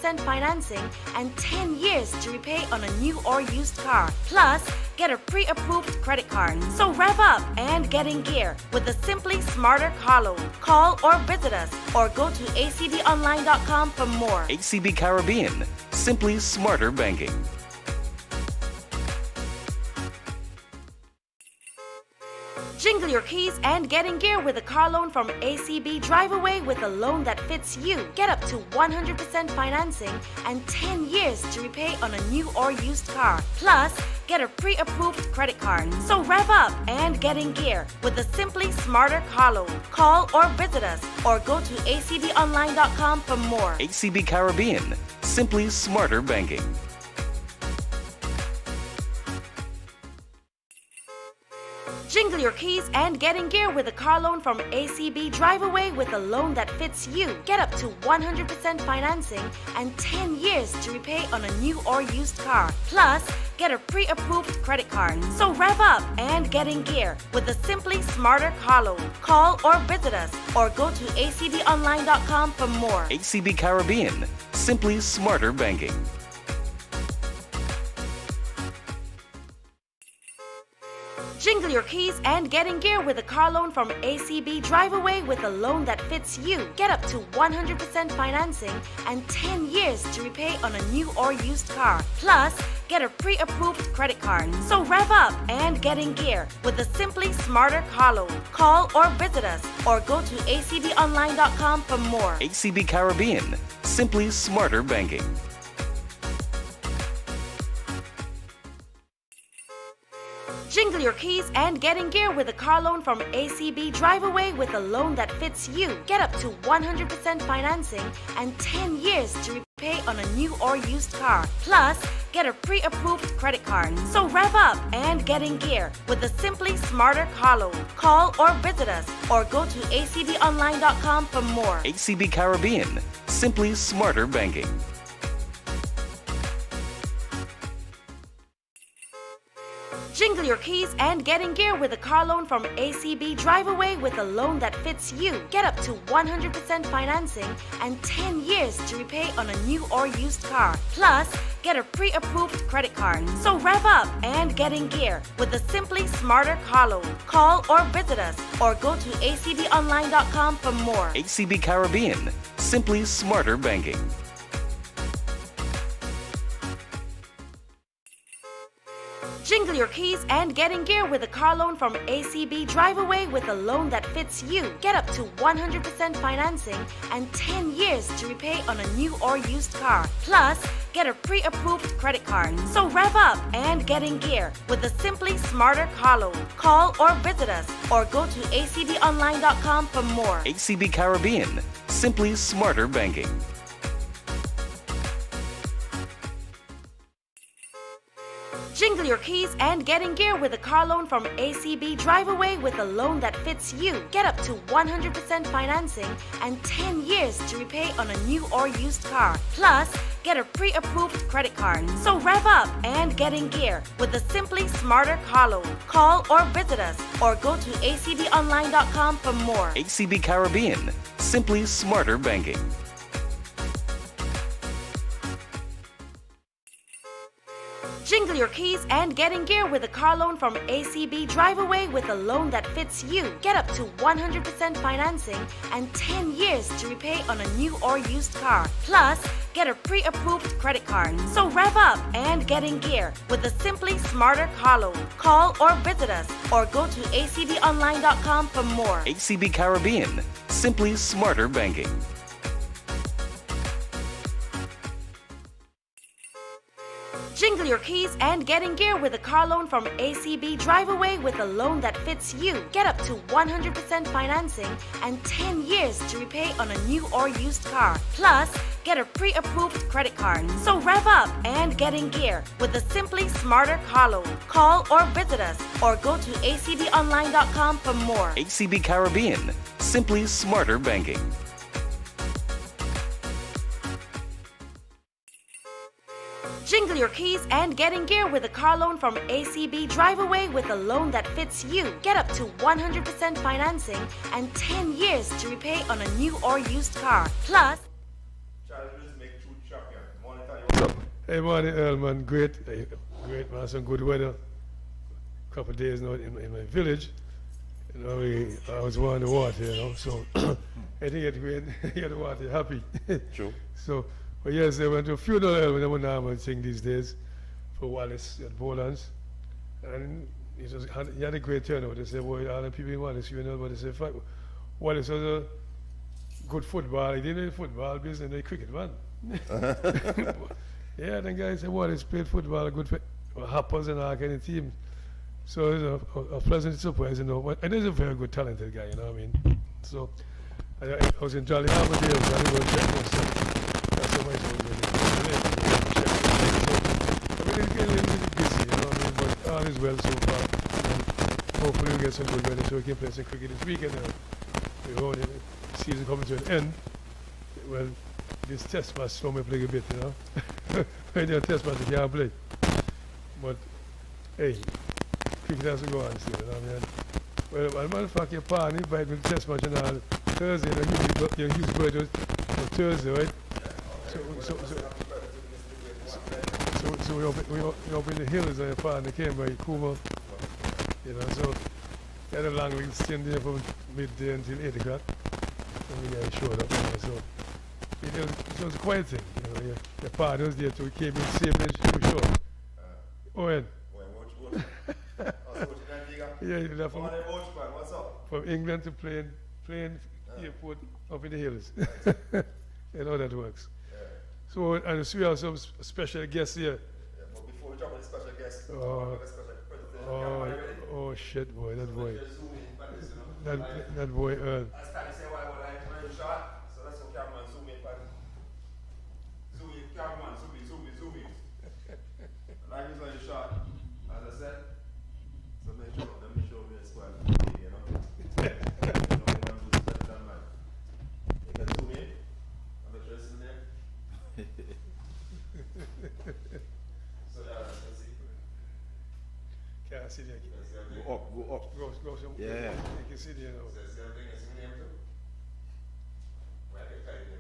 100% financing and 10 years to repay on a new or used car. Plus, get a pre-approved credit card. So rev up and get in gear with the Simply Smarter car loan. Call or visit us or go to acbonline.com for more. ACB Caribbean, simply smarter banking. Jingle your keys and get in gear with a car loan from ACB. Drive away with a loan that fits you. Get up to 100% financing and 10 years to repay on a new or used car. Plus, get a pre-approved credit card. So rev up and get in gear with the Simply Smarter car loan. Call or visit us or go to acbonline.com for more. ACB Caribbean, simply smarter banking. Jingle your keys and get in gear with a car loan from ACB. Drive away with a loan that fits you. Get up to 100% financing and 10 years to repay on a new or used car. Plus, get a pre-approved credit card. So rev up and get in gear with the Simply Smarter car loan. Call or visit us or go to acbonline.com for more. ACB Caribbean, simply smarter banking. Jingle your keys and get in gear with a car loan from ACB. Drive away with a loan that fits you. Get up to 100% financing and 10 years to repay on a new or used car. Plus, get a pre-approved credit card. So rev up and get in gear with the Simply Smarter car loan. Call or visit us or go to acbonline.com for more. ACB Caribbean, simply smarter banking. Jingle your keys and get in gear with a car loan from ACB. Drive away with a loan that fits you. Get up to 100% financing and 10 years to repay on a new or used car. Plus, get a pre-approved credit card. So rev up and get in gear with the Simply Smarter car loan. Call or visit us or go to acbonline.com for more. ACB Caribbean, simply smarter banking. Jingle your keys and get in gear with a car loan from ACB. Drive away with a loan that fits you. Get up to 100% financing and 10 years to repay on a new or used car. Plus, get a pre-approved credit card. So rev up and get in gear with the Simply Smarter car loan. Call or visit us or go to acbonline.com for more. ACB Caribbean, simply smarter banking. Jingle your keys and get in gear with a car loan from ACB. Drive away with a loan that fits you. Get up to 100% financing and 10 years to repay on a new or used car. Plus, get a pre-approved credit card. So rev up and get in gear with the Simply Smarter car loan. Call or visit us or go to acbonline.com for more. ACB Caribbean, simply smarter banking. Jingle your keys and get in gear with a car loan from ACB. Drive away with a loan that fits you. Get up to 100% financing and 10 years to repay on a new or used car. Plus, get a pre-approved credit card. So rev up and get in gear with the Simply Smarter car loan. Call or visit us or go to acbonline.com for more. ACB Caribbean, simply smarter banking. Jingle your keys and get in gear with a car loan from ACB. Drive away with a loan that fits you. Get up to 100% financing and 10 years to repay on a new or used car. Plus, get a pre-approved credit card. So rev up and get in gear with the Simply Smarter car loan. Call or visit us or go to acbonline.com for more. ACB Caribbean, simply smarter banking. Jingle your keys and get in gear with a car loan from ACB. Drive away with a loan that fits you. Get up to 100% financing and 10 years to repay on a new or used car. Plus, get a pre-approved credit card. So rev up and get in gear with the Simply Smarter car loan. Call or visit us or go to acbonline.com for more. ACB Caribbean, simply smarter banking. Jingle your keys and get in gear with a car loan from ACB. Drive away with a loan that fits you. Get up to 100% financing and 10 years to repay on a new or used car. Plus, challenges make true champions. Hey, morning, Earl, man. Great, great, man. Some good weather. Couple of days now in my village. You know, I was on the water, you know, so I think it get the water happy. True. So, but yes, I went to a funeral Earl when I went normal thing these days for Wallace at Boland's. And he had a great turnout. They said, boy, all the people in Wallace funeral, but they said, fuck, Wallace was a good football. He didn't know football business, they cricket, man. Yeah, the guy said, Wallace played football, good hoppers and all kind of teams. So it's a pleasant surprise, you know. And he's a very good, talented guy, you know what I mean? So I was in Jolly Harbor there, so I didn't go check myself. That's how much I was really check. I mean, it's getting a little bit busy, you know what I mean? But all is well so far. And hopefully we'll get some good weather so we can play some cricket this weekend. You know, the season coming to an end. Well, this test match saw me play a bit, you know. When you're a test match, you can't play. But, hey, cricket has to go on still, you know what I mean? Well, as a matter of fact, your partner invited me to test match on Thursday, and you his birthday was on Thursday, right? So we up in the hills, and your partner came by Kuma, you know, so we had a long little stint there from midday until 8 o'clock, and we showed up, you know, so it was a quiet thing, you know, your partner was there too, he came in the same day, she was short. Owen. Yeah, he left from England to playing airport up in the hills. You know how that works. Yeah. So, and we have some special guests here. Yeah, but before we jump on the special guest, oh shit, boy, that boy. That boy, Earl. That's kind of say why when you shot, so that's what cameraman zoom in, zoom in, cameraman, zoom in. Like he's when you shot, as I said, so let me show me a squad, you know. You can zoom in, I'm not sure it's in there. So let's see. Can't see there. Go up. Go some. Yeah. You can see there now. So it's everything is in there too. Where I can type it in.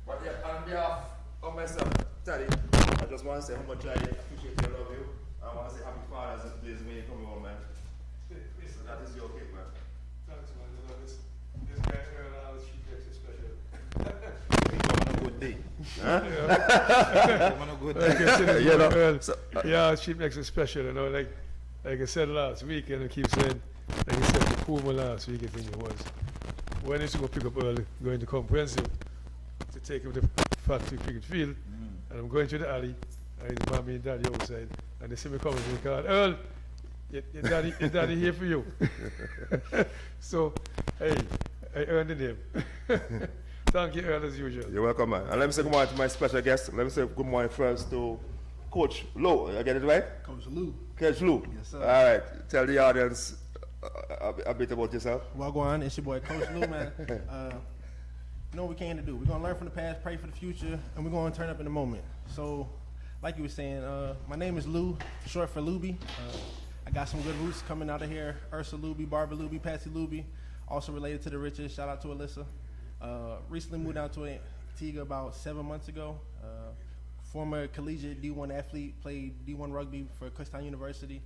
But yeah, on behalf of myself, Teddy, I just want to say how much I appreciate you, love you. I want to say happy Father's Day when you come home, man. So that is your cake, man. Thanks, man. You know, this guy Earl, she makes it special. On a good day. Huh? On a good Like I said, You know, Earl, so- yeah, she makes it special, you know, like I said last week, and I keep saying, like I said to Puma last week, I think it was, when I used to go pick up Earl, going to Comprehensive, to take him to the factory cricket field, and I'm going to the alley, and his mommy and daddy outside, and they see me coming, and they call, Earl, your daddy here for you. So, hey, I earned the name. Thank you, Earl, as usual. You're welcome, man. And let me say good morning to my special guest. Let me say good morning first to Coach Lou. I get it right? Coach Lou. Coach Lou. Yes, sir. All right. Tell the audience a bit about yourself. Wagwan, it's your boy Coach Lou, man. You know what we came to do. We're gonna learn from the past, pray for the future, and we're gonna turn up in the moment. So, like you were saying, my name is Lou, short for Luby. I got some good roots coming out of here. Ursa Luby, Barbara Luby, Patsy Luby, also related to the Riches. Shout out to Alyssa. Recently moved down to Antigua about 7 months ago. Former collegiate D1 athlete, played D1 rugby for Kutztown University.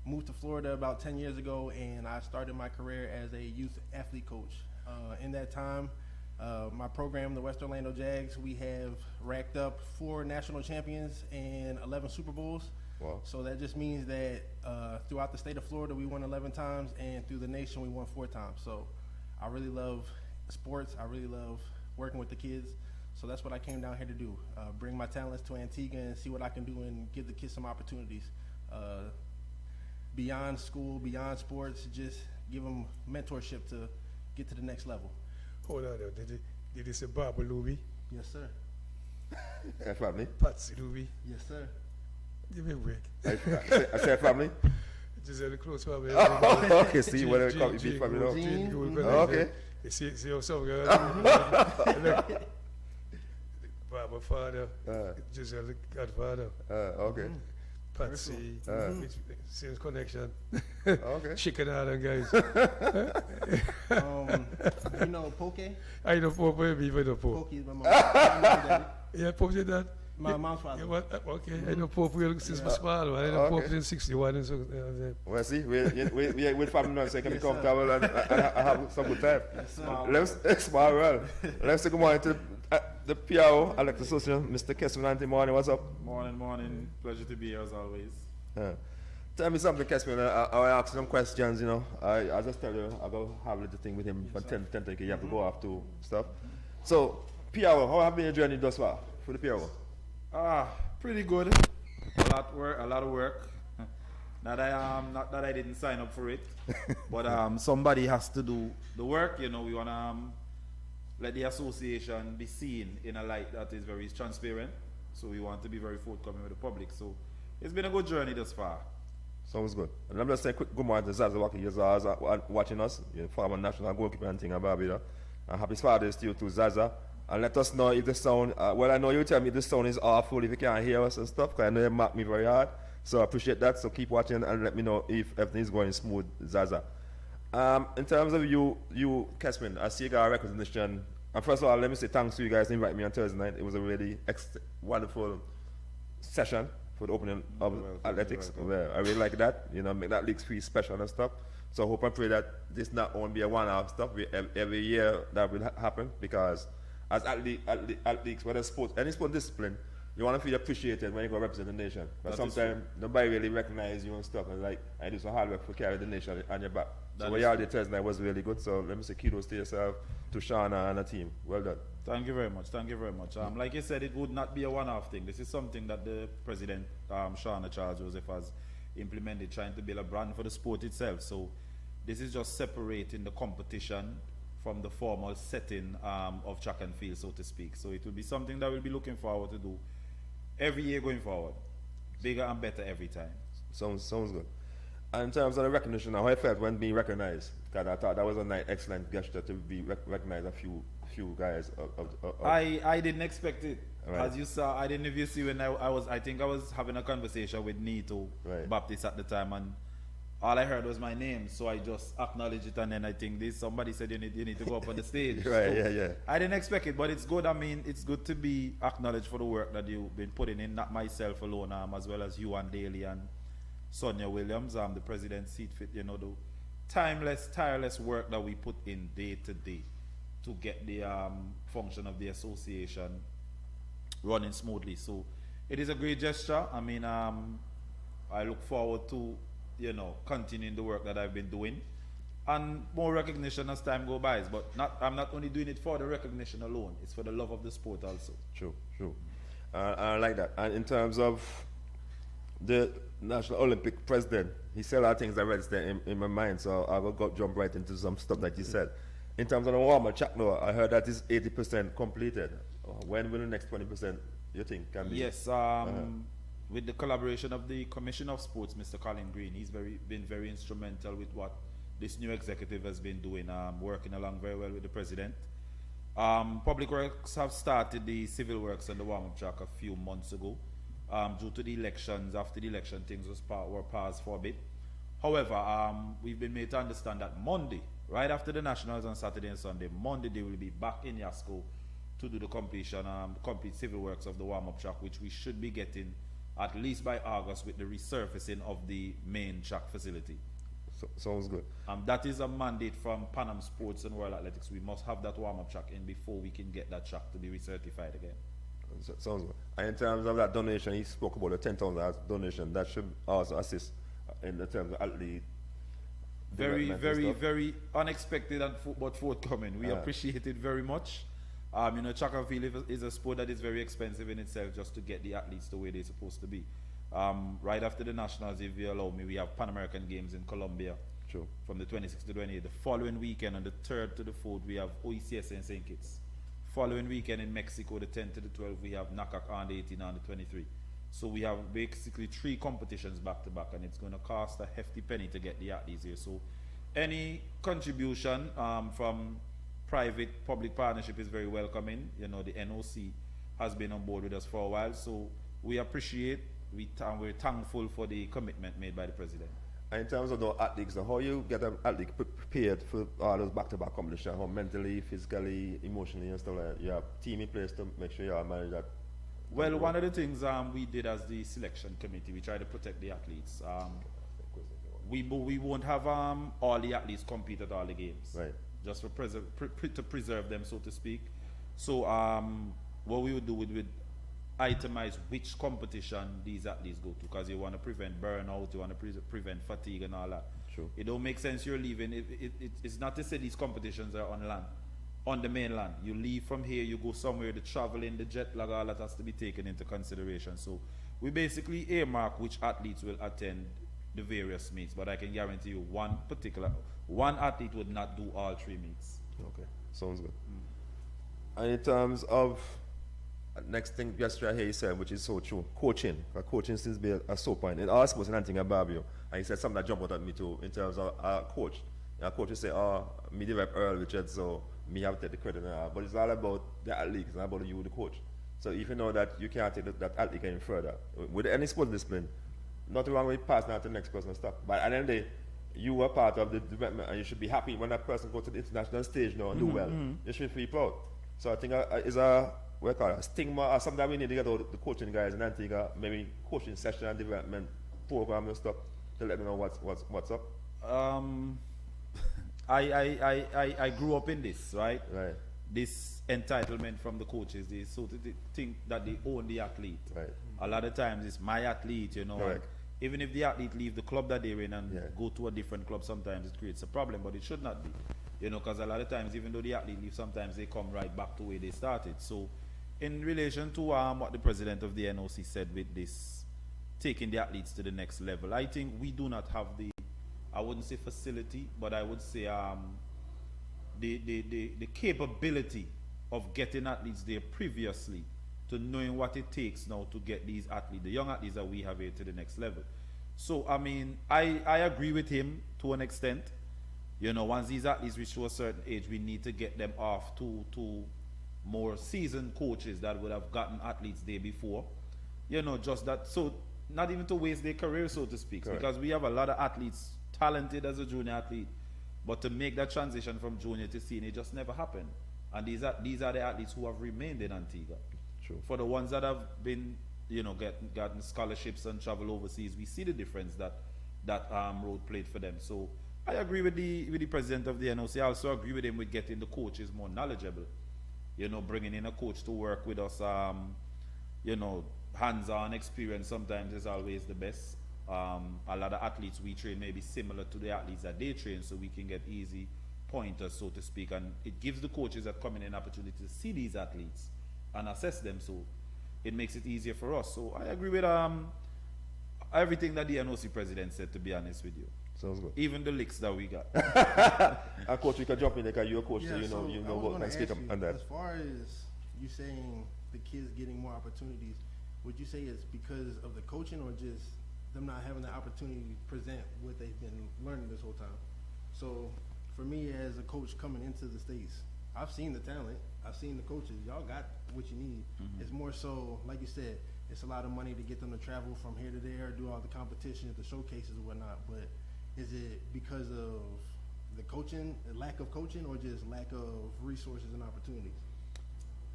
Moved to Florida about 10 years ago, and I started my career as a youth athlete coach. In that time, my program, the West Orlando Jags, we have racked up 4 national champions and 11 Super Bowls. Wow. So that just means that throughout the state of Florida, we won 11 times, and through the nation, we won 4 times. So I really love sports. I really love working with the kids. So that's what I came down here to do, bring my talents to Antigua and see what I can do and give the kids some opportunities. Beyond school, beyond sports, just give them mentorship to get to the next level. Hold on there. Did you say Barbara Luby? Yes, sir. Family. Patsy Luby? Yes, sir. Give me a break. I said family. Giselle close family. Oh, okay, see, when it comes to family now. Jean. Okay. You see how some girl, Barbara father, Giselle godfather. Okay. Patsy, same connection. Okay. Chicken Island guys. You know Poke? I know Pope, maybe even know Pope. Poke is my mom. My daddy. Yeah, Pope did that. My mom's father. Yeah, what, okay, I know Pope will since my small one. I know Okay. Pope in 61 and so. Well, see, we're family now, so you can be Yes, sir. comfortable and have some good time. sir. Let's small world. Let's say good morning to the PRO, Elected Association, Mr. Kesman Anthony. Morning, what's up? Morning. Pleasure to be here as always. Tell me something, Kesman. I will ask some questions, you know. I just tell you, I'll go have a little thing with him from 10:30. You have to go off to stuff. So, PRO, how have been your journey thus far for the PRO? Pretty good. A lot of work. Not that I didn't sign up for it, but somebody has to do the work. You know, we wanna let the association be seen in a light that is very transparent. So we want to be very forthcoming with the public. So it's been a good journey thus far. Sounds good. And I'm just saying quick good morning to Zaza Waki. You're watching us, you're former national goalkeeper and thing in Barbados. And happy Father's to you too, Zaza. And let us know if the sound, well, I know you tell me the sound is awful if you can't hear us and stuff, because I know you mark me very hard. So I appreciate that. So keep watching and let me know if everything is going smooth, Zaza. In terms of you, Kesman, I see you got a recognition. And first of all, let me say thanks to you guys for inviting me on Thursday night. It was a really wonderful session for the opening of athletics. Well, I really like that. You know, make that league feel special and stuff. So I hope and pray that this not only be a one-off stuff. Every year that will happen, because as athletes, whether sports, any sport discipline, you want to feel appreciated when you go represent the nation. But sometimes nobody really recognize you and stuff. And like, I do some hard work for carry the nation on your back. So what y'all did Thursday night was really good. So let me say kudos to yourself, to Shauna and the team. Well done. Thank you very much. Like you said, it would not be a one-off thing. This is something that the president, Shauna Charles Joseph, has implemented, trying to build a brand for the sport itself. So this is just separating the competition from the formal setting of track and field, so to speak. So it will be something that we'll be looking forward to do every year going forward. Bigger and better every time. Sounds good. And in terms of the recognition, how I felt when being recognized, because I thought that was a nice, excellent gesture to be recognized a few guys. I didn't expect it. Right. As you saw, I didn't know if you see when I think I was having a conversation with Nito Baptist at the time, and all I heard was my name, so I just acknowledged it, and then I think somebody said you need to go up on the stage. Right, So yeah. I didn't expect it, but it's good. I mean, it's good to be acknowledged for the work that you've been putting in, not myself alone, as well as you and Daly and Sonia Williams, the president, seat fit, you know, the tireless work that we put in day to day to get the function of the association running smoothly. So it is a great gesture. I mean, I look forward to, you know, continuing the work that I've been doing, and more recognition as time goes by. But I'm not only doing it for the recognition alone; it's for the love of the sport also. True. I like that. And in terms of the National Olympic president, he said a lot of things that register in my mind. So I will jump right into some stuff that he said. In terms of the warm-up track, now, I heard that is 80% completed. When will the next 20% you think can be? Yes. With the collaboration of the Commissioner of Sports, Mr. Colin Green, he's been very instrumental with what this new executive has been doing, working along very well with the president. Public Works have started the civil works on the warm-up track a few months ago. Due to the elections, after the election, things were paused for a bit. However, we've been made to understand that Monday, right after the Nationals on Saturday and Sunday, Monday they will be back in Yasko to do the complete civil works of the warm-up track, which we should be getting at least by August with the resurfacing of the main track facility. Sounds good. That is a mandate from Pan Am Sports and World Athletics. We must have that warm-up track in before we can get that track to be recertified again. Sounds good. And in terms of that donation, he spoke about the $10,000 donation. That should also assist in the terms of athlete. Very unexpected but forthcoming. We appreciate it very much. You know, track and field is a sport that is very expensive in itself just to get the athletes the way they're supposed to be. Right after the Nationals, if you allow me, we have Pan American Games in Colombia. True. From the 26th to 28th. The following weekend, on the 3rd to the 4th, we have OECS in St. Kitts. Following weekend in Mexico, the 10th to the 12th, we have NACAC on the 18th and the 23. So we have basically 3 competitions back to back, and it's going to cost a hefty penny to get the athletes here. So any contribution from private public partnership is very welcoming. You know, the NOC has been on board with us for a while, so we appreciate we're thankful for the commitment made by the president. And in terms of the athletes, so how you get an athlete prepared for all those back-to-back competitions, how mentally, physically, emotionally, and stuff like that? You have team in place to make sure you manage that. Well, one of the things we did as the selection committee, we try to protect the athletes. We won't have all the athletes compete at all the games, Right. just for to preserve them, so to speak. So what we would do, we would itemize which competition these athletes go to, because you want to prevent burnout, you want to prevent fatigue and all that. True. It don't make sense you're leaving. It's not to say these competitions are on land, on the mainland. You leave from here, you go somewhere, the traveling, the jet lag, all that has to be taken into consideration. So we basically earmark which athletes will attend the various meets, but I can guarantee you one athlete would not do all 3 meets. Okay, sounds good. And in terms of next thing yesterday he said, which is so true, coaching. Coaching seems to be a sore point. And I was supposed to anything about you. And he said something that jumped out at me too, in terms of coach. And coach will say, me develop Earl Richards, so me have to take the credit and all. But it's all about the athlete, it's not about you, the coach. So if you know that you can't take that athlete any further, with any sport discipline, nothing wrong with passing out to the next person and stuff. But at the end of the day, you were part of the development, and you should be happy when that person goes to the international stage now and do well. You should feel proud. So I think it's a stigma or something that we need to get out the coaching guys and Antigua, maybe coaching session and development program and stuff to let them know what's up. I grew up in this, right? Right. This entitlement from the coaches, they sort of think that they own the athlete. Right. A lot of times it's my athlete, you know. Correct. Even if the athlete leave the club that they're in and go to a different club, sometimes it creates a problem, but it should not be. You know, because a lot of times, even though the athlete leaves, sometimes they come right back to where they started. So, in relation to what the president of the NOC said with this, taking the athletes to the next level, I think we do not have the, I wouldn't say facility, but I would say the capability of getting athletes there previously, to knowing what it takes now to get these athletes, the young athletes that we have here, to the next level. So, I mean, I agree with him to an extent. You know, once these athletes reach to a certain age, we need to get them off to more seasoned coaches that would have gotten athletes there before. You know, just that, so not even to waste their career, so to speak. Correct. Because we have a lot of athletes talented as a junior athlete, but to make that transition from junior to senior, it just never happened. And these are the athletes who have remained in Antigua. True. For the ones that have been, you know, gotten scholarships and travel overseas, we see the difference that road played for them. So I agree with the president of the NOC. I also agree with him with getting the coaches more knowledgeable. You know, bringing in a coach to work with us, you know, hands-on experience sometimes is always the best. A lot of athletes we train may be similar to the athletes that they train, so we can get easy pointers, so to speak. And it gives the coaches that come in an opportunity to see these athletes and assess them, so it makes it easier for us. So I agree with everything that the NOC president said, to be honest with you. Sounds good. Even the licks that we got. And coach, we can jump in because you're a coach, so Yeah, you know I was what gonna and speak ask you, on that. as far as you saying the kids getting more opportunities, would you say it's because of the coaching or just them not having the opportunity to present what they've been learning this whole time? So for me as a coach coming into the States, I've seen the talent, I've seen the coaches, y'all got what you need. It's more so, like you said, it's a lot of money to get them to travel from here to there, do all the competitions, the showcases and whatnot, but is it because of the coaching, the lack of coaching, or just lack of resources and opportunities?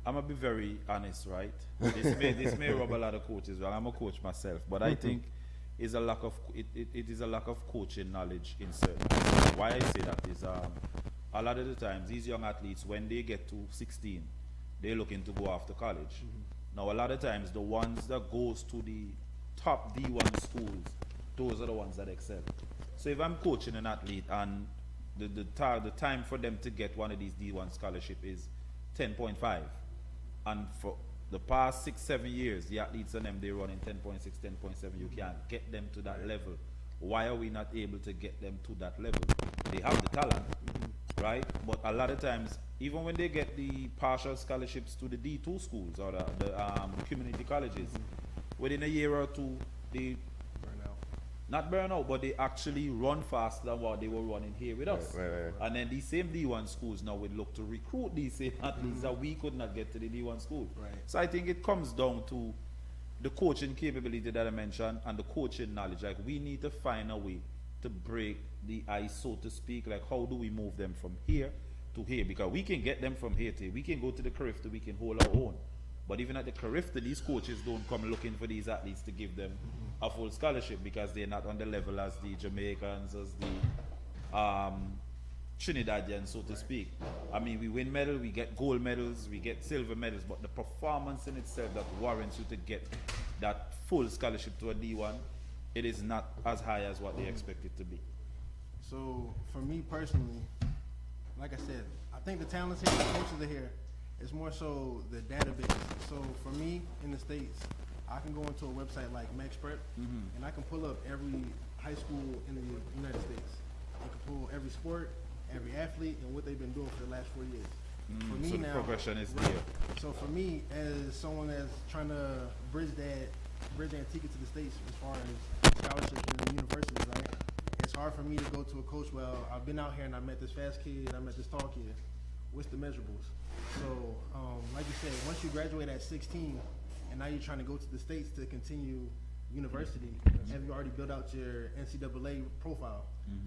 I'm gonna be very honest, right? This may rub a lot of coaches. Well, I'm a coach myself, but I think it's a lack of it is a lack of coaching knowledge in certain areas. Why I say that is a lot of the times these young athletes, when they get to 16, they're looking to go off to college. Now a lot of times the ones that goes to the top D1 schools, those are the ones that excel. So if I'm coaching an athlete and the time for them to get one of these D1 scholarship is 10.5, and for the past 6-7 years the athletes and them, they running 10.6, 10.7, you can't get them to that level. Why are we not able to get them to that level? They have the talent, right? But a lot of times, even when they get the partial scholarships to the D2 schools or the community colleges, within a year or two, they not burn out, but they actually run faster than what they were running here with us. Right. And then these same D1 schools now would look to recruit these same athletes that we could not get to the D1 school. Right. So I think it comes down to the coaching capability that I mentioned and the coaching knowledge, like we need to find a way to break the ice, so to speak. Like, how do we move them from here to here? Because we can get them from here to here. We can go to the Carifta, we can hold our own. But even at the Carifta, these coaches don't come looking for these athletes to give them a full scholarship because they're not on the level as the Jamaicans, as the Trinidadians, so to speak. I mean, we win medals, we get gold medals, we get silver medals, but the performance in itself that warrants you to get that full scholarship to a D1, it is not as high as what they expect it to be. So for me personally, like I said, I think the talents here, the coaches are here. It's more so the database. So for me in the States, I can go into a website like MaxPrep and I can pull up every high school in the United States. I can pull every sport, every athlete, and what they've been doing for the last 4 years. For me So the now, progression is right. there. So for me, as someone that's trying to bridge Antigua to the States as far as scholarships in the universities, right? It's hard for me to go to a coach, well, I've been out here and I met this fast kid, I met this tall kid. What's the measurables? So, like you said, once you graduate at 16, and now you're trying to go to the States to continue university, have you already built out your NCAA profile?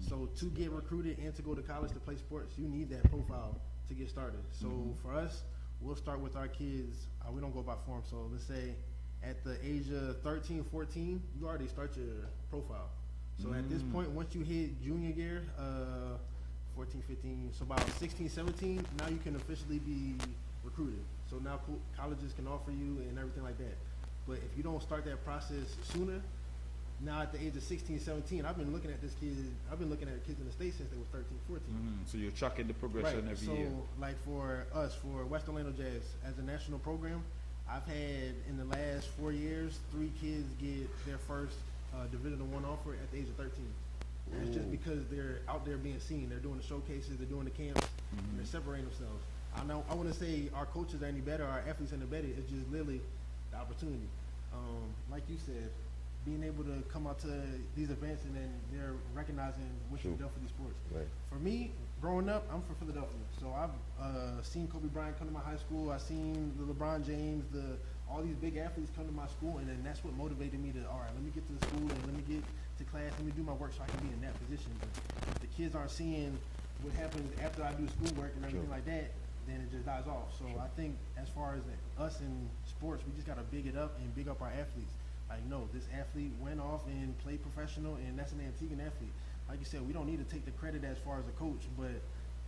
So to get recruited and to go to college to play sports, you need that profile to get started. So for us, we'll start with our kids. We don't go by form. So let's say at the age of 13, 14, you already start your profile. So at this point, once you hit junior year, 14, 15, so about 16, 17, now you can officially be recruited. So now colleges can offer you and everything like that. But if you don't start that process sooner, now at the age of 16, 17, I've been looking at kids in the States since they were 13, 14. So you're tracking the progression Right. every So year. like for us, for West Orlando Jazz, as a national program, I've had in the last 4 years, 3 kids get their first Division I offer at the age of 13. It's just because they're out there being seen. They're doing the showcases, they're doing the camps, and they're separating themselves. I wouldn't say our coaches are any better, our athletes are any better. It's just literally the opportunity. Like you said, being able to come out to these events and then they're recognizing what you've done for these sports. Right. For me, growing up, I'm from Philadelphia, so I've seen Kobe Bryant come to my high school. I've seen the LeBron James, all these big athletes come to my school, and then that's what motivated me to, all right, let me get to the school and let me get to class, let me do my work so I can be in that position. But if the kids aren't seeing what happens after I do schoolwork and everything like that, then it just dies off. So I think as far as us in sports, we just got to big it up and big up our athletes. Like, no, this athlete went off and played professional, and that's an Antiguan athlete. Like you said, we don't need to take the credit as far as a coach, but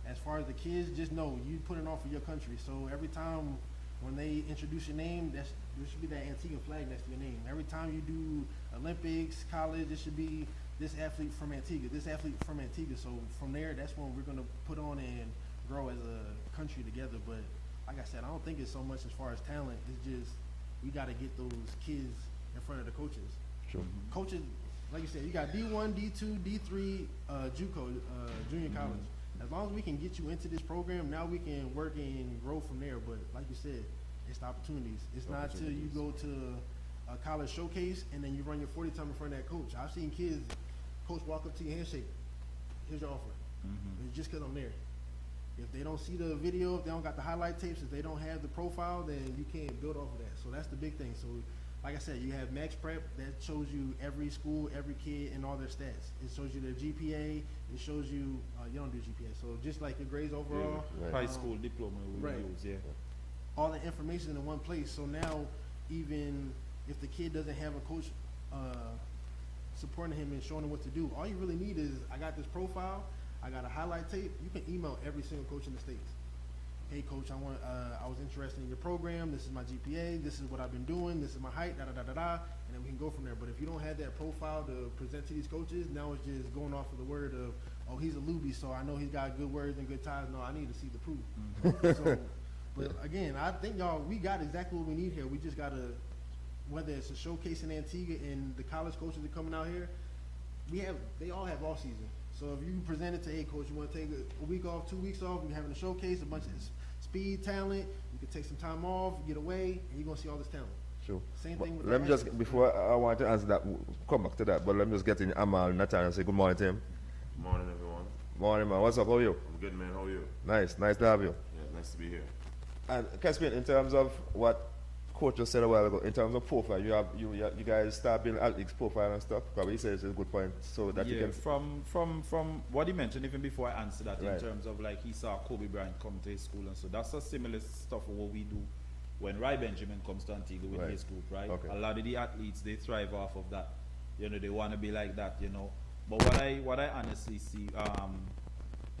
as far as the kids, just know you put it on for your country. So every time when they introduce your name, there should be that Antiguan flag next to your name. Every time you do Olympics, college, it should be this athlete from Antigua, this athlete from Antigua. So from there, that's when we're going to put on and grow as a country together. But like I said, I don't think it's so much as far as talent. It's just we got to get those kids in front of the coaches. Sure. Coaches, like you said, you got D1, D2, D3, JUCO, junior college. As long as we can get you into this program, now we can work and grow from there. But like you said, it's the opportunities. It's not till you go to a college showcase and then you run your 40 time in front of that coach. I've seen kids, coach walk up to your handshake, here's your offer. It's just because I'm there. If they don't see the video, if they don't got the highlight tapes, if they don't have the profile, then you can't build off of that. So that's the big thing. So like I said, you have Max Prep that shows you every school, every kid, and all their stats. It shows you their GPA. It shows you, you don't do GPA, so just like your grades overall. Right. High school diploma we right. use, yeah. All the information in one place. So now, even if the kid doesn't have a coach supporting him and showing him what to do, all you really need is, I got this profile, I got a highlight tape. You can email every single coach in the States. Hey coach, I was interested in your program. This is my GPA. This is what I've been doing. This is my height. And then we can go from there. But if you don't have that profile to present to these coaches, now it's just going off of the word of, oh, he's a Luby, so I know he's got good words and good ties. No, I need to see the proof. So, but again, I think we got exactly what we need here. We just gotta, whether it's a showcase in Antigua and the college coaches that are coming out here, they all have off season. So if you present it to, hey coach, you want to take a week off, 2 weeks off, we're having a showcase, a bunch of speed, talent, you can take some time off, get away, and you're going to see all this talent. Sure. Same thing with let me just, before I want to answer that, come back to that, but let me just get in Amal Nathan and say good morning to him. Morning, everyone. Morning, man. What's up? How are you? I'm good, man. How are you? Nice to have you. Yeah, nice to be here. And Caspian, in terms of what coach just said a while ago, in terms of profile, you guys start building athletes profile and stuff. Probably he said it's a good point, so that you Yeah, can. from what he mentioned, even before I answer that, Right. in terms of like he saw Kobe Bryant come to his school, and so that's a similar stuff of what we do when Rai Benjamin comes to Antigua with Right. his group, right? Okay. A lot of the athletes, they thrive off of that. You know, they want to be like that, you know. But what I honestly see,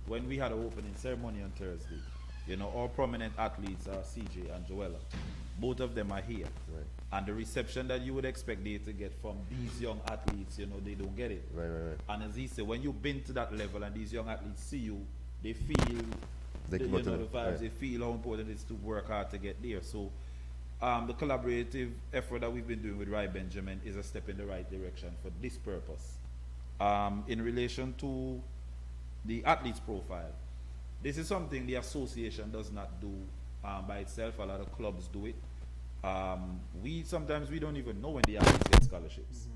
when we had an opening ceremony on Thursday, you know, all prominent athletes are CJ and Joella. Both of them are here. Right. And the reception that you would expect they to get from these young athletes, you know, they don't get it. Right. And as he said, when you've been to that level and these young athletes see you, they feel They the, come you up to know, the them, vibes, right. they feel how important it is to work hard to get there. So the collaborative effort that we've been doing with Rai Benjamin is a step in the right direction for this purpose. In relation to the athlete's profile, this is something the association does not do by itself. A lot of clubs do it. Sometimes we don't even know when the athletes get scholarships.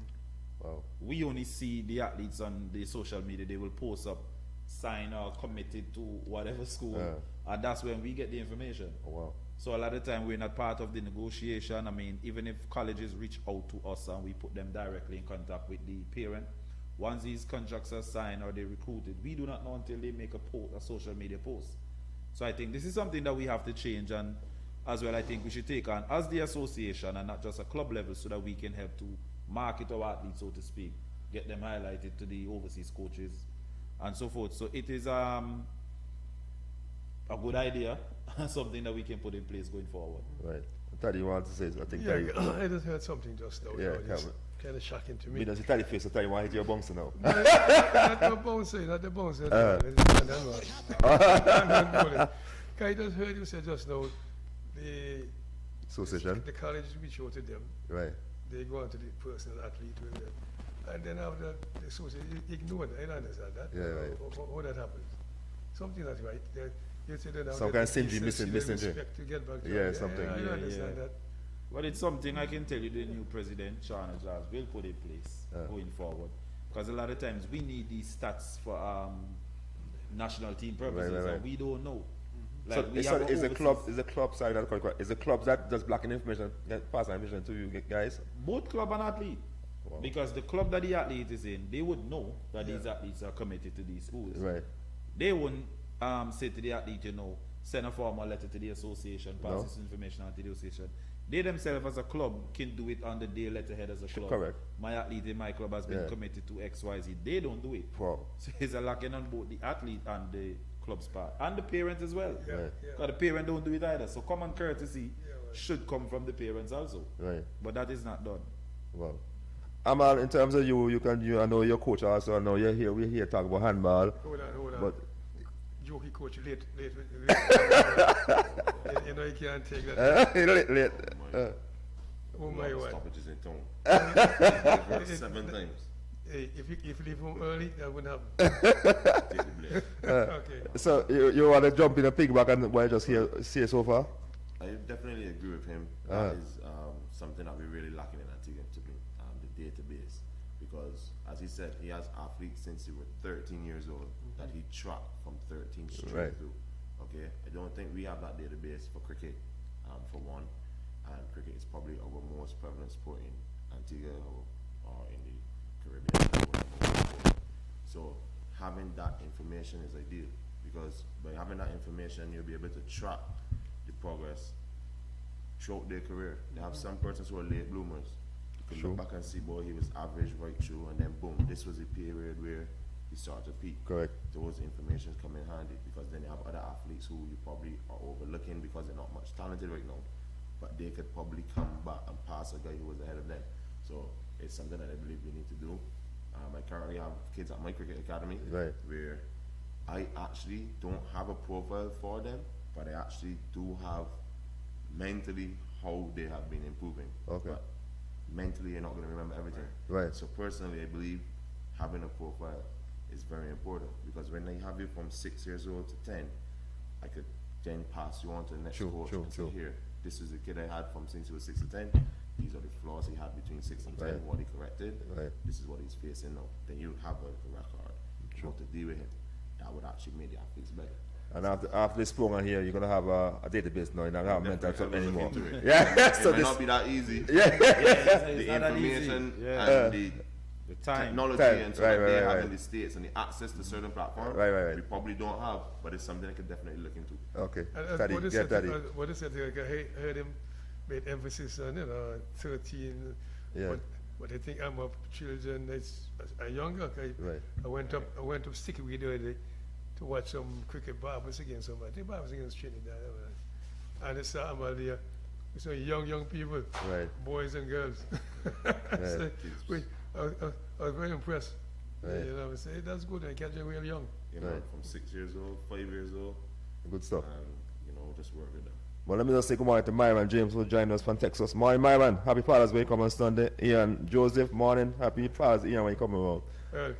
Wow. We only see the athletes on the social media. They will post up, sign or committed to whatever school, and that's when we get the information. Oh, wow. So a lot of time we're not part of the negotiation. I mean, even if colleges reach out to us and we put them directly in contact with the parent, once these contracts are signed or they're recruited, we do not know until they make a social media post. So I think this is something that we have to change, and as well I think we should take on as the association and not just a club level, so that we can help to market our athletes, so to speak, get them highlighted to the overseas coaches and so forth. So it is a good idea, something that we can put in place going forward. Right. Taddy, you want to say? I think. Yeah, Taddy, I just heard something just now. Yeah, you know, it's Cameron. kind of shocking to me. me does it Taddy face? So Taddy want to hit your bouncer now. Not the bouncer, not the bouncer. I just heard you say just now, the Association. the college reach out to them, Right. they go on to the personal athlete with them, and then after the association ignore that. I don't understand that. Yeah, right. How that happens. Something not right. You say they now Some get kind of the syndrome, decency, the missing. respect to get back to Yeah, it. something. I don't Yeah, understand yeah. that. But it's something I can tell you the new president, Chana Jazz, will put in place going forward. Because a lot of times we need these stats for national team purposes, right. and we don't know. So Like we is have the overseas- club side that correct? Is the clubs that just blocking information, pass information to you guys? both club and athlete. Wow. Because the club that the athlete is in, they would know that these athletes are committed to these schools. Right. They wouldn't say to the athlete, you know, send a formal letter to the association, pass No. this information on to the association. They themselves as a club can do it on the day letterhead as a club. Correct. My athlete in my club has been Yeah. committed to XYZ. They don't do it. Wow. So it's a lacking on both the athlete and the club's part. And the parent as well. Yeah, Right. yeah. Because the parent don't do it either. So common courtesy should come from the parents also. Right. But that is not done. Wow. Amal, in terms of you I know you're coach also. I know you're here. We're here talking about handball. Hold on. But Jokey coach, late. You know you can't take that. late. Oh my word. Stoppages in town. 7 times. Hey, if you leave home early, that wouldn't happen. Take the blame. Okay. So you want to jump in a pigback and what I just see so far? I definitely agree with him. Uh-huh. That is something that we're really lacking in Antigua, to me, the database. Because, as he said, he has athletes since he was 13 years old that he tracked from 13 straight Right. through. Okay, I don't think we have that database for cricket, for one. And cricket is probably our most prevalent sport in Antigua or in the Caribbean. So having that information is ideal, because by having that information, you'll be able to track the progress throughout their career. They have some persons who are late bloomers. You can Sure. look back and see, boy, he was average right through, and then boom, this was a period where he started to peak. Correct. Those informations come in handy, because then you have other athletes who you probably are overlooking because they're not much talented right now, but they could probably come back and pass a guy who was ahead of them. So it's something that I believe we need to do. I currently have kids at my cricket academy Right. where I actually don't have a profile for them, but I actually do have mentally how they have been improving. Okay. But mentally, you're not going to remember everything. Right. So personally, I believe having a profile is very important, because when I have you from 6 years old to 10, I could then pass you on to the next coach and say, here, this is the kid I had from since he was 6 to 10. These are the flaws he had between 6 and 10, Right. what he corrected. Right. This is what he's facing now. Then you have a record how to deal with him. That would actually make the athletes better. And after this program here, you're gonna have a database now. You're not gonna have mental Definitely stuff look anymore. into it. Yeah. It So might this. not be that easy. Yeah. The not that easy. information Yeah. and the The time. technology Time. and so Right, that right, they right, have right. in the States and the access to certain platforms, Right. we probably don't have, but it's something I could definitely look into. Okay. And Taddy, what is yeah, it? Taddy. What is it? Like, I heard him made emphasis on 13. Yeah. But I think I'm up children that's a younger. Right. I went up Sticky the other day to watch some cricket Barbers against somebody. I think Barbers against Trinidad. And it's I'm there. So young people, Right. boys and girls. So, I was very impressed. Right. You know, I say that's good. I catch them real young. You know, Right. from 6 years old, 5 years old, Good stuff. and you know, just work with them. Well, let me just say good morning to Myron James, who joined us from Texas. Morning, Myron. Happy Father's Day come on Sunday. Ian Joseph, morning. Happy Father's Day, Ian, when you come around. Can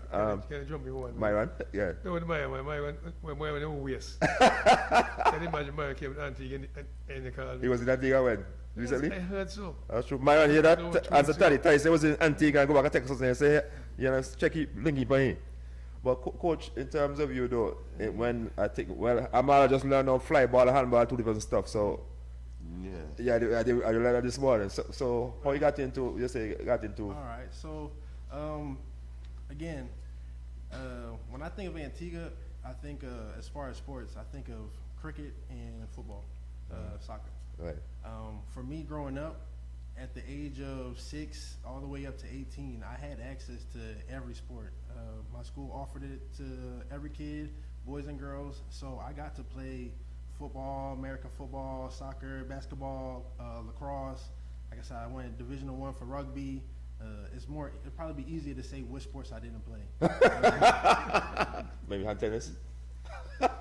you jump me one? Myron, yeah. No, Myron no waste. Can you imagine Myron came with Antigua in the car? He was in Antigua when? Recently? I heard so. That's true. Myron, hear that? No, Answer true. Taddy. Taddy say he was in Antigua and go back to Texas and say, you know, check it, link it for him. But coach, in terms of you though, when I think, well, Amara just learned how fly ball and handball, two different stuff. So, Yeah. I learned that this morning. So how you got into, you say, got into, All right. So, again, when I think of Antigua, I think as far as sports, I think of cricket and football, soccer. right, For me, growing up, at the age of 6 all the way up to 18, I had access to every sport. My school offered it to every kid, boys and girls. So I got to play football, American football, soccer, basketball, lacrosse. Like I said, I went Division I for rugby. It'd probably be easier to say which sports I didn't play. maybe hand tennis?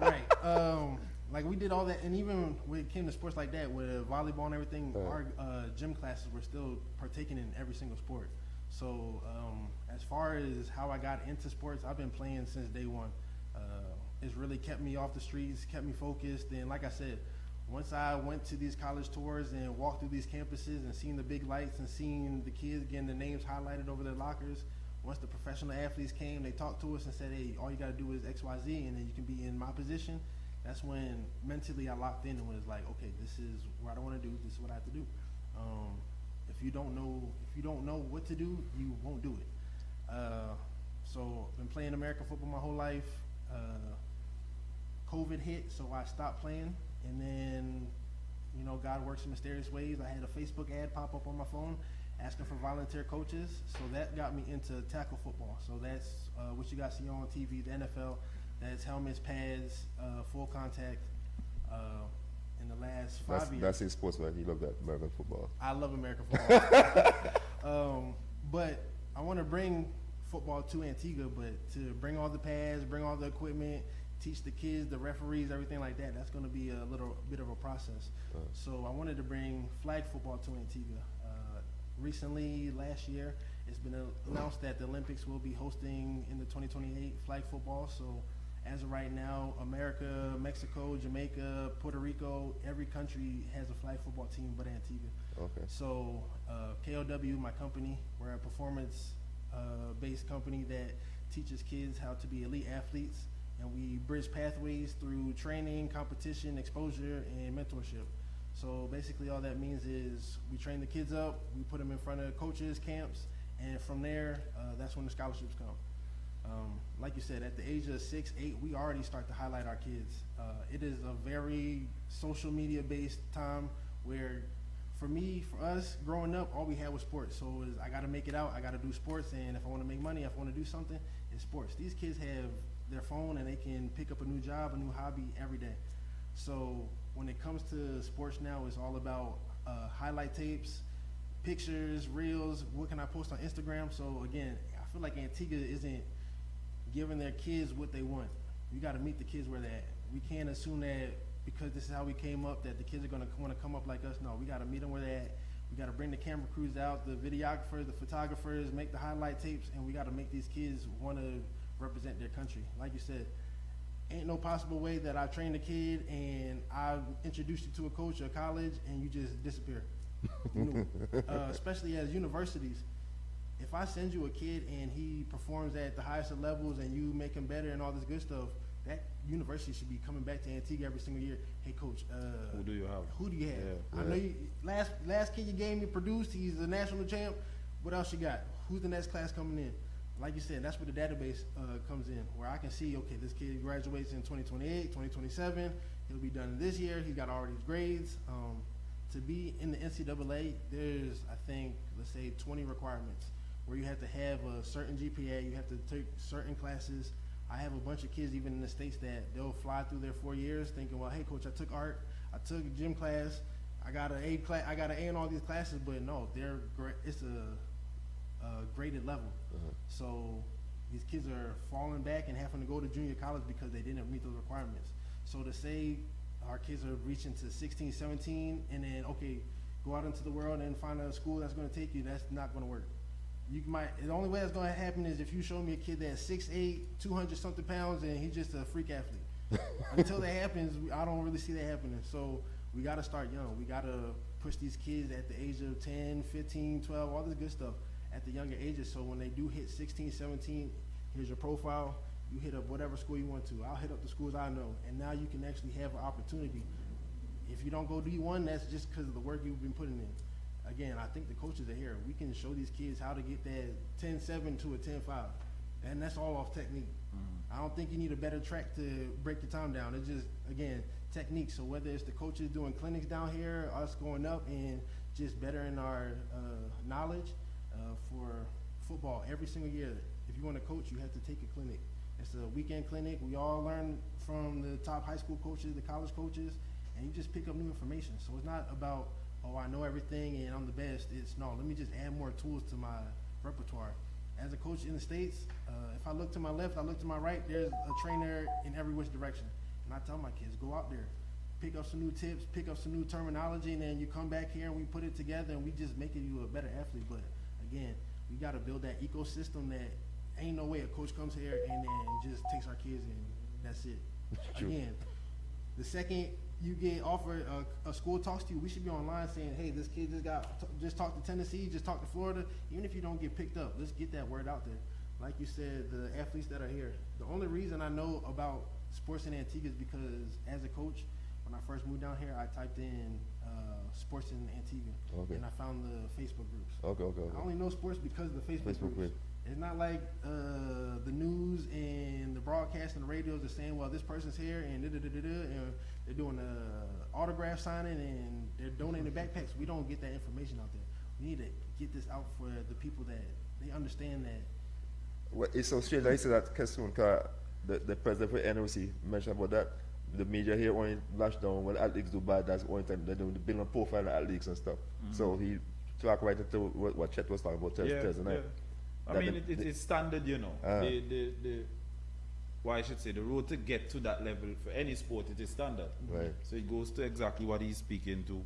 Right. Like we did all that, and even when it came to sports like that, with volleyball and everything, our gym classes were still partaking in every single sport. So as far as how I got into sports, I've been playing since day one. It's really kept me off the streets, kept me focused, and like I said, once I went to these college tours and walked through these campuses and seen the big lights and seeing the kids getting their names highlighted over their lockers, once the professional athletes came, they talked to us and said, hey, all you got to do is X, Y, Z, and then you can be in my position. That's when mentally I locked in and was like, okay, this is what I want to do. This is what I have to do. If you don't know what to do, you won't do it. So I've been playing American football my whole life. COVID hit, so I stopped playing, and then, you know, God works in mysterious ways. I had a Facebook ad pop up on my phone asking for volunteer coaches, so that got me into tackle football. So that's what you guys see on TV, the NFL. That's helmets, pads, full contact. In the last 5 years, That's his sports, man. He loved that American football. I love American football. But I want to bring football to Antigua, but to bring all the pads, bring all the equipment, teach the kids, the referees, everything like that, that's going to be a little bit of a process. So I wanted to bring flag football to Antigua. Recently, last year, it's been announced that the Olympics will be hosting in the 2028 flag football. So as of right now, America, Mexico, Jamaica, Puerto Rico, every country has a flag football team but Antigua. Okay. So KLW, my company, we're a performance-based company that teaches kids how to be elite athletes, and we bridge pathways through training, competition, exposure, and mentorship. So basically all that means is we train the kids up, we put them in front of coaches, camps, and from there, that's when the scholarships come. Like you said, at the age of 6, 8, we already start to highlight our kids. It is a very social media based time where for us growing up, all we had was sports. So I got to make it out, I got to do sports, and if I want to make money, if I want to do something, it's sports. These kids have their phone and they can pick up a new job, a new hobby every day. So when it comes to sports now, it's all about highlight tapes, pictures, reels, what can I post on Instagram? So again, I feel like Antigua isn't giving their kids what they want. We got to meet the kids where they're at. We can't assume that because this is how we came up that the kids are going to want to come up like us. No, we got to meet them where they're at. We got to bring the camera crews out, the videographers, the photographers, make the highlight tapes, and we got to make these kids want to represent their country. Like you said, ain't no possible way that I trained a kid and I introduced you to a coach or college and you just disappear. Especially as universities, if I send you a kid and he performs at the highest of levels and you make him better and all this good stuff, that university should be coming back to Antigua every single year. Hey, coach, Who do you have? who do you have? Yeah. I know you, last kid you gave me produced. He's a national champ. What else you got? Who's the next class coming in? Like you said, that's where the database comes in, where I can see, okay, this kid graduates in 2028, 2027. He'll be done this year. He's got all these grades. To be in the NCAA, there's, I think, let's say 20 requirements where you have to have a certain GPA, you have to take certain classes. I have a bunch of kids even in the States that they'll fly through their 4 years thinking, well, hey, coach, I took art, I took gym class, I got an A in all these classes, but no, it's a graded level. So these kids are falling back and having to go to junior college because they didn't meet those requirements. So to say our kids are reaching to 16, 17, and then, okay, go out into the world and find a school that's going to take you, that's not going to work. The only way that's going to happen is if you show me a kid that's 6'8", 200 something pounds, and he's just a freak athlete. Until that happens, I don't really see that happening. So we got to start young. We got to push these kids at the age of 10, 15, 12, all this good stuff at the younger ages. So when they do hit 16, 17, here's your profile. You hit up whatever school you want to. I'll hit up the schools I know. And now you can actually have an opportunity. If you don't go D1, that's just because of the work you've been putting in. Again, I think the coaches are here. We can show these kids how to get that 10-7 to a 10-5. And that's all off technique. I don't think you need a better track to break the time down. It's just, again, technique. So whether it's the coaches doing clinics down here, us going up and just bettering our knowledge for football every single year. If you want to coach, you have to take a clinic. It's a weekend clinic. We all learn from the top high school coaches, the college coaches, and you just pick up new information. So it's not about, oh, I know everything and I'm the best. It's, no, let me just add more tools to my repertoire. As a coach in the States, if I look to my left, I look to my right, there's a trainer in every which direction. And I tell my kids, go out there, pick up some new tips, pick up some new terminology, and then you come back here and we put it together and we just make you a better athlete. But again, we got to build that ecosystem that ain't no way a coach comes here and then just takes our kids and that's it. Again, the second you get offered a school talks to you, we should be online saying, hey, this kid just talked to Tennessee, just talked to Florida. Even if you don't get picked up, let's get that word out there. Like you said, the athletes that are here. The only reason I know about sports in Antigua is because as a coach, when I first moved down here, I typed in sports in Antigua, and I found the Facebook groups. Okay. I only know sports because of the Facebook groups. It's not like the news and the broadcast and the radios are saying, well, this person's here and and they're doing autograph signing and they're donating backpacks. We don't get that information out there. We need to get this out for the people that they understand that. Well, it's so strange that you say that, Kessoon, because the president for NOC mentioned about that. The media here only lash down when athletes do bad. That's the only time they do the build and profile of athletes and stuff. So he talked right into what Chet was talking about Thursday night. I mean, it's standard, you know. Why I should say, the road to get to that level for any sport, it is standard. Right. So it goes to exactly what he's speaking to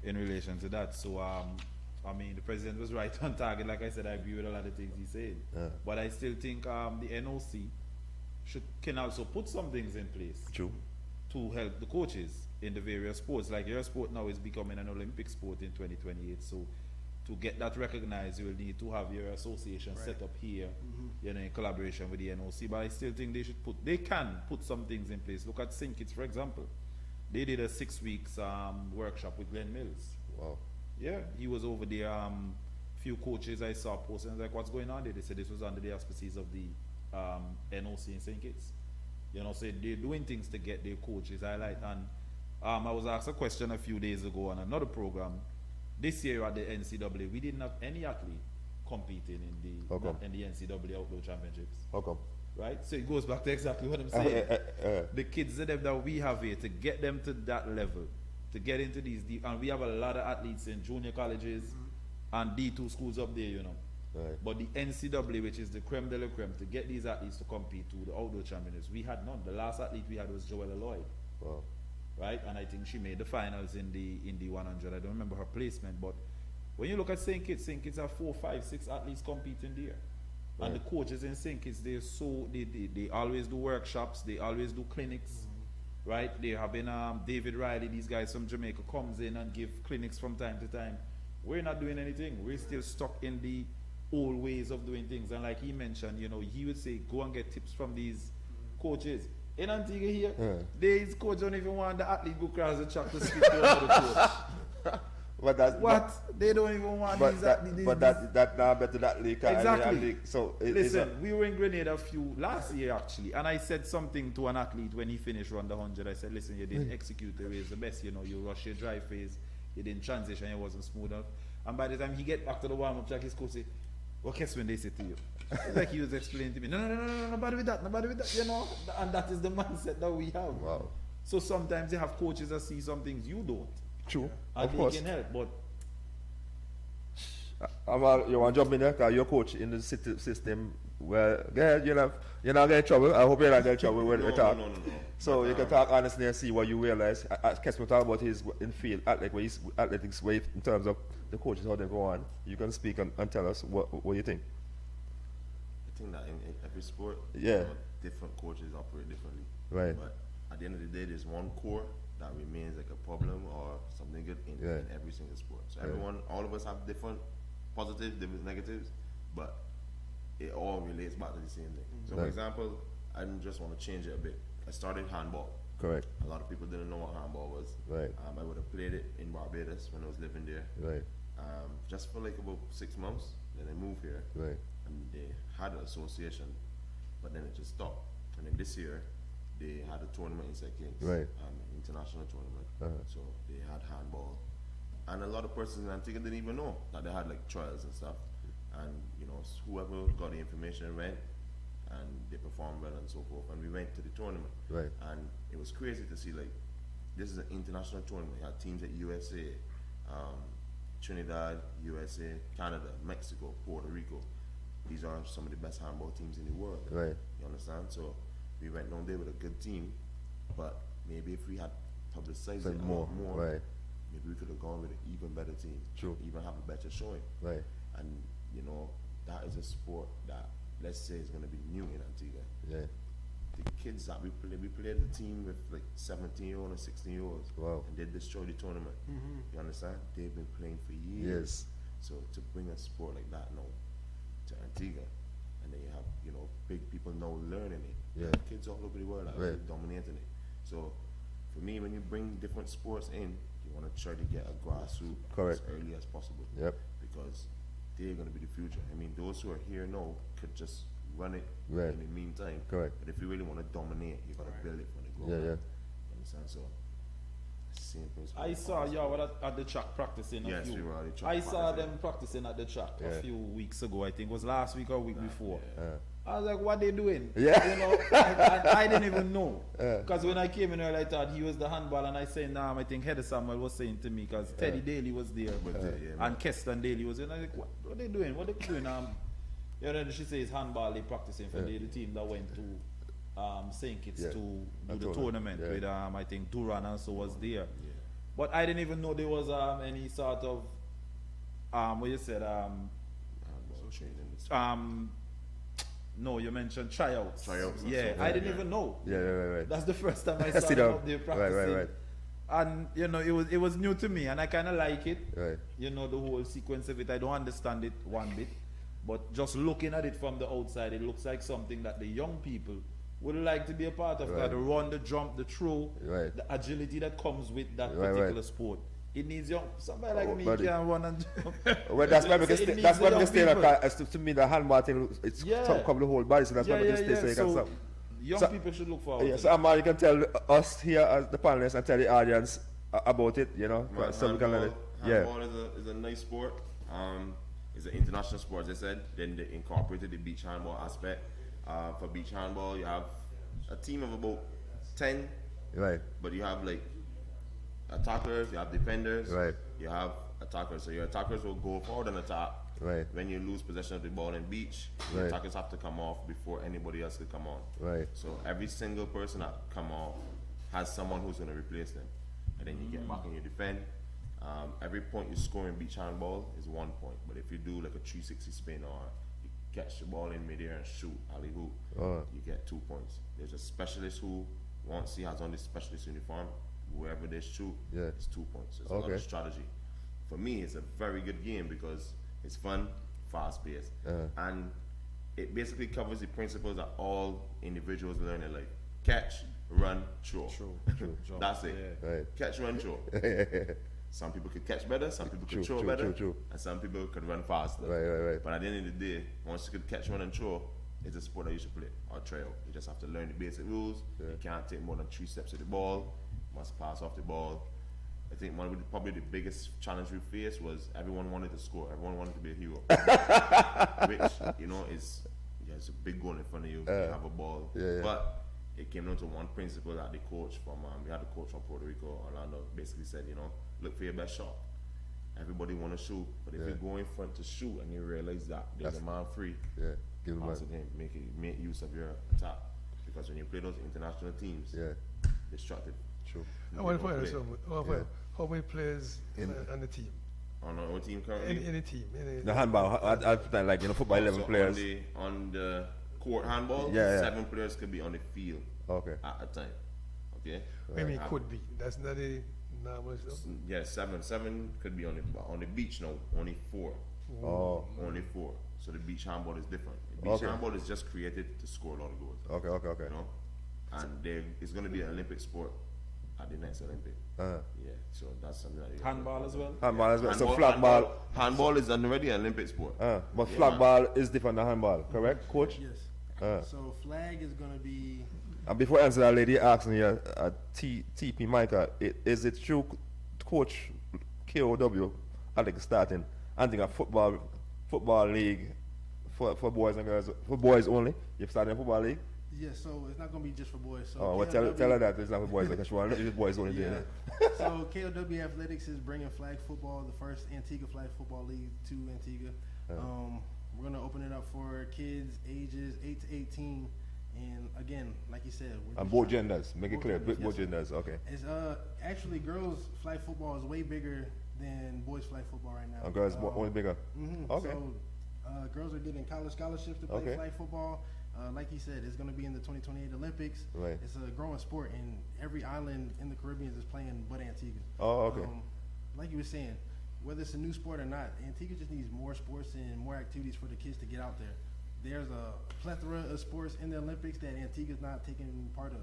in relation to that. So, I mean, the president was right on target. Like I said, I agree with a lot of things he said. But I still think the NOC can also put some things in place. True. To help the coaches in the various sports. Like your sport now is becoming an Olympic sport in 2028. So to get that recognized, you will need to have your association set up here, you know, in collaboration with the NOC. But I still think they can put some things in place. Look at St. Kitts, for example. They did a 6 weeks workshop with Glenn Mills. Wow. Yeah, he was over there. Few coaches I saw posting, like, what's going on there? They said this was under the auspices of the NOC in St. Kitts. You know, so they're doing things to get their coaches highlight. And I was asked a question a few days ago on another program. This year at the NCAA, we didn't have any athlete competing in the NCAA Outdoor Championships. How come? Right? So it goes back to exactly what I'm saying. The kids that we have here, to get them to that level, to get into these deep, and we have a lot of athletes in junior colleges and D2 schools up there, you know. Right. But the NCAA, which is the creme de la creme, to get these athletes to compete to the outdoor championships, we had none. The last athlete we had was Joella Lloyd. Wow. Right? And I think she made the finals in the 100. I don't remember her placement, but when you look at St. Kitts have 4, 5, 6 athletes competing there. Right. And the coaches in St. Kitts, they always do workshops, they always do clinics. Right? They have been David Riley, these guys from Jamaica comes in and give clinics from time to time. We're not doing anything. We're still stuck in the old ways of doing things. And like he mentioned, you know, he would say, go and get tips from these coaches. In Antigua here, Yeah. his coach don't even want the athlete go across the track to speak to another coach. But that's What? They don't even want But these that, athletes. but that now better that league. Exactly. That league. So it's Listen, we were in Grenada last year actually, and I said something to an athlete when he finished run the 100. I said, listen, you didn't execute the race the best, you know, you rush your drive phase, you didn't transition, it wasn't smooth enough. And by the time he get back to the warm-up track, his coach say, what guess when they say to you? It's like he was explaining to me, no, nobody with that, you know, and that is the mindset that we have. Wow. So sometimes you have coaches that see some things you don't, True. and Of they course. can help, but You want to jump in there? Because you're coach in the system. Well, go ahead, you're not getting trouble. I hope you're not getting trouble when we talk. No. So But, you can talk honestly and see what you realize. Kesman talk about his in field athletics way in terms of the coaches, how they go on. You can speak and tell us what you think. I think that in every sport, Yeah. different coaches operate differently. Right. But at the end of the day, there's one core that remains like a problem or something good in every single sport. So all of us have different positives, different negatives, but it all relates back to the same thing. So for Right. example, I just want to change it a bit. I started handball. Correct. A lot of people didn't know what handball was. Right. I would have played it in Barbados when I was living there. Right. Just for like about 6 months. Then I moved here. Right. And they had an association, but then it just stopped. And then this year, they had a tournament in St. Kitts, Right. international tournament. Uh-huh. So they had handball, and a lot of persons in Antigua didn't even know that they had like trials and stuff. And you know, whoever got the information went, and they performed well and so forth. And we went to the tournament, Right. and it was crazy to see like this is an international tournament. You had teams at USA, Trinidad, USA, Canada, Mexico, Puerto Rico. These are some of the best handball teams in the world. Right. You understand? So we went down there with a good team, but maybe if we had publicized it More. more, Right. maybe we could have gone with an even better team. True. Even have a better showing. Right. And you know, that is a sport that let's say is going to be new in Antigua. Yeah. The kids that we played the team with like 17-year-olds and 16-year-olds. Wow. And they destroyed the tournament. You understand? They've been playing for years. Yes. So to bring a sport like that now to Antigua, and then you have, you know, big people now learning it. Yeah. Kids all over the world are Right. really dominating it. So for me, when you bring different sports in, you want to try to get a grassroots Correct. as early as possible. Yep. Because they're going to be the future. I mean, those who are here now could just run it Right. in the meantime. Correct. But if you really want to dominate, you got to build it from the ground. Yeah, up. You understand? So, same principle. I saw y'all at the track practicing. Yes, we were at the track I saw practicing. them practicing at the track Yeah. a few weeks ago. I think it was last week or week before. Yeah. I was like, what they doing? Yeah. You know, I didn't even know. Yeah. Because when I came in earlier, I thought he was the handball, and I said, nah, I think Heather Samuel was saying to me, because Teddy Daly was there, and Keston Daly was there. And I was like, what they doing? What they doing? You know, she says handball, they practicing for the team that went to St. Kitts Yeah. to do A the tournament yeah. with, I think, Duran also was there. But I didn't even know there was any sort of, what you said, no, you mentioned tryouts. Tryouts and Yeah, stuff. I didn't Yeah. even know. Yeah, right. That's the first time I I saw see them that. up there Right, practicing. right. And you know, it was new to me, and I kind of like it. Right. You know, the whole sequence of it. I don't understand it one bit, but just looking at it from the outside, it looks like something that the young people would like to be a part of. Right. The run, the jump, the throw, Right. the agility that comes with that Right, particular right. sport. It needs young somebody like Oh, me buddy. can run and jump. Well, that's why we So can it stay. needs That's the why we young can stay. people. As to me, the handball thing, it's Yeah. cover the whole body, so that's why we can stay. So you can So stop. young So- people should look forward. Yeah, to so Amar, you can tell us here as the panelists and tell the audience about it, you know, Man, so we can learn it. Yeah, handball is a nice sport. It's an international sport, as I said. Then they incorporated the beach handball aspect. For beach handball, you have a team of about 10, right, but you have like attackers, you have defenders, Right. you have attackers. So your attackers will go forward and attack. Right. When you lose possession of the ball in beach, Right. the attackers have to come off before anybody else could come on. right, So every single person that come off has someone who's going to replace them, and then you get back and you defend. Every point you score in beach handball is 1 point, but if you do like a 360 spin or you catch the ball in midair and shoot alley hoop, Oh. you get 2 points. There's a specialist who once he has on this specialist uniform, whoever they shoot, Yeah. it's 2 points. It's a lot Okay. of strategy. For me, it's a very good game because it's fun, fast paced, and it basically covers the principles that all individuals learn in life. catch, run, throw. True. That's it. Yeah. Right. Catch, run, throw. Some people could catch better, some people could True, throw true, better, true. and some people could run faster. Right. But at the end of the day, once you could catch, run, and throw, it's a sport that you should play, or trail. You just have to learn the basic rules. You can't take more than 3 steps with the ball. You must pass off the ball. I think probably the biggest challenge we faced was everyone wanted to score. Everyone wanted to be a hero. Which, you know, it's a big goal in front of you. You have a ball. Yeah. But it came down to one principle that the coach from, we had a coach from Puerto Rico, Orlando, basically said, you know, look for your best shot. Everybody want to shoot, but if you go in front to shoot and you realize that there's a man free, Give him pass man. it in, make use of your attack. Because when you play those international teams, destructive. True. I want to They find out don't play. something. How many players on the team? On our team currently, Any team? The handball, I pretend like, football 11 so players. On the court handball, Yeah. 7 players could be on the field Okay. at a time. Okay. I mean, could be. That's not a normal stuff. Yeah, 7. 7 could be on the beach now. Only 4. Oh. Only 4. So the beach handball is different. The beach Okay. handball is just created to score a lot of goals. Okay. You know, and it's going to be an Olympic sport at the next Olympic. Uh-huh. Yeah, so that's something that you Handball as well. Handball as well. So flag ball. Handball is already an Olympic sport. But Yeah, flag man. ball is different than handball, correct, coach? Yes. So flag is gonna be. And before I answer that lady asking you, TP Micah, is it true, Coach KOW, Alex starting, I think a football league for boys and girls, for boys only? You're starting a football league? Yeah, so it's not gonna be just for boys. So Oh, well, tell her that it's not for boys, like, sure, it's boys only doing it. So KOW Athletics is bringing flag football, the first Antigua flag football league to Antigua. We're gonna open it up for kids ages 8 to 18, and again, like you said, we're And just both trying- genders, make it both clear, genders, both yes, genders, okay. It's actually girls flag football is way bigger than boys flag football right now. And girls only bigger. Okay. So girls are getting college scholarships to play Okay. flag football. Like you said, it's going to be in the 2028 Olympics. Right. It's a growing sport, and every island in the Caribbean is playing but Antigua. Oh, okay. Like you were saying, whether it's a new sport or not, Antigua just needs more sports and more activities for the kids to get out there. There's a plethora of sports in the Olympics that Antigua's not taking part of,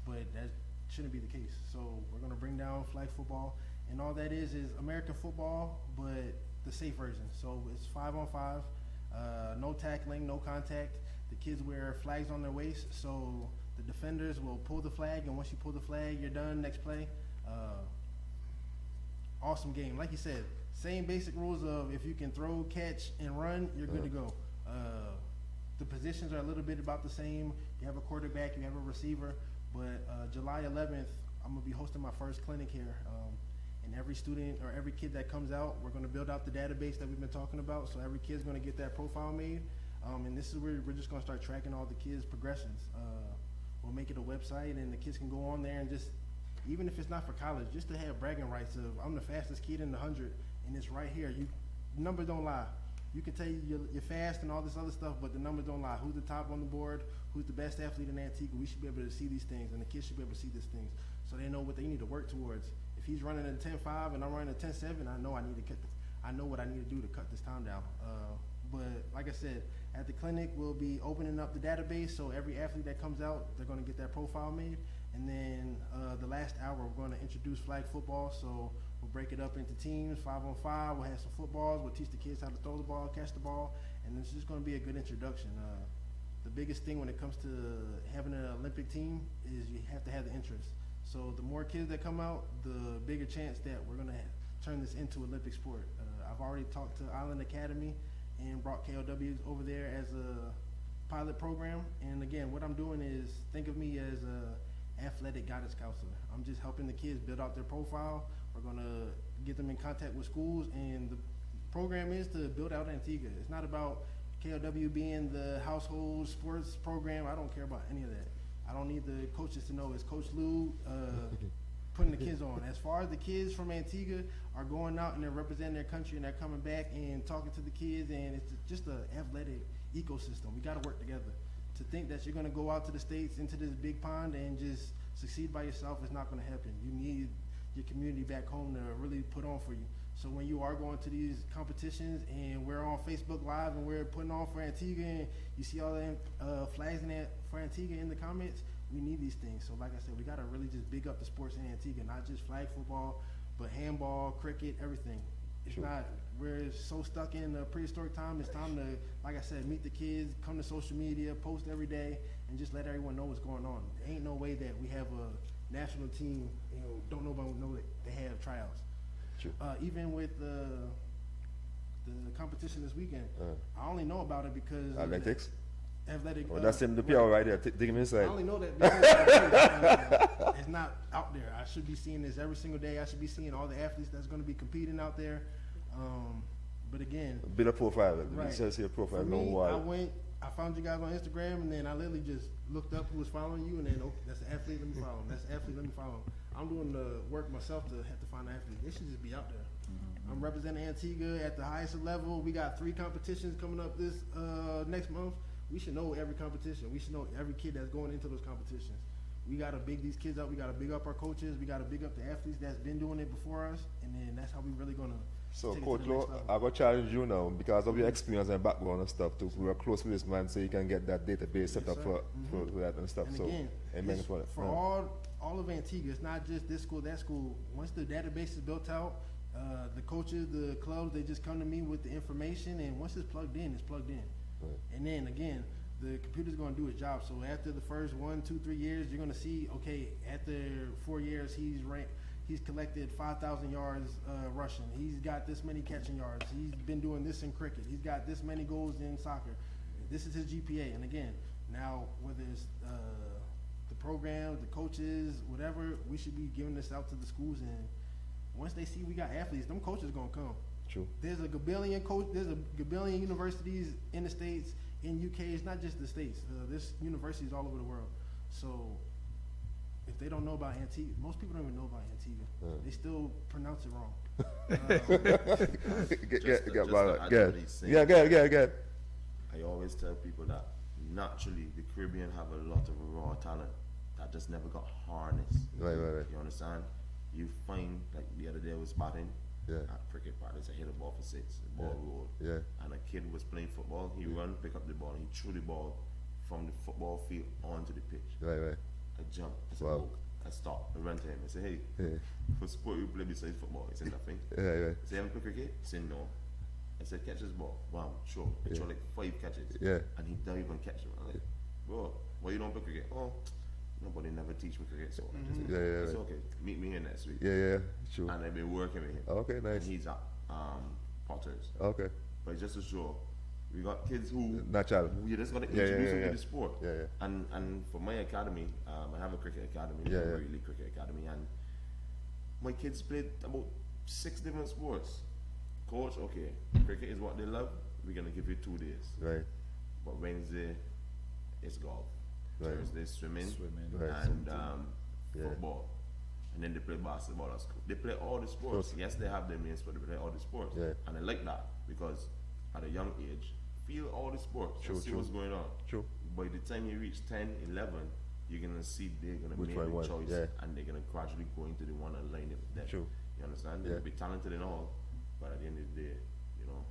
but that shouldn't be the case. So we're going to bring down flag football, and all that is American football, but the safe version. So it's 5-on-5, no tackling, no contact. The kids wear flags on their waist, so the defenders will pull the flag, and once you pull the flag, you're done. Next play. Awesome game. Like you said, same basic rules of if you can throw, catch, and run, you're good to go. The positions are a little bit about the same. You have a quarterback, you have a receiver, but July 11th, I'm gonna be hosting my first clinic here. And every student or every kid that comes out, we're gonna build out the database that we've been talking about. So every kid's gonna get that profile made. And this is where we're just gonna start tracking all the kids' progressions. We'll make it a website, and the kids can go on there and just, even if it's not for college, just to have bragging rights of I'm the fastest kid in the 100, and it's right here. Numbers don't lie. You can tell you're fast and all this other stuff, but the numbers don't lie. Who's the top on the board? Who's the best athlete in Antigua? We should be able to see these things, and the kids should be able to see these things, so they know what they need to work towards. If he's running a 10.5 and I'm running a 10.7, I know I need to cut this. I know what I need to do to cut this time down. But like I said, at the clinic, we'll be opening up the database, so every athlete that comes out, they're going to get that profile made. And then the last hour, we're going to introduce flag football. So we'll break it up into teams, 5-on-5. We'll have some footballs. We'll teach the kids how to throw the ball, catch the ball, and it's just going to be a good introduction. The biggest thing when it comes to having an Olympic team is you have to have the interest. So the more kids that come out, the bigger chance that we're going to turn this into Olympic sport. I've already talked to Island Academy and brought KLWs over there as a pilot program. And again, what I'm doing is think of me as a athletic guidance counselor. I'm just helping the kids build out their profile. We're gonna get them in contact with schools, and the program is to build out Antigua. It's not about KLW being the household sports program. I don't care about any of that. I don't need the coaches to know. It's Coach Lou putting the kids on. As far as the kids from Antigua are going out and they're representing their country and they're coming back and talking to the kids, and it's just an athletic ecosystem. We got to work together. To think that you're going to go out to the States into this big pond and just succeed by yourself is not going to happen. You need your community back home to really put on for you. So when you are going to these competitions and we're on Facebook Live and we're putting on for Antigua and you see all the flags in that for Antigua in the comments, We need these things. So like I said, we gotta really just big up the sports in Antigua, not just flag football, but handball, cricket, everything. It's not, we're so stuck in the prehistoric time. It's time to, like I said, meet the kids, come to social media, post every day, and just let everyone know what's going on. There ain't no way that we have a national team, don't nobody know that they have tryouts. True. Even with the competition this weekend, I only know about it because Athletics? athletic. Oh, that's in the PR right there. Dig him I inside. only know that because it's not out there. I should be seeing this every single day. I should be seeing all the athletes that's going to be competing out there. But again, Build a profile. right. It says here profile. For No me, why. I found you guys on Instagram, and then I literally just looked up who was following you, and then that's the athlete. Let me follow him. That's the athlete. Let me follow him. I'm doing the work myself to have to find an athlete. They should just be out there. I'm representing Antigua at the highest level. We got 3 competitions coming up this next month. We should know every competition. We should know every kid that's going into those competitions. We got to big these kids up. We got to big up our coaches. We got to big up the athletes that's been doing it before us. And then that's how we really going to So, take it Coach to the next Lowe, level. I got to challenge you now because of your experience and background and stuff too. We are close with this man so you can get that database set Yes, up sir. for that and stuff. And so, again, amen it's for that. for all of Antigua, it's not just this school, that school. Once the database is built out, the coaches, the clubs, they just come to me with the information, and once it's plugged in, it's plugged in. Right. And then again, the computer's going to do its job. So after the first 1, 2, 3 years, you're going to see, okay, after 4 years, he's collected 5,000 yards rushing. He's got this many catching yards. He's been doing this in cricket. He's got this many goals in soccer. This is his GPA. And again, now whether it's the program, the coaches, whatever, we should be giving this out to the schools. And once they see we got athletes, them coaches going to come. True. There's a gabillion universities in the States, in UK. It's not just the States. There's universities all over the world. So if they don't know about Antigua, most people don't even know about Antigua. They still pronounce it wrong. Get. I always tell people that naturally the Caribbean have a lot of raw talent that just never got harnessed. Right. You understand? You find, like the other day I was batting Yeah. at cricket practice, I hit a ball for 6, the ball rolled. Yeah. And a kid was playing football, he run, pick up the ball, and he threw the ball from the football field onto the pitch. Right. I jumped, I said, Wow. oh, I stopped, I ran to him, I said, hey, Yeah. for sport you play besides football? He said, nothing. Right. I said, haven't played cricket? He said, no. I said, catch this ball. Wow, sure. I threw like 5 catches. Yeah. And he don't even catch him. I'm like, bro, why you don't play cricket? Oh, nobody never teach me cricket, so I just said, Yeah. it's okay. Meet me here next week. Yeah. True. And I've been working with him. Okay, nice. And he's at Potters. Okay. But just to show, we got kids who Natural. we just got to Yeah, introduce them yeah. to the sport. Yeah. And for my academy, I have a cricket academy, Yeah, a yeah. really cricket academy, and my kids played about 6 different sports. Coach, okay, cricket is what they love. We're gonna give you 2 days. Right. But Wednesday is golf. Right. Thursday swimming. Right. And Yeah. football. And then they play basketball at school. They play all the sports. Sports. Yes, they have their main sport, they play all the sports. Yeah. And I like that because at a young age, feel all the sports. True, See true. what's going on. True. By the time you reach 10, 11, you're gonna see they're gonna Which make one the won, choice yeah. and they're gonna gradually go into the one and line it with them. True. You understand? Yeah. They'll be talented and all, but at the end of the day, you know.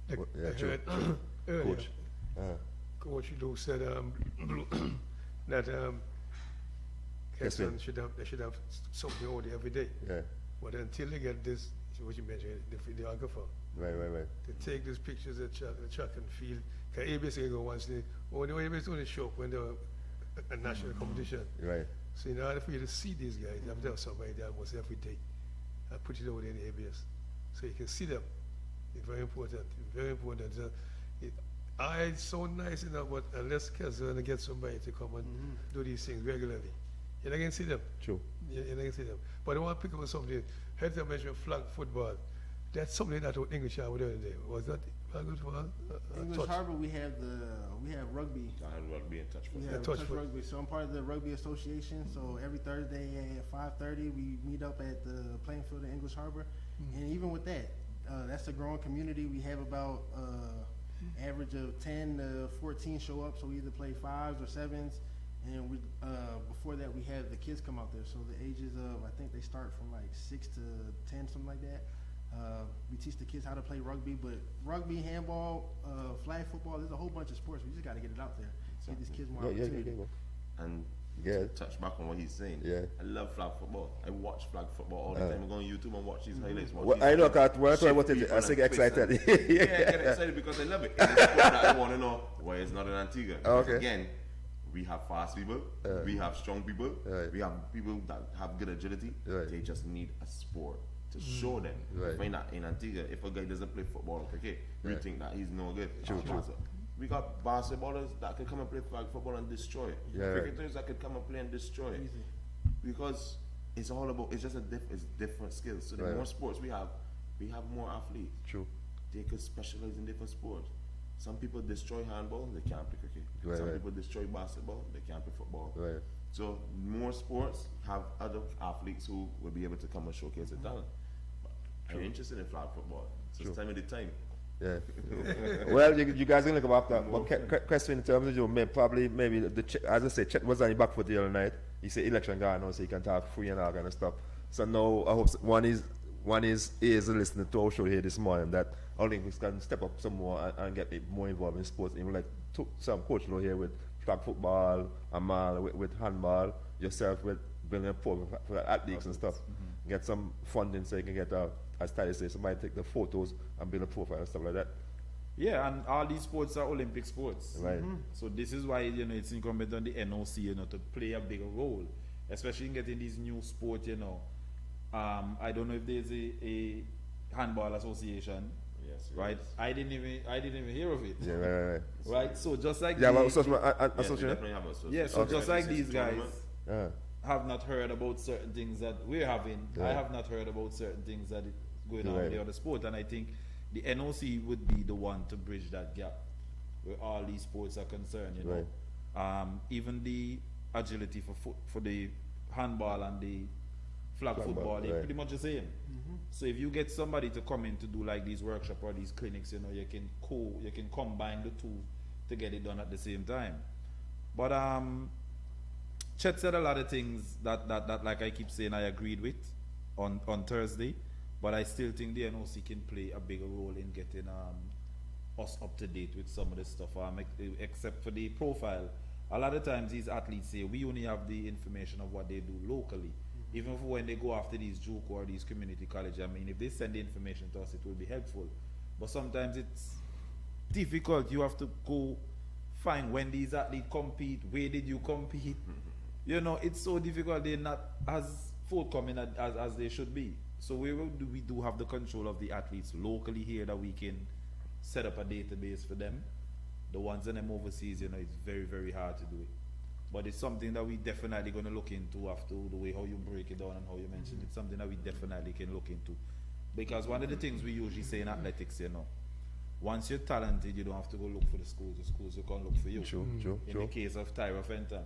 Like Yeah, I true. heard earlier, Coach. Coach Lou said that Yes, Keston ma'am. they should have something over there every day. Yeah. But until they get this, what you mentioned, the videographer, Right. to take these pictures of the track and field. Because ABS can go once, ABS only show up when they're a national competition. Right. So in order for you to see these guys, you have to have somebody there almost every day and put it over there in the ABS. So you can see them. It's very important. Very important. It's so nice enough, but unless Keston get somebody to come and do these things regularly, you're not going to see them. True. You're not going to see them. But I want to pick up on something. Heard you mention flag football. That's something that English Harbor doing there. Was that flag football? English touch? Harbor, we have rugby. I had rugby and touch We football. have touch touch foot. rugby. So I'm part of the rugby association. So every Thursday at 5:30, we meet up at the playing field in English Harbor. And even with that, that's a growing community. We have about average of 10 to 14 show up. So we either play 5s or 7s. And we before that, we had the kids come out there. So the ages of, I think they start from like 6 to 10, something like that. We teach the kids how to play rugby, but rugby, handball, flag football, there's a whole bunch of sports. We just got to get it out there. Get these kids more opportunity. And Yeah. touch back on what he's saying. Yeah. I love flag football. I watch flag football all the time. I go on YouTube and watch these highlights. Watch Well, these I know, highlights. when I talk about Shift it, I people get and twist excited. and- yeah, I get excited because I love it. It's a sport that I want to know why it's not in Antigua. Because Okay. Again, we have fast people, we have strong people, Right. we have people that have good agility. Right. They just need a sport to show them. Right. I find that in Antigua, if a guy doesn't play football or cricket, we Right. think that he's no good. True, true. We got basketballers that could come and play flag football and destroy. Yeah, right. Cricketers that could come and play and destroy. Because it's all about, it's just it's different skills. So the Right. more sports we have more athletes. True. They could specialize in different sports. Some people destroy handball, they can't play cricket. Right, Some right. people destroy basketball, they can't play football. Right. So more sports have other athletes who will be able to come and showcase their talent. But I'm interested in flag football. So it's time of the time. Yeah. Well, you guys are going to come after. But question in terms of maybe as I say, Chet was on your back foot the other night. He said election guy now, so you can talk free and all kind of stuff. So now I hope one is listening to our show here this morning that Olympics can step up some more and get more involved in sports. Even like some coach here with flag football, Amal with handball, yourself with building a program for athletes and stuff. Get some funding so you can get as Tyler says, somebody take the photos and build a profile and stuff like that. Yeah, and all these sports are Olympic sports. Right. So this is why it's incumbent on the NOC, to play a bigger role, especially in getting these new sports. I don't know if there's a handball association. Yes. Right. I didn't even hear of it. Yeah, right. Right. So just like Yeah, but the- We association. definitely have a yeah, so just like these guys Yeah. have not heard about certain things that we're having. I Right. have not heard about certain things that is going on Right. in the other sport, and I think the NOC would be the one to bridge that gap where all these sports are concerned. Even the agility for the handball and the flag football, they're right. pretty much the same. So if you get somebody to come in to do like these workshops or these clinics, you can combine the two to get it done at the same time. But Chet said a lot of things that like I keep saying I agreed with on Thursday, but I still think the NOC can play a bigger role in getting us up to date with some of this stuff. Except for the profile, a lot of times these athletes say we only have the information of what they do locally. Even for when they go after these JUCO or these community colleges, I mean, if they send the information to us, it will be helpful. But sometimes it's difficult. You have to go find when these athletes compete, where did you compete? It's so difficult. They're not as forthcoming as they should be. So we do have the control of the athletes locally here that we can set up a database for them. The ones in them overseas, it's very, very hard to do it. But it's something that we definitely going to look into after the way how you break it down and how you mentioned it's something that we definitely can look into. Because one of the things we usually say in athletics, once you're talented, you don't have to go look for the schools will come look for you. True. In the case of Tyra Fenton,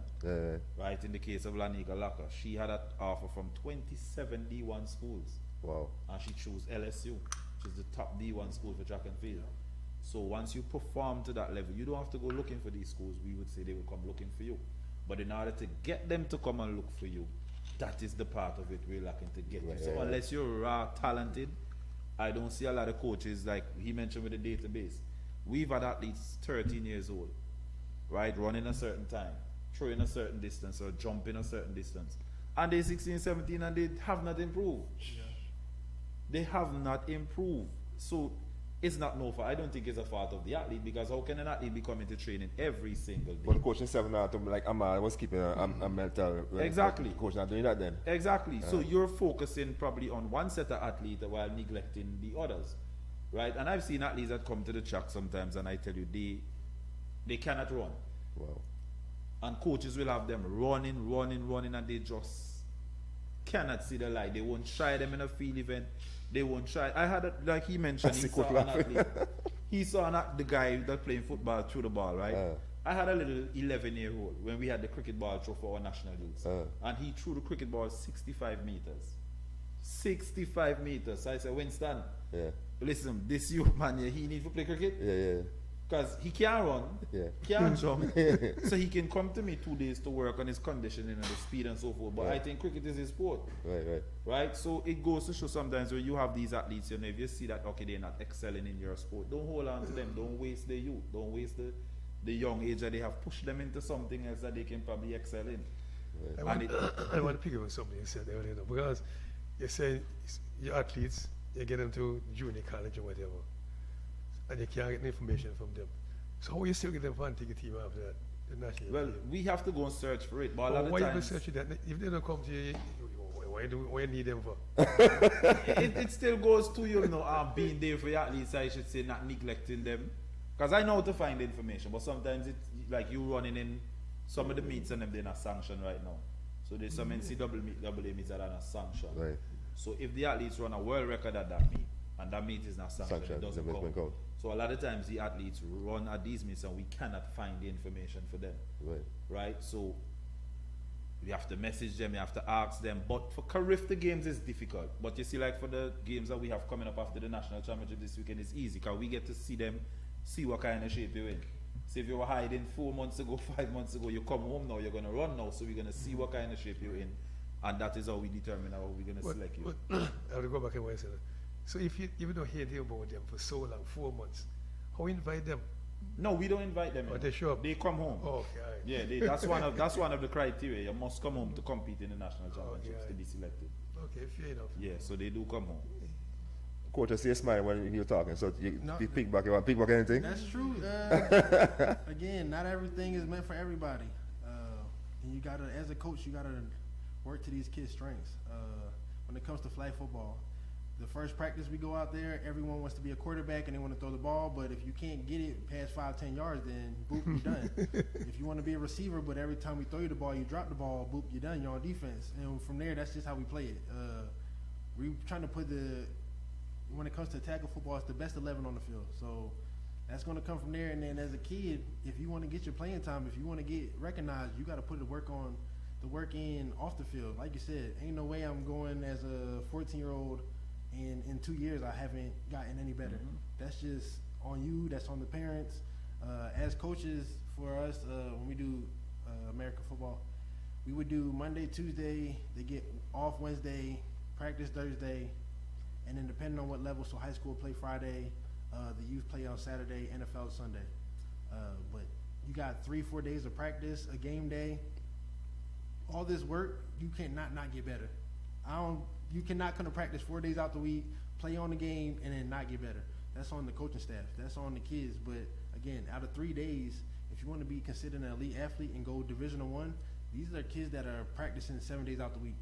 right? In the case of Lanika Laka, she had an offer from 27 D1 schools. Wow. And she chose LSU, which is the top D1 school for track and field. So once you perform to that level, you don't have to go looking for these schools. We would say they will come looking for you. But in order to get them to come and look for you, that is the part of it we're lacking to get you. So unless you're raw talented, I don't see a lot of coaches like he mentioned with the database. We've had athletes 13 years old, right, running a certain time, throwing a certain distance or jumping a certain distance. And they're 16, 17 and they have not improved. They have not improved. So it's not no fault. I don't think it's a fault of the athlete, because how can an athlete be coming to training every single day? But the coach himself now, like Amal was keeping a mental. Exactly. The coach not doing that then. Exactly. So you're focusing probably on one set of athletes while neglecting the others, right? And I've seen athletes that come to the track sometimes, and I tell you, they cannot run. Wow. And coaches will have them running, and they just cannot see the light. They won't try them in a field event. They won't try. I had, like he mentioned, he saw the guy that playing football threw the ball, right? I had a little 11-year-old when we had the cricket ball throw for our national youths. And he threw the cricket ball 65 meters. 65 meters. So I said, Winston, listen, this youth man here, he needs to play cricket. Yeah. Because he can't run, can't jump, so he can come to me 2 days to work on his conditioning and the speed and so forth. But I think cricket is his sport. Right? So it goes to show sometimes when you have these athletes, if you see that, okay, they're not excelling in your sport, don't hold on to them. Don't waste their youth. Don't waste the young age that they have. Push them into something else that they can probably excel in. I And want to pick up on something you said earlier, because you say your athletes, you get them to junior college or whatever, and you can't get the information from them. So how you still get them to take a team after that, the national well, team? we have to go and search for it. But a lot Why of you times, search that? If they don't come to you, why you need them for? it still goes to being there for your athletes. I should say, not neglecting them. Because I know how to find the information, but sometimes it's like you running in some of the meets and them they're not sanctioned right now. So there's some NCAA meets that are not sanctioned. Right. So if the athletes run a world record at that meet, and that meet is not sanctioned, it doesn't count. So a lot of times the athletes run at these meets and we cannot find the information for them. Right? So we have to message them, you have to ask them. But for Carifta games it's difficult. But you see, like for the games that we have coming up after the national championship this weekend, it's easy because we get to see them, see what kind of shape you're in. So if you were hiding 4 months ago, 5 months ago, you come home now, you're going to run now, so we're going to see what kind of shape you're in. And that is how we determine how we're going to select you. I have to go back and what I said. So if you don't hear about them for so long, 4 months, how you invite them? No, we don't invite them. Oh, they show up? They come home. Oh, okay, all right. Yeah, that's one of the criteria. You must come home to compete in the national championships to be selected. Okay, fair enough. Yeah, so they do come home. Coach, I see a smile when you're talking, so you No. pick back. You want to pick back anything? That's true. Again, not everything is meant for everybody. And you gotta, as a coach, you gotta work to these kids' strengths. When it comes to flag football, the first practice we go out there, everyone wants to be a quarterback and they want to throw the ball, but if you can't get it past 5-10 yards, then boop, you're done. If you want to be a receiver, but every time we throw you the ball, you drop the ball, boop, you're done, you're on defense. And from there, that's just how we play it. We're trying to put when it comes to tackle football, it's the best 11 on the field. So that's going to come from there. And then as a kid, if you want to get your playing time, if you want to get recognized, you got to put the work in off the field. Like you said, ain't no way I'm going as a 14-year-old and in 2 years I haven't gotten any better. That's just on you. That's on the parents. As coaches, for us, when we do American football, we would do Monday, Tuesday. They get off Wednesday, practice Thursday, and then depending on what level, so high school play Friday, the youth play on Saturday, NFL Sunday. But you got 3-4 days of practice, a game day. All this work, you cannot not get better. You cannot come to practice 4 days out the week, play on the game, and then not get better. That's on the coaching staff. That's on the kids. But again, out of 3 days, if you want to be considered an elite athlete and go Division I, these are kids that are practicing 7 days out the week.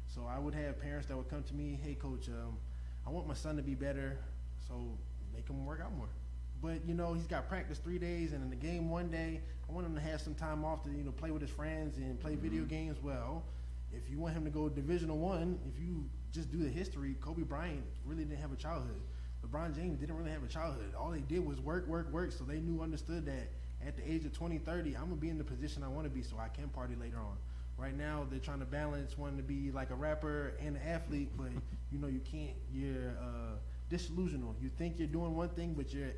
So I would have parents that would come to me, hey coach, I want my son to be better, so make him work out more. But he's got practice 3 days, and in the game 1 day, I want him to have some time off to play with his friends and play video games. Well, if you want him to go Division I, if you just do the history, Kobe Bryant really didn't have a childhood. LeBron James didn't really have a childhood. All they did was work, so they understood that at the age of 20, 30, I'm gonna be in the position I want to be, so I can party later on. Right now, they're trying to balance wanting to be like a rapper and an athlete, but you can't. You're disillusional. You think you're doing one thing, but your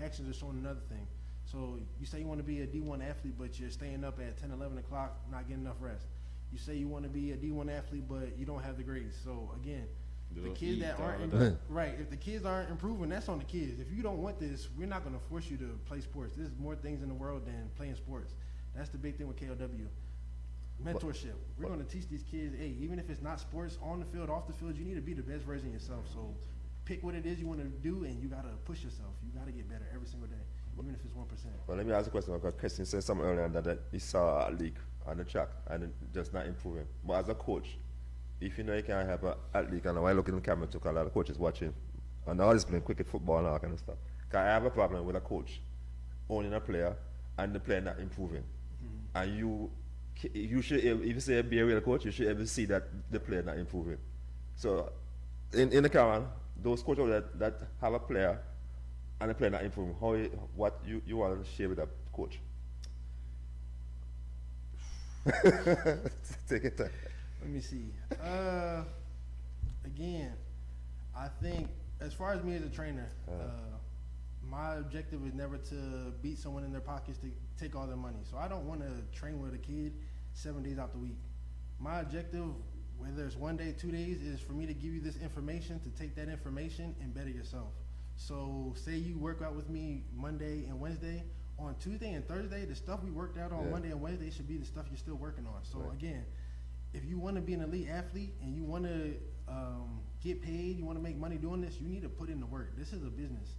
actions are showing another thing. So you say you want to be a D1 athlete, but you're staying up at 10, 11 o'clock, not getting enough rest. You say you want to be a D1 athlete, but you don't have the grades. So again, the kids that aren't right, if the kids aren't improving, that's on the kids. If you don't want this, we're not going to force you to play sports. There's more things in the world than playing sports. That's the big thing with KLW. Mentorship. We're going to teach these kids, hey, even if it's not sports, on the field, off the field, you need to be the best version of yourself. So pick what it is you want to do, and you got to push yourself. You got to get better every single day, even if it's 1%. Well, let me ask a question, because Christian said something earlier that he saw a leak on the track and just not improving. But as a coach, if you know you can't have an athlete, and when I look in the camera, took a lot of coaches watching, and all this playing cricket, football, and all that kind of stuff. Because I have a problem with a coach owning a player and the player not improving. And you should, if you say be a real coach, you should ever see that the player not improving. So, in the camera, those coaches that have a player and the player not improving, what you want to share with that coach? Take it time. Let me see. Again, I think as far as me as a trainer, my objective is never to beat someone in their pockets to take all their money. So I don't want to train with a kid 7 days out the week. My objective, whether it's 1 day, 2 days, is for me to give you this information, to take that information and better yourself. So say you work out with me Monday and Wednesday. on Tuesday and Thursday, the stuff we worked out on Yeah. Monday and Wednesday should be the stuff you're still working on. So Right. again, if you want to be an elite athlete and you want to get paid, you want to make money doing this, you need to put in the work. This is a business.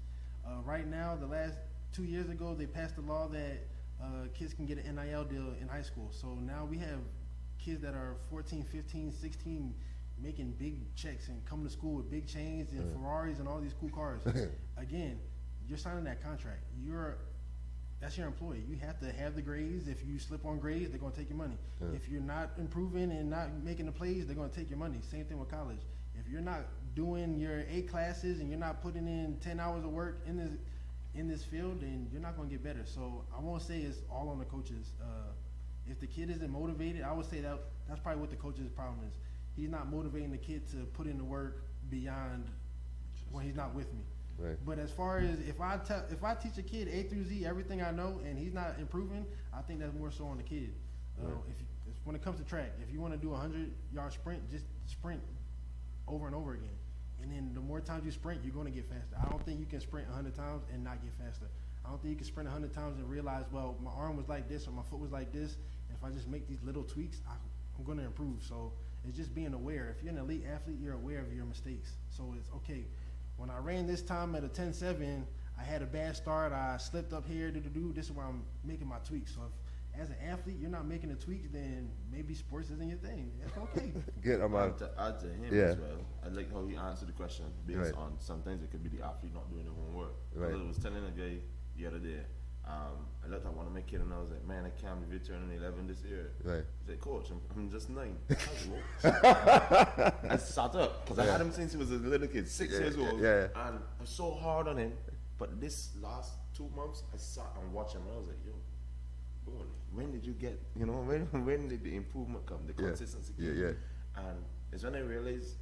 Right now, the last 2 years ago, they passed a law that kids can get an NIL deal in high school. So now we have kids that are 14, 15, 16 making big checks and coming to school with big chains and Ferraris and all these cool cars. Again, you're signing that contract. That's your employee. You have to have the grades. If you slip on grades, they're going to take your money. If you're not improving and not making the plays, they're going to take your money. Same thing with college. If you're not doing your 8 classes and you're not putting in 10 hours of work in this field, then you're not going to get better. So I won't say it's all on the coaches. If the kid isn't motivated, I would say that's probably what the coach's problem is. He's not motivating the kid to put in the work beyond when he's not with me. Right. But as far as if I teach a kid A through Z everything I know and he's not improving, I think that's more so on the kid. When it comes to track, if you want to do a 100-yard sprint, just sprint over and over again. And then the more times you sprint, you're going to get faster. I don't think you can sprint 100 times and not get faster. I don't think you can sprint 100 times and realize, well, my arm was like this or my foot was like this. And if I just make these little tweaks, I'm going to improve. So it's just being aware. If you're an elite athlete, you're aware of your mistakes. So it's okay. When I ran this time at a 10.7, I had a bad start. I slipped up here. This is where I'm making my tweaks. So if, as an athlete, you're not making the tweaks, then maybe sports isn't your thing. That's okay. Good, Aman. To add to him Yeah. as well, I like how he answered the question based Right. on sometimes it could be the athlete not doing their homework. Right. I was telling a guy the other day, I looked at one of my kids and I was like, man, I can't believe you're turning 11 this year. Right. He's like, coach, I'm just 9. I sat up because I had him since he was a little kid, 6 years old. yeah. And I was so hard on him. But this last 2 months, I sat and watched him and I was like, yo, bro, when did you get, when did the improvement come, the consistency come? Yeah. And it's when I realized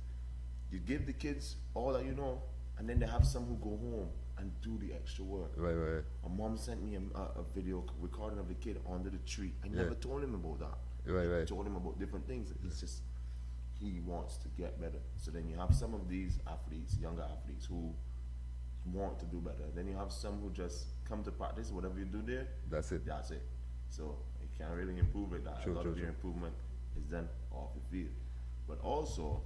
you give the kids all that you know, and then they have some who go home and do the extra work. Right. My mom sent me a video recording of the kid under the tree. I never told him about that. Right. I told him about different things. He wants to get better. So then you have some of these athletes, younger athletes, who want to do better. Then you have some who just come to practice. Whatever you do there, That's it. So you can't really improve it. A lot of your improvement is done off the field. But also,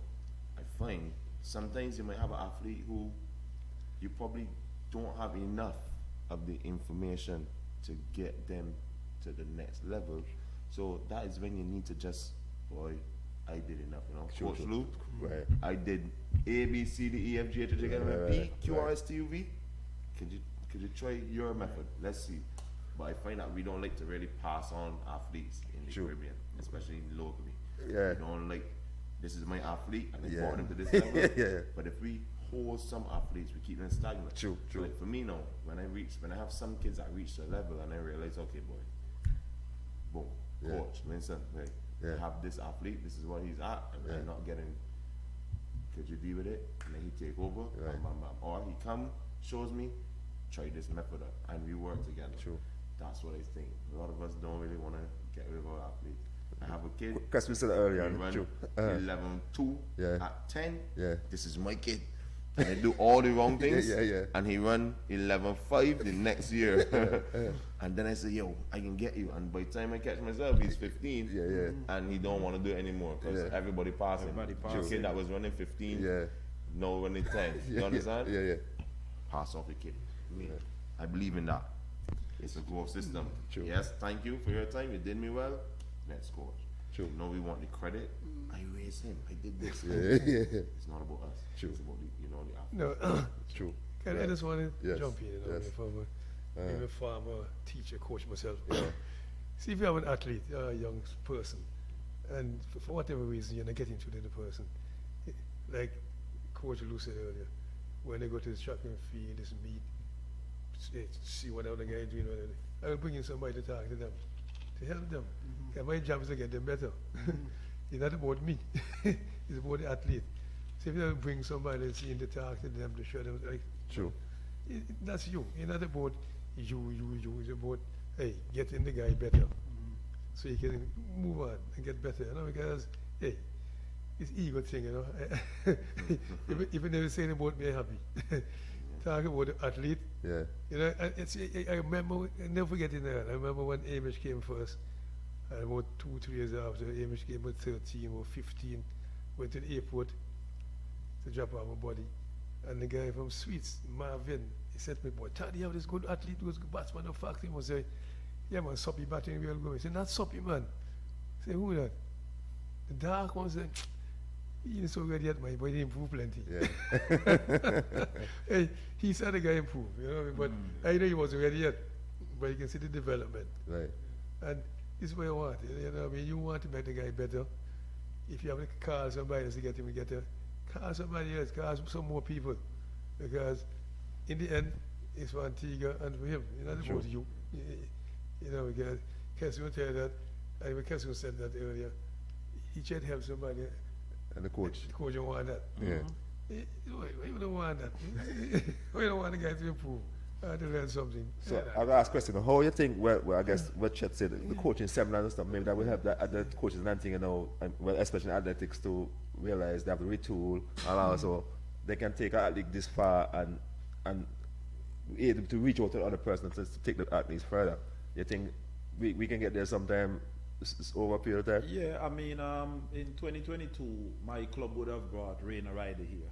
I find sometimes you might have an athlete who you probably don't have enough of the information to get them to the next level. So that is when you need to just, boy, I did enough, Coach Lou, Right. I did A, B, C, D, E, F, G, H, I, J, K, L, M, N, P, Q, R, S, T, U, V. Could you try your method? Let's see. But I find that we don't like to really pass on athletes in the Caribbean, especially locally. Yeah. We don't like, this is my athlete and I brought him to this level. But if we hold some athletes, we keep them stagnant. True. Like for me now, when I have some kids that reach a level and I realize, okay, boy, boom, coach, Vincent, I have this athlete, this is what he's at, and I'm not getting, could you deal with it? And then he take over, bam, bam, bam. Or he come, shows me, try this method up, and we work together. True. That's what I think. A lot of us don't really want to get rid of our athletes. I have a kid. Because we said earlier, we run true. 11-2 Yeah. at 10. Yeah. This is my kid. And they do all the wrong things. Yeah. And he run 11-5 the next year. And then I say, yo, I can get you. And by the time I catch myself, he's 15. And he don't want to do it anymore because everybody passing. Everybody The passing. kid that was running 15, no running 10. You understand? Yeah. Pass off the kid. I believe in that. It's a growth system. True. Yes, thank you for your time. You did me well. Let's go. True. You know we want the credit. I raised him. I did this. Yeah. It's not about us. True. It's about the athlete. No, True. I just want to Yes. jump in, Yes. I'm a farmer, teacher, coach myself. See if you have an athlete, a young person, and for whatever reason you're not getting to the person, like Coach Lou said earlier, when they go to the track and field, this meet, see what other guy doing, I will bring in somebody to talk to them, to help them. My job is to get them better. It's not about me. It's about the athlete. So if you bring somebody and see to talk to them, to show them, like, True. that's you. It's not about you. It's about, hey, getting the guy better. So you can move on and get better, because, hey, it's ego thing, If you never say about me, I'm happy. Talk about the athlete, Yeah. You know, and I remember, I never forget it now. I remember when Amish came first, and about 2-3 years after, Amish came about 13 or 15, went to the airport to drop off my body. And the guy from Sweets, Marvin, he said to me, boy, Taddy, you have this good athlete who's good batsman of fact. He must say, yeah, man, Soppy batting real good. He said, not Soppy, man. I said, who that? The dark one said, he ain't so good yet, man, but he improved plenty. Yeah. Hey, he said the guy improved, you know, but I know he wasn't ready yet, but you can see the development. Right. And this is what you want, you know what I mean? You want to make the guy better. If you have to call somebody else to get him to get there, call somebody else, call some more people. Because in the end, it's for Antigua and for him. It's not about you. You know, because Kessie will tell you that, I mean, Kessie said that earlier. He tried to help somebody. And the coach. The coach don't want that. Yeah. Why you don't want that? Why you don't want the guy to improve? To learn something. So Yeah. I'll ask a question. How you think, well I guess what Chet said, the coaching seminars and stuff, maybe that will help the other coaches and anything, you know, and, well, especially in athletics, to realize they have to retool, and also they can take an athlete this far and able to reach out to the other person to take the athletes further. You think we can get there sometime over a period of time? Yeah, I mean, in 2022, my club would have brought Rainer Ryder here,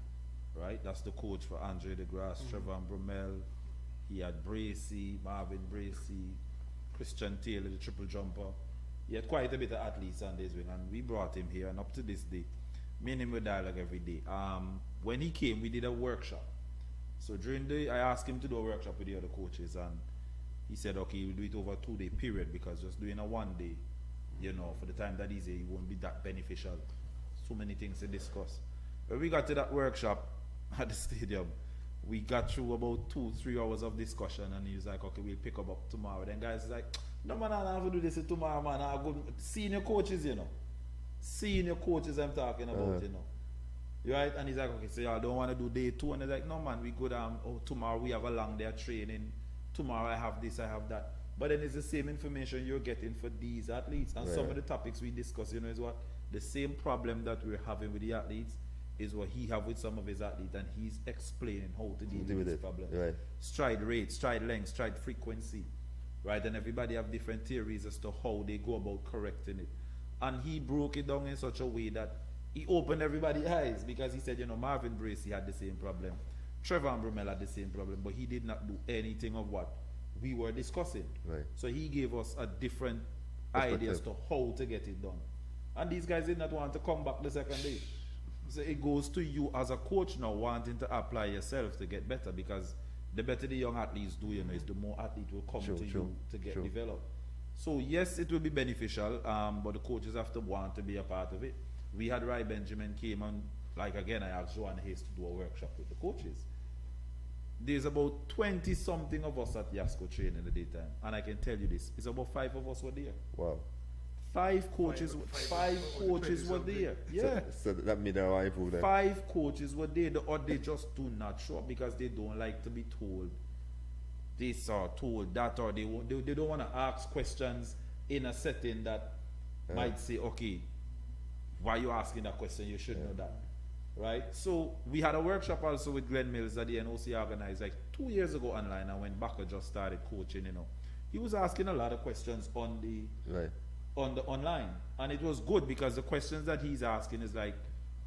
right? That's the coach for Andre DeGrasse, Trevor Brumell. He had Bracey, Marvin Bracey, Christian Taylor, the triple jumper. He had quite a bit of athletes on this wing, and we brought him here. And up to this day, me and him would dialogue every day. When he came, we did a workshop. So during the, I asked him to do a workshop with the other coaches, and he said, okay, we'll do it over a 2-day period, because just doing a 1 day, you know, for the time that he's here, it won't be that beneficial. So many things to discuss. When we got to that workshop at the stadium, we got through about 2-3 hours of discussion, and he was like, okay, we'll pick up tomorrow. Then guys is like, no man, I don't have to do this tomorrow, man. I go senior coaches, you know. Senior coaches I'm talking about, you know. Right? And he's like, okay, so y'all don't want to do day 2? And he's like, no man, we go down, tomorrow we have a long day of training. Tomorrow I have this, I have that. But then it's the same information you're getting for these athletes. And some of the topics we discuss, you know, is what? The same problem that we're having with the athletes is what he have with some of his athletes, and he's explaining how to deal with this problem. Right. Stride rate, stride length, stride frequency, right? And everybody have different theories as to how they go about correcting it. And he broke it down in such a way that he opened everybody's eyes, because he said, you know, Marvin Bracey had the same problem, Trevor Brumell had the same problem, but he did not do anything of what we were discussing. Right. So he gave us a different idea as to how to get it done. And these guys did not want to come back the second day. So it goes to you as a coach now, wanting to apply yourself to get better, because the better the young athletes do, you know, is the more athletes will come to you to get developed. So yes, it will be beneficial, but the coaches have to want to be a part of it. We had Rai Benjamin came and, like again, I asked Joanne Hayes to do a workshop with the coaches. There's about 20 something of us at Yasco train in the daytime, and I can tell you this, it's about 5 of us were there. Wow. 5 coaches, 5 coaches were there. Yeah. So that means they're improve then. 5 coaches were there, or they just do not show up because they don't like to be told this or told that, or they don't want to ask questions in a setting that might say, okay, why are you asking that question? You should know that. Right? So we had a workshop also with Glenn Mills that the NOC organized like 2 years ago online, and when Bakker just started coaching, you know, he was asking a lot of questions on the online, and it was good because the questions that he's asking is like,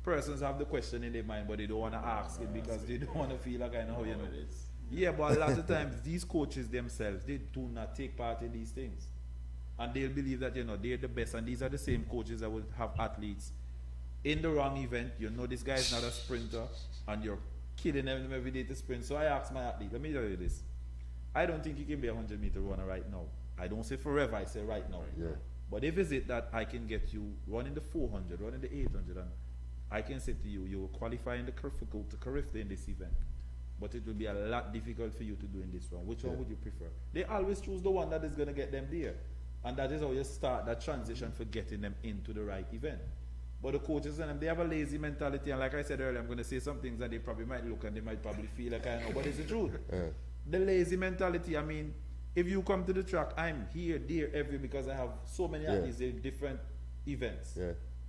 persons have the question in their mind, but they don't want to ask it because they don't want to feel like, I know, you know. Yeah, but a lot of times these coaches themselves, they do not take part in these things, and they'll believe that, you know, they're the best, and these are the same coaches that will have athletes in the wrong event. You know, this guy is not a sprinter, and you're killing them every day to sprint. So I asked my athlete, let me tell you this, I don't think you can be a 100-meter runner right now. I don't say forever, I say right now. Yeah. But if is it that I can get you running the 400, running the 800, and I can say to you, you will qualify in the difficult to Carifta in this event, but it will be a lot difficult for you to do in this one. Which one would you prefer? They always choose the one that is going to get them there. And that is how you start that transition for getting them into the right event. But the coaches and them, they have a lazy mentality, and like I said earlier, I'm going to say some things that they probably might look and they might probably feel like I know, but it's the truth. The lazy mentality, I mean, if you come to the track, I'm here, there, everywhere, because I have so many athletes in different events.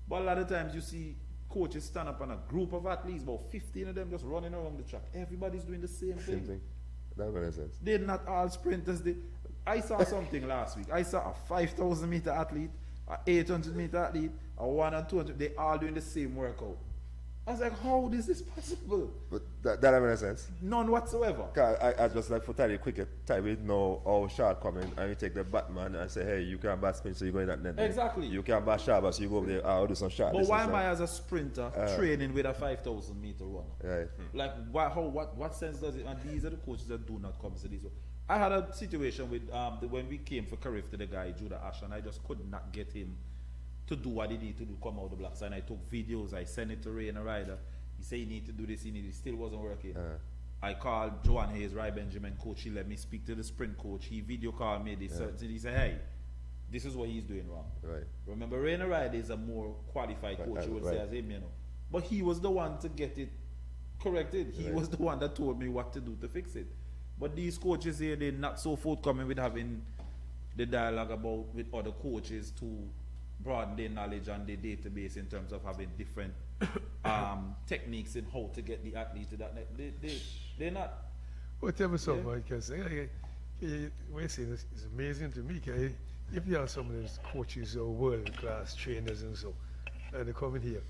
But a lot of times you see coaches stand up on a group of athletes, about 15 of them just running around the track. Everybody's doing the same thing. That makes sense. They're not all sprinters. I saw something last week. I saw a 5,000 meter athlete, a 800 meter athlete, a 1 and 200. They all doing the same workout. I was like, how is this possible? But that makes sense. None whatsoever. 'Cause I just like for tell you quick, time we know our shot coming and you take the Batman and say, hey, you can't bat spin, so you go in that net. Exactly. You can't bat shot, so you go over there, I'll do some shot. But why am I as a sprinter training with a 5,000 meter runner? Right. Like, what sense does it? And these are the coaches that do not come to these. I had a situation with when we came for Carif to the guy Judah Ash, and I just could not get him to do what he needed to do, come out the blocks. And I took videos, I sent it to Ray and a rider. He said he need to do this, it still wasn't working. I called Joanne Hayes, Ry Benjamin coach. He let me speak to the sprint coach. He video called me. He said, hey, this is what he's doing wrong. Right. Remember, Ray and a rider is a more qualified coach, you would say, as him, you know. But he was the one to get it corrected. He was the one that told me what to do to fix it. But these coaches here, they're not so forthcoming with having the dialogue about with other coaches to broaden their knowledge and their database in terms of having different techniques in how to get the athlete to that. They're not. Whatever so, because what you saying is amazing to me. Cause if you have some of those coaches or world-class trainers and so, and they come in here,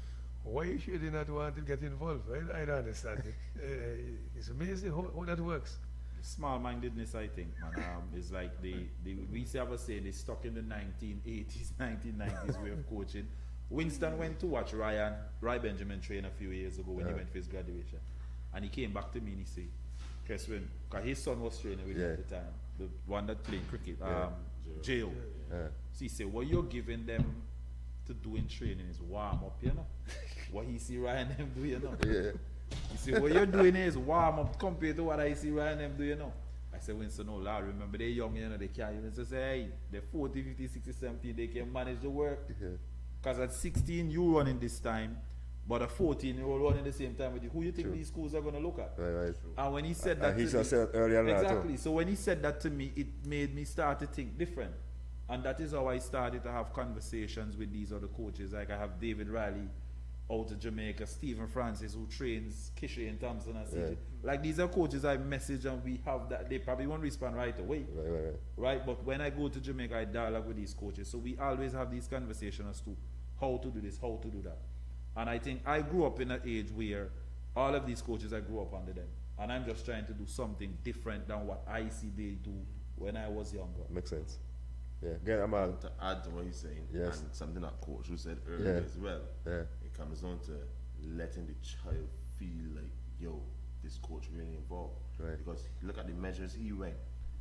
why should they not want to get involved? I don't understand it. It's amazing how that works. Small-mindedness, I think, man. It's like we used to have a say, they stuck in the 1980s, 1990s way of coaching. Winston went to watch Ry Benjamin train a few years ago when he went for his graduation. And he came back to me and he said, because his son was training with him at the time, the one that played cricket, J.O. So he said, what you're giving them to do in training is warm up, you know? What he see Ryan them do, you know? You see, what you're doing is warm up compared to what I see Ryan them do, you know? I said, Winston, no, Lord, remember they're young, you know, they can't even say, hey, they're 40, 50, 60, 70, they can manage the work. Because at 16, you running this time, but a 14-year-old running the same time with you. Who you think these schools are going to look at? Right. And when he said that he to me, said earlier exactly. So when he said that to me, it made me start to think different. And that is how I started to have conversations with these other coaches. Like I have David Riley out of Jamaica, Stephen Francis, who trains Kishay and Thompson and CJ. Like these are coaches I message and we have that. They probably won't respond right away. Right. But when I go to Jamaica, I dialogue with these coaches. So we always have these conversations as to how to do this, how to do that. And I think I grew up in an age where all of these coaches, I grew up under them. And I'm just trying to do something different than what I see they do when I was younger. Makes sense. Yeah, again, I'm out. To add to what he's saying, Yes. and something that coach who said earlier as well, it comes down to letting the child feel like, yo, this coach really involved. Right. Because look at the measures he went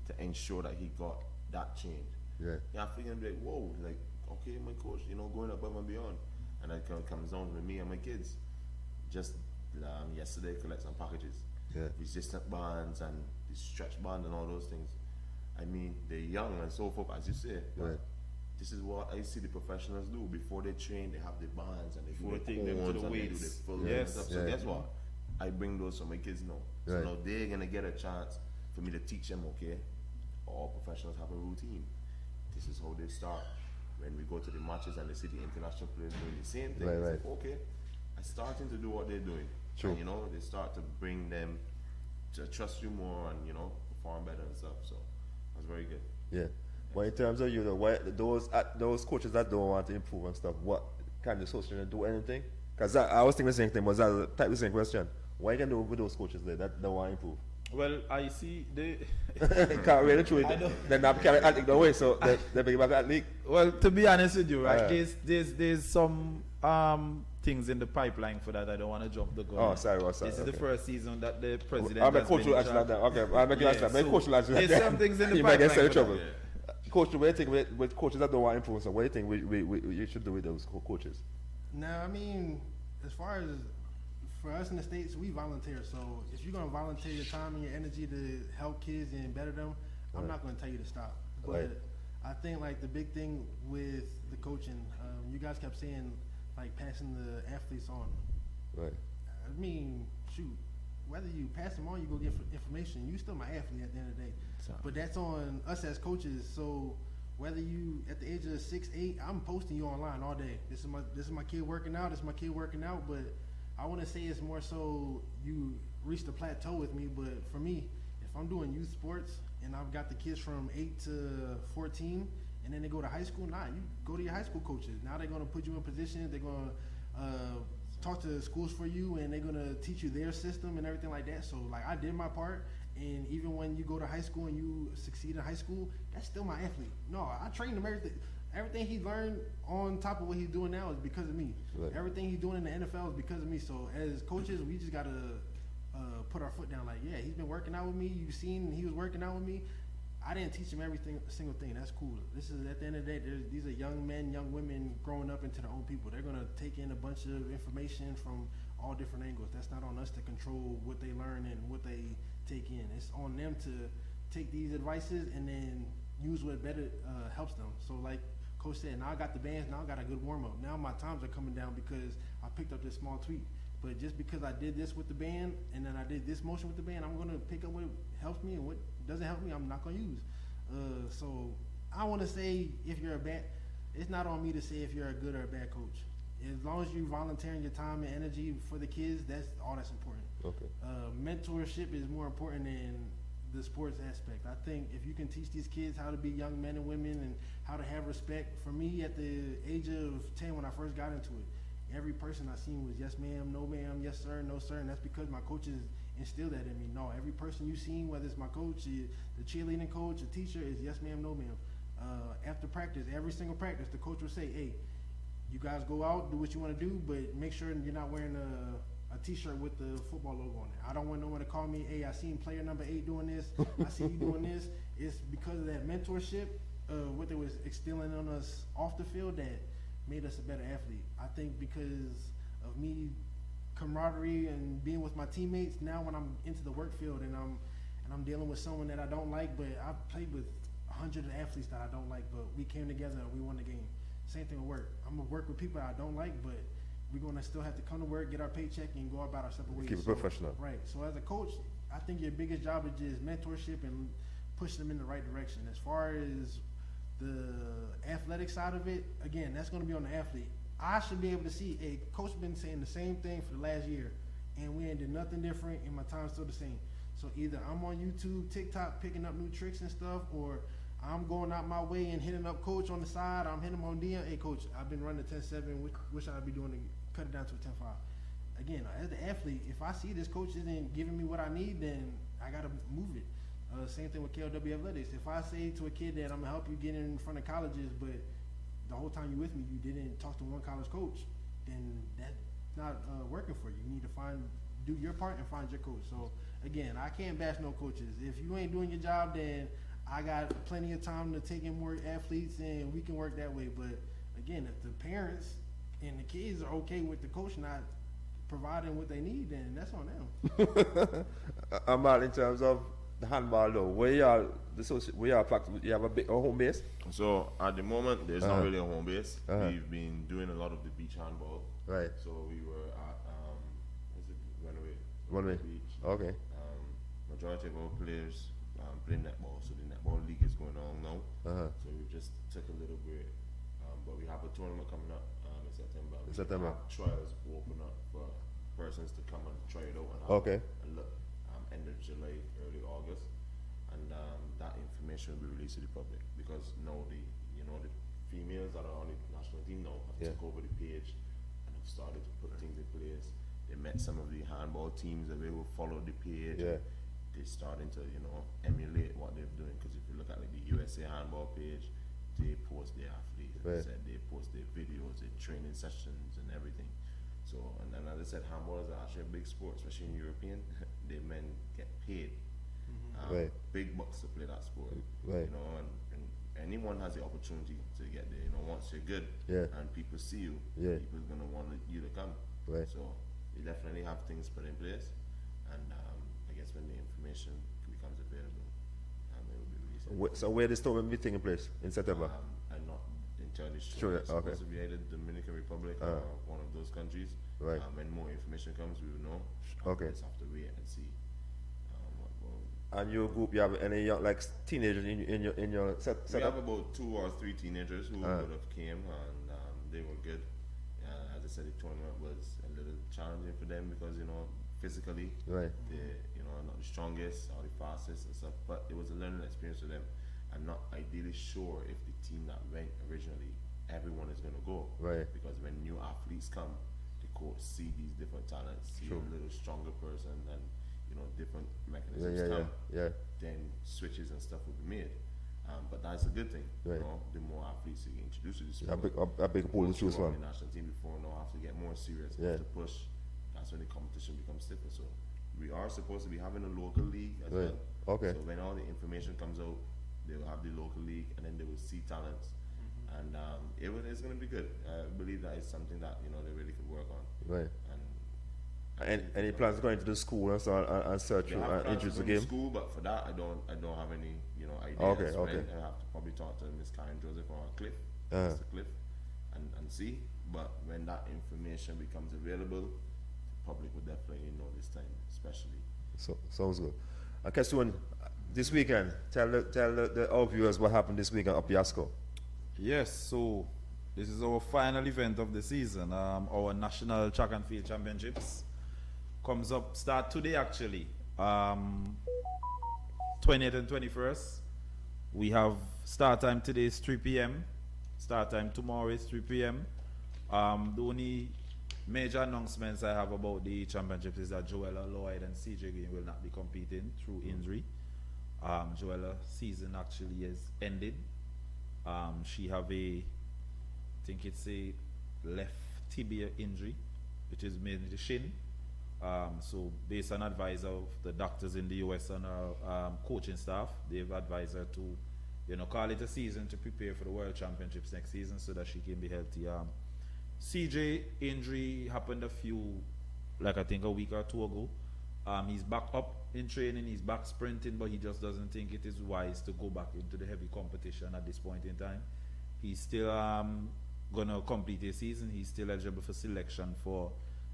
to ensure that he got that change. Yeah. I'm thinking like, whoa, like, okay, my coach, you know, going above and beyond. And that kind of comes down with me and my kids. Just yesterday, collect some packages. Resistant bands and the stretch band and all those things. I mean, they're young and so forth, as you say. But this is what I see the professionals do. Before they train, they have the bands and they Before do they the take them to cones the and they do weights. the full Yes. stuff. So guess what? I bring those so my kids know. So now they're gonna get a chance for me to teach them. Okay, all professionals have a routine. This is how they start. When we go to the matches and they see the international players doing the same thing, it's like, okay, I'm starting to do what they're doing. True. And, you know, they start to bring them to trust you more and, you know, perform better and stuff. So that's very good. Yeah. But in terms of, you know, those coaches that don't want to improve and stuff, what can the association do anything? Because I was thinking the same thing, but that's the type of same question. What can you do with those coaches there that don't want to improve? Well, I see they can't really through it. Then I'm carrying athlete the way, so they bring back athlete. Well, to be honest with you, right, there's some things in the pipeline for that. I don't want to jump the gun. Oh, sorry. This is the first season that the president I'll make has coach been in answer charge. that. Okay, I'll make you answer that. Make coach answer that. There's some things in the you might get pipeline in for trouble. that. Coach, what do you think with coaches that don't want to improve? So what do you think you should do with those coaches? Now, I mean, as far as for us in the States, we volunteer. So if you're going to volunteer your time and your energy to help kids and better them, I'm not going to tell you to stop. But I think like the big thing with the coaching, you guys kept saying like passing the athletes on. Right. I mean, shoot, whether you pass them on, you go get information, you still my athlete at the end of the day. But that's on us as coaches. So whether you at the age of 6, 8, I'm posting you online all day. This is my kid working out. This is my kid working out. But I want to say it's more so you reach the plateau with me. But for me, if if I'm doing youth sports and I've got the kids from 8 to 14, and then they go to high school, you go to your high school coaches. Now they're gonna put you in positions. They're gonna talk to schools for you, and they're gonna teach you their system and everything like that. So like I did my part, and even when you go to high school and you succeed in high school, that's still my athlete. No, I trained him everything. Everything he learned on top of what he's doing now is because of me. Right. Everything he's doing in the NFL is because of me. So as coaches, we just gotta put our foot down. Like, yeah, he's been working out with me. You've seen he was working out with me. I didn't teach him single thing. That's cool. This is at the end of the day. These are young men, young women growing up into their own people. They're gonna take in a bunch of information from all different angles. That's not on us to control what they learn and what they take in. It's on them to take these advices and then use what better helps them. So like Coach said, now I got the bands, now I got a good warm up. Now my times are coming down because I picked up this small tweak. But just because I did this with the band and then I did this motion with the band, I'm gonna pick up what helps me, and what doesn't help me, I'm not gonna use. So I wanna say if you're a bad, it's not on me to say if you're a good or a bad coach. As long as you're volunteering your time and energy for the kids, that's all that's important. Okay. Mentorship is more important than the sports aspect. I think if you can teach these kids how to be young men and women and how to have respect. For me, at the age of 10 when I first got into it, every person I seen was yes ma'am, no ma'am, yes sir, no sir, and that's because my coaches instilled that in me. No, every person you seen, whether it's my coach, the cheerleading coach, the teacher, is yes ma'am, no ma'am. After practice, every single practice, the coach would say, hey, you guys go out, do what you want to do, but make sure you're not wearing a t-shirt with the football logo on it. I don't want no one to call me, hey, I seen player number 8 doing this, I see you doing this. It's because of that mentorship, what they was instilling on us off the field that made us a better athlete. I think because of me camaraderie and being with my teammates, now when I'm into the work field and I'm dealing with someone that I don't like, but I've played with 100 athletes that I don't like, but we came together and we won the game. Same thing with work. I'm gonna work with people I don't like, but we're gonna still have to come to work, get our paycheck, and go about our separate ways. Keep it professional. Right. So as a coach, I think your biggest job is just mentorship and pushing them in the right direction. As far as the athletic side of it, again, that's gonna be on the athlete. I should be able to see a coach been saying the same thing for the last year, and we ain't did nothing different, and my time's still the same. So either I'm on YouTube, TikTok, picking up new tricks and stuff, or I'm going out my way and hitting up coach on the side. I'm hitting him on DM. Hey, coach, I've been running 10-7. What should I be doing to cut it down to a 10-5? Again, as the athlete, if I see this coach isn't giving me what I need, then I got to move it. Same thing with KLW Athletics. If I say to a kid that I'm going to help you get in front of colleges, but the whole time you're with me, you didn't talk to one college coach, then that's not working for you. You need to do your part and find your coach. So, again, I can't bash no coaches. If you ain't doing your job, then I got plenty of time to take in more athletes, and we can work that way. But again, if the parents and the kids are okay with the coach not providing what they need, then that's on them. Amal, in terms of the handball though, where y'all practice, you have a home base? So at the moment, there's not really a home base. We've been doing a lot of the beach handball. Right. So we were at Runway Beach. Okay. Majority of our players play netball, so the netball league is going on now. So we just took a little break, but we have a tournament coming up in September. In September. We have trials open up for persons to come and try it out and and look. End of July, early August, and that information will be released to the public, because now the females that are on the national team now have took over the page and have started to put things in place. They met some of the handball teams that they will follow the page. They're starting to emulate what they're doing, because if you look at like the USA handball page, they post their athletes, they post their videos, their training sessions and everything. So, and then as I said, handball is actually a big sport, especially in European. The men get paid big bucks to play that sport. And anyone has the opportunity to get there. Once you're good and people see you, people's gonna want you to come. So we definitely have things put in place, and I guess when the information becomes available, it will be released. So where this tournament be taking place in September? I'm not entirely sure. It's supposed to be either Dominican Republic or one of those countries. When more information comes, we will know. We just have to wait and see what will. And your group, you have any young, like teenagers in your setup? We have about 2 or 3 teenagers who would have came, and they were good. As I said, the tournament was a little challenging for them because physically, they you know, not the strongest or the fastest and stuff, but it was a learning experience for them. I'm not ideally sure if the team that went originally, everyone is going to go. Right. Because when new athletes come, the coach see these different talents, see True. a little stronger person, and you know, different mechanisms Yeah, come. yeah. Then switches and stuff will be made. But that's a good thing. Right. You know, the more athletes you introduce to the A sport, big pool to choose on from. the national team before now have to get more serious, Yeah. have to push. That's when the competition becomes stiffer. So we are supposed to be having a local league as Right. well. Okay. So when all the information comes out, they will have the local league, and then they will see talents, and it's going to be good. I believe that is something that you know they really could work on. Right. And Any plans going to the school and so and search they through have plans introduce to the go to game? school, but for that I don't have any ideas. Okay, right? okay. I have to probably talk to Miss Karen Joseph or Cliff, Uh-huh. Mr. Cliff, and see. But when that information becomes available, the public will definitely know this time, especially. So sounds good. Okay, so this weekend, tell our viewers what happened this weekend up Yasco. Yes, so this is our final event of the season. Our National Track and Field Championships start today actually. 20th and 21st. We have start time today is 3 p.m. Start time tomorrow is 3 p.m. The only major announcements I have about the championships is that Joella Lloyd and CJ Green will not be competing through injury. Joella's season actually is ended. She have I think it's a left tibia injury, which is mainly the shin. So based on advice of the doctors in the US and our coaching staff, they've advised her to, call it a season to prepare for the World Championships next season so that she can be healthy. CJ injury happened I think a week or two ago. He's back up in training, he's back sprinting, but he just doesn't think it is wise to go back into the heavy competition at this point in time. He's still gonna complete his season. He's still eligible for selection for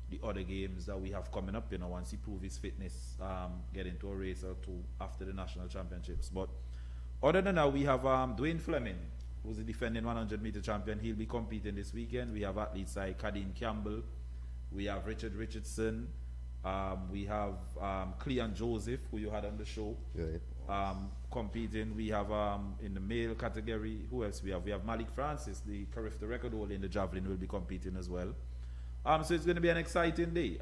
the other games that we have coming up, once he proves his fitness, get into a race or two after the national championships. But other than that, we have Dwayne Fleming, who's the defending 100-meter champion. He'll be competing this weekend. We have athletes like Kadeen Campbell, we have Richard Richardson, we have Cleon Joseph, who you had on the show, competing. We have in the male category, who else we have? We have Malik Francis, the record holder in the javelin, will be competing as well. So it's going to be an exciting day.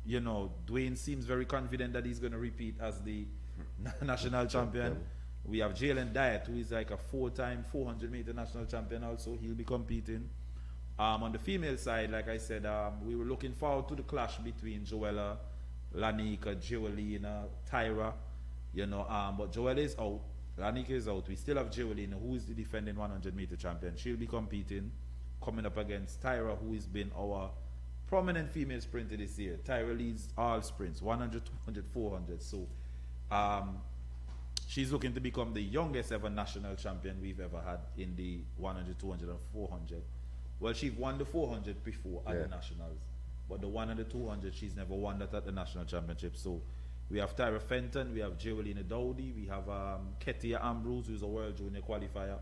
Dwayne seems very confident that he's going to repeat as the national champion. We have Jalen Dyatt, who is like a 4-time 400-meter national champion also. He'll be competing. On the female side, like I said, we were looking forward to the clash between Joella, Lanika, Joelina, Tyra. But Joella is out. Lanika is out. We still have Joelina, who is the defending 100-meter champion. She'll be competing, coming up against Tyra, who has been our prominent female sprinter this year. Tyra leads all sprints, 100, 200, 400. So she's looking to become the youngest ever national champion we've ever had in the 100, 200, and 400. Well, she won the 400 before at the nationals, but the 100, 200, she's never won that at the national championship. So we have Tyra Fenton, we have Jewelina Dowdy, we have Ketia Ambrose, who's a world junior qualifier,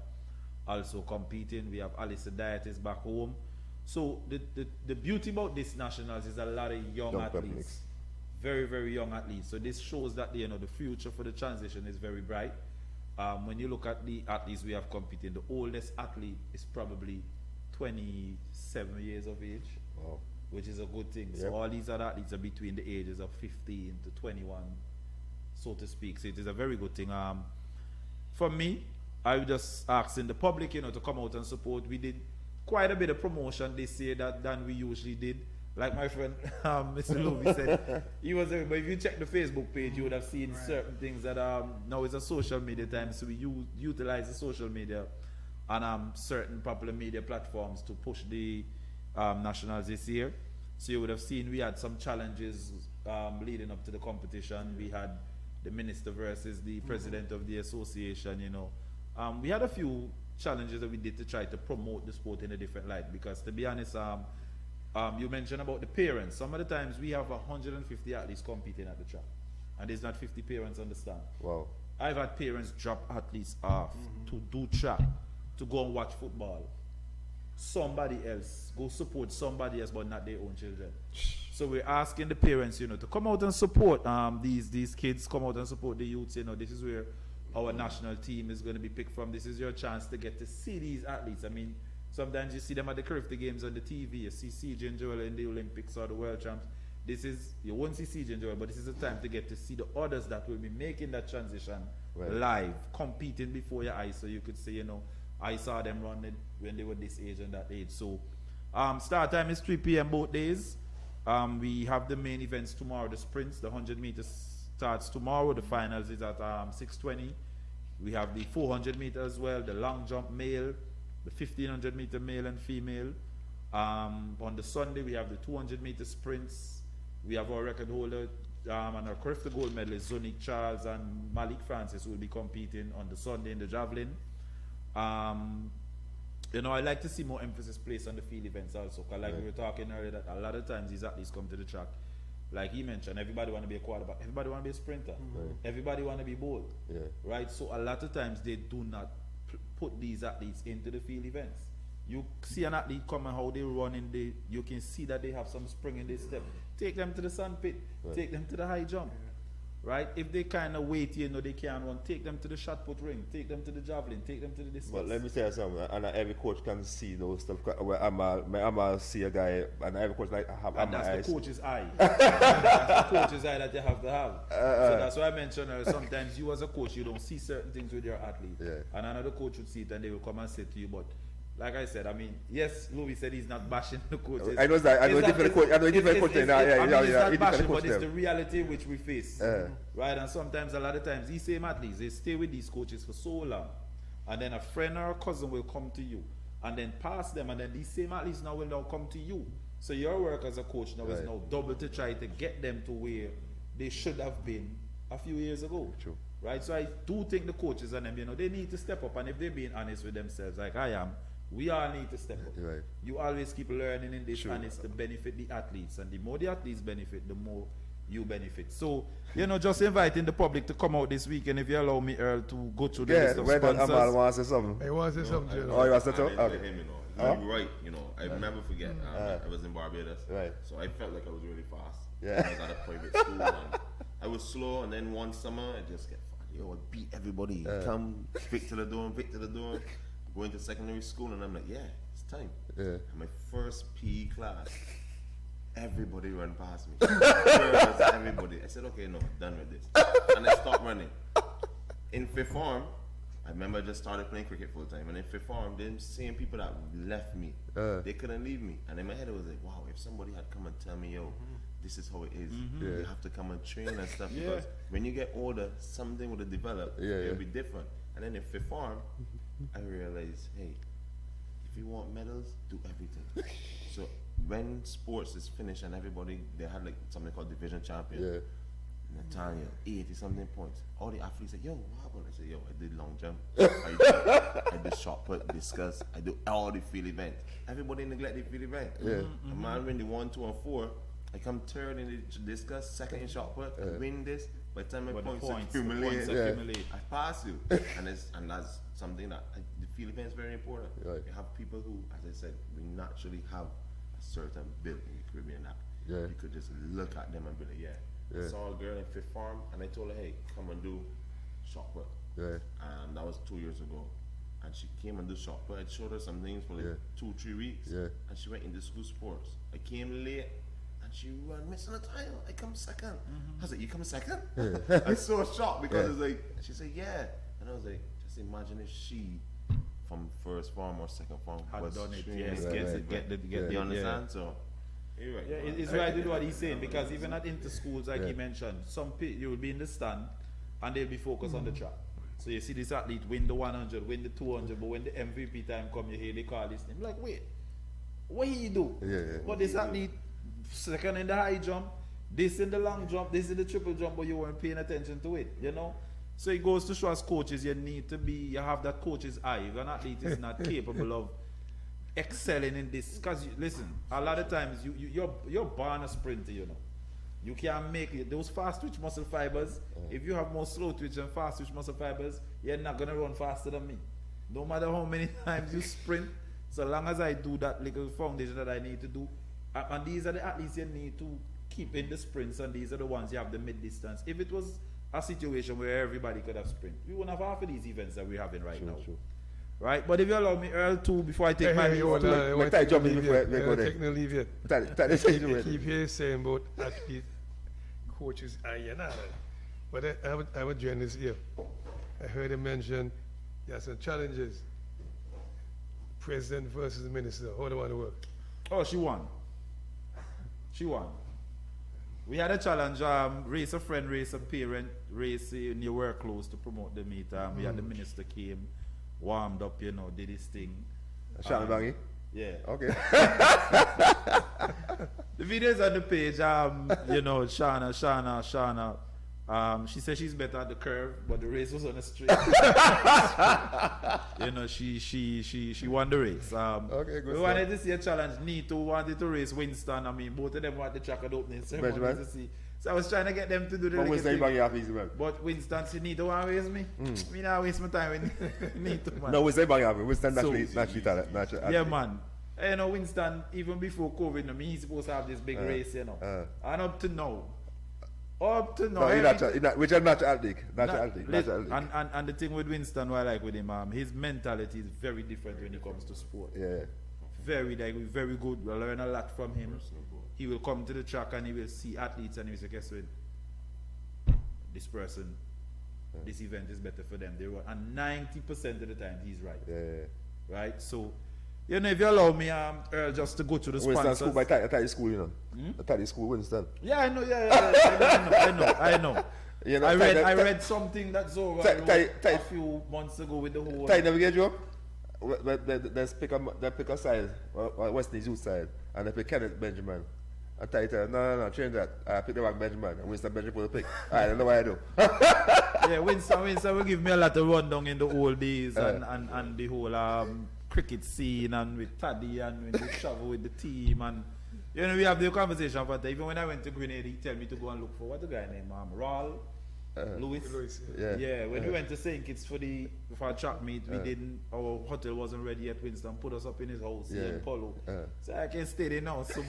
also competing. We have Alyssa Diet is back home. So the beauty about this nationals is a lot of young athletes, very, very young athletes. So this shows that the future for the transition is very bright. When you look at the athletes we have competing, the oldest athlete is probably 27 years of age, which is a good thing. So all these other athletes are between the ages of 15 to 21, so to speak. So it is a very good thing. For me, I was just asking the public, to come out and support. We did quite a bit of promotion this year than we usually did. Like my friend Mr. Louie said, he was there. But if you check the Facebook page, you would have seen certain things that now it's a social media time, so we utilize the social media and certain popular media platforms to push the nationals this year. So you would have seen we had some challenges leading up to the competition. We had the minister versus the president of the association, we had a few challenges that we did to try to promote the sport in a different light, because to be honest, you mentioned about the parents. Some of the times we have 150 athletes competing at the track, and there's not 50 parents on the stand. Wow. I've had parents drop athletes off to do track, to go and watch football. somebody else, go support somebody else, but not their own children. So we're asking the parents, to come out and support these kids, come out and support the youths. This is where our national team is going to be picked from. This is your chance to get to see these athletes. I mean, sometimes you see them at the Curfew Games on the TV. You see CJ and Joel in the Olympics or the World Champs. You won't see CJ and Joel, but this is a time to get to see the others that will be making that transition live, competing before your eyes. So you could say, I saw them run it when they were this age and that age. So start time is 3 p.m. both days. We have the main events tomorrow, the sprints, the 100 meters starts tomorrow. The finals is at 6:20. We have the 400 meters as well, the long jump male, the 1500 meter male and female. On the Sunday, we have the 200 meter sprints. We have our record holder and our Curfew gold medalist, Zonique Charles and Malik Francis, who will be competing on the Sunday in the javelin. I like to see more emphasis placed on the field events also, because we were talking earlier that a lot of times these athletes come to the track, like he mentioned, everybody want to be a quarterback, everybody want to be a sprinter, everybody want to be bold, right? So a lot of times they do not put these athletes into the field events. You see an athlete come and how they run you can see that they have some spring in their step. Take them to the sandpit, take them to the high jump. Right? If they kind of wait, they can't run, take them to the shot put ring, take them to the javelin, take them to the discus. But let me tell you something, and every coach can see those stuff. Where I'm see a guy, and every coach have and my eyes. that's the coach's eye. That's the coach's eye that you have to have. So that's why I mentioned sometimes you as a coach, you don't see certain things with your athlete. And another coach would see it and they will come and say to you, but like I said, yes, Louis said he's not bashing the coaches. I know that. I know different coach. I know different coach. It's not bashing, but it's the reality which we face. Right? And sometimes, a lot of times, these same athletes, they stay with these coaches for so long. And then a friend or a cousin will come to you. And then pass them. And then these same athletes now will now come to you. So your work as a coach now is now double to try to get them to where they should have been a few years ago. True. Right? So I do think the coaches and them, they need to step up. And if they're being honest with themselves, like I am, we all need to step up. Right. You always keep learning in this, True. and it's to benefit the athletes. And the more the athletes benefit, the more you benefit. So, just inviting the public to come out this weekend, if you allow me, Earl, to go through the list of when sponsors. Amal wants to say something. I want to say something, Oh, you want to say something? Okay. Okay. You're right, I never forget. I was in Barbados, Right. so I felt like I was really fast. Yeah. I was at a private school, and I was slow, and then one summer, I just get fast. I beat everybody. Come, Vic to the door, going to secondary school, and I'm like, yeah, it's time. And my first PE class, everybody ran past me. Everybody. I said, okay, no, done with this. And I stopped running. In fifth form, I remember I just started playing cricket full time, and in fifth form, the same people that left me, they couldn't leave me. And in my head, I was like, wow, if somebody had come and tell me, yo, this is how it is. You have to come and train and stuff, because when you get older, something will develop. It'll be different. And then in fifth form, I realized, hey, if you want medals, do everything. So when sports is finished and everybody, they had like something called division champion. Natalia, 80 something points. All the athletes say, yo, what happened? I said, yo, I did long jump, I did shot put, discus, I do all the field events. Everybody neglect the field event. A man win the 1, 2, and 4. I come third in the discus, second in shot put, I win this. By the time my points accumulate, I pass you. and that's something that the field event is very important. You have people who, as I said, we naturally have a certain build in the Caribbean that you could just look at them and be like, I saw a girl in fifth form, and I told her, hey, come and do shot put. And that was 2 years ago. And she came and do shot put. I showed her some things for like 2-3 weeks. And she went into school sports. I came late, and she ran, Miss Natalia, I come second. I was like, you come second? I was so shocked because it's like, she said, yeah. And I was like, just imagine if she, from first form or second form, had done it, get you understand? So, you're right. It's right with what he's saying, because even at inter schools, like he mentioned, you will be in the stand and they'll be focused on the track. So you see this athlete win the 100, win the 200, but when the MVP time come, you hear they call this name. Like, wait, what he do? But this athlete, second in the high jump, this in the long jump, this in the triple jump, but you weren't paying attention to it, So it goes to show as coaches, you have that coach's eye. If an athlete is not capable of excelling in this, because listen, a lot of times you're born a sprinter, you can't make it. Those fast twitch muscle fibers, if you have more slow twitch and fast twitch muscle fibers, you're not gonna run faster than me. No matter how many times you sprint, So long as I do that little foundation that I need to do, and these are the athletes you need to keep in the sprints, and these are the ones you have the mid distance. If it was a situation where everybody could have sprint, we wouldn't have half of these events that we're having right now. True. Right? But if you allow me, Earl, too, before I take my leave, Let I jump in before I go there. Take no leave yet. Keep here saying about athlete, coaches, and all. But I would join this here. I heard him mention there are some challenges. President versus minister. How do you want to work? oh, she won. She won. We had a challenge, race a friend, race a parent, race in your work clothes to promote the meet. We had the minister came, warmed up, you know, did his thing. Shana Bangi? Yeah. Okay. The video's on the page, you know, Shana, she said she's better at the curve, but the race was on the straight. You know, she won the race. Okay, good we wanted to see a challenge. Nito wanted to race Winston. I mean, both of them wanted the track at the opening ceremony to see. So I was trying to get them to do the But little Winston thing. Bangi half easy, man. But Winston said, Nito want to race me? Me not waste my time with Nito, man. No, Winston Bangi half. Winston So- naturally talent. Yeah, man. You know, Winston, even before COVID, I mean, he's supposed to have this big race, you know. And up to now, No, everything- which is natural athlete. Natural Not- athlete. lit- Natural athlete. and the thing with Winston, what I like with him, his mentality is very different when it comes to sport. Yeah. Very good. We'll learn a lot from him. He will come to the track and he will see athletes and he will say, guess what? This person, this event is better for them. They run, and 90% of the time he's right. Yeah. Right? So, you know, if you allow me, Earl, just to go to the Winston sponsors. school, but I tell you school, you know. I tell you school, Winston. Yeah, I know. I know. You know, I Ty- read something that Zora Ty- wrote Ty- Ty- a few months ago with the whole. Ty never get you up? They pick a side, West Indies youth side, and they pick Kenneth Benjamin. And Ty tell no, change that. I pick the back Benjamin, and Winston Benjamin for the pick. I don't know what I do. Yeah, Winston will give me a lot of rundown in the old days and the whole cricket scene and with Taddy and when we travel with the team and you know we have the conversation about that. Even when I went to Grenada, he tell me to go and look for what the guy named Raul Lewis. Yeah. When we went to St. Kitts for our track meet, we didn't. Our hotel wasn't ready yet. Winston put us up in his house here in Polo, so I can stay there now. So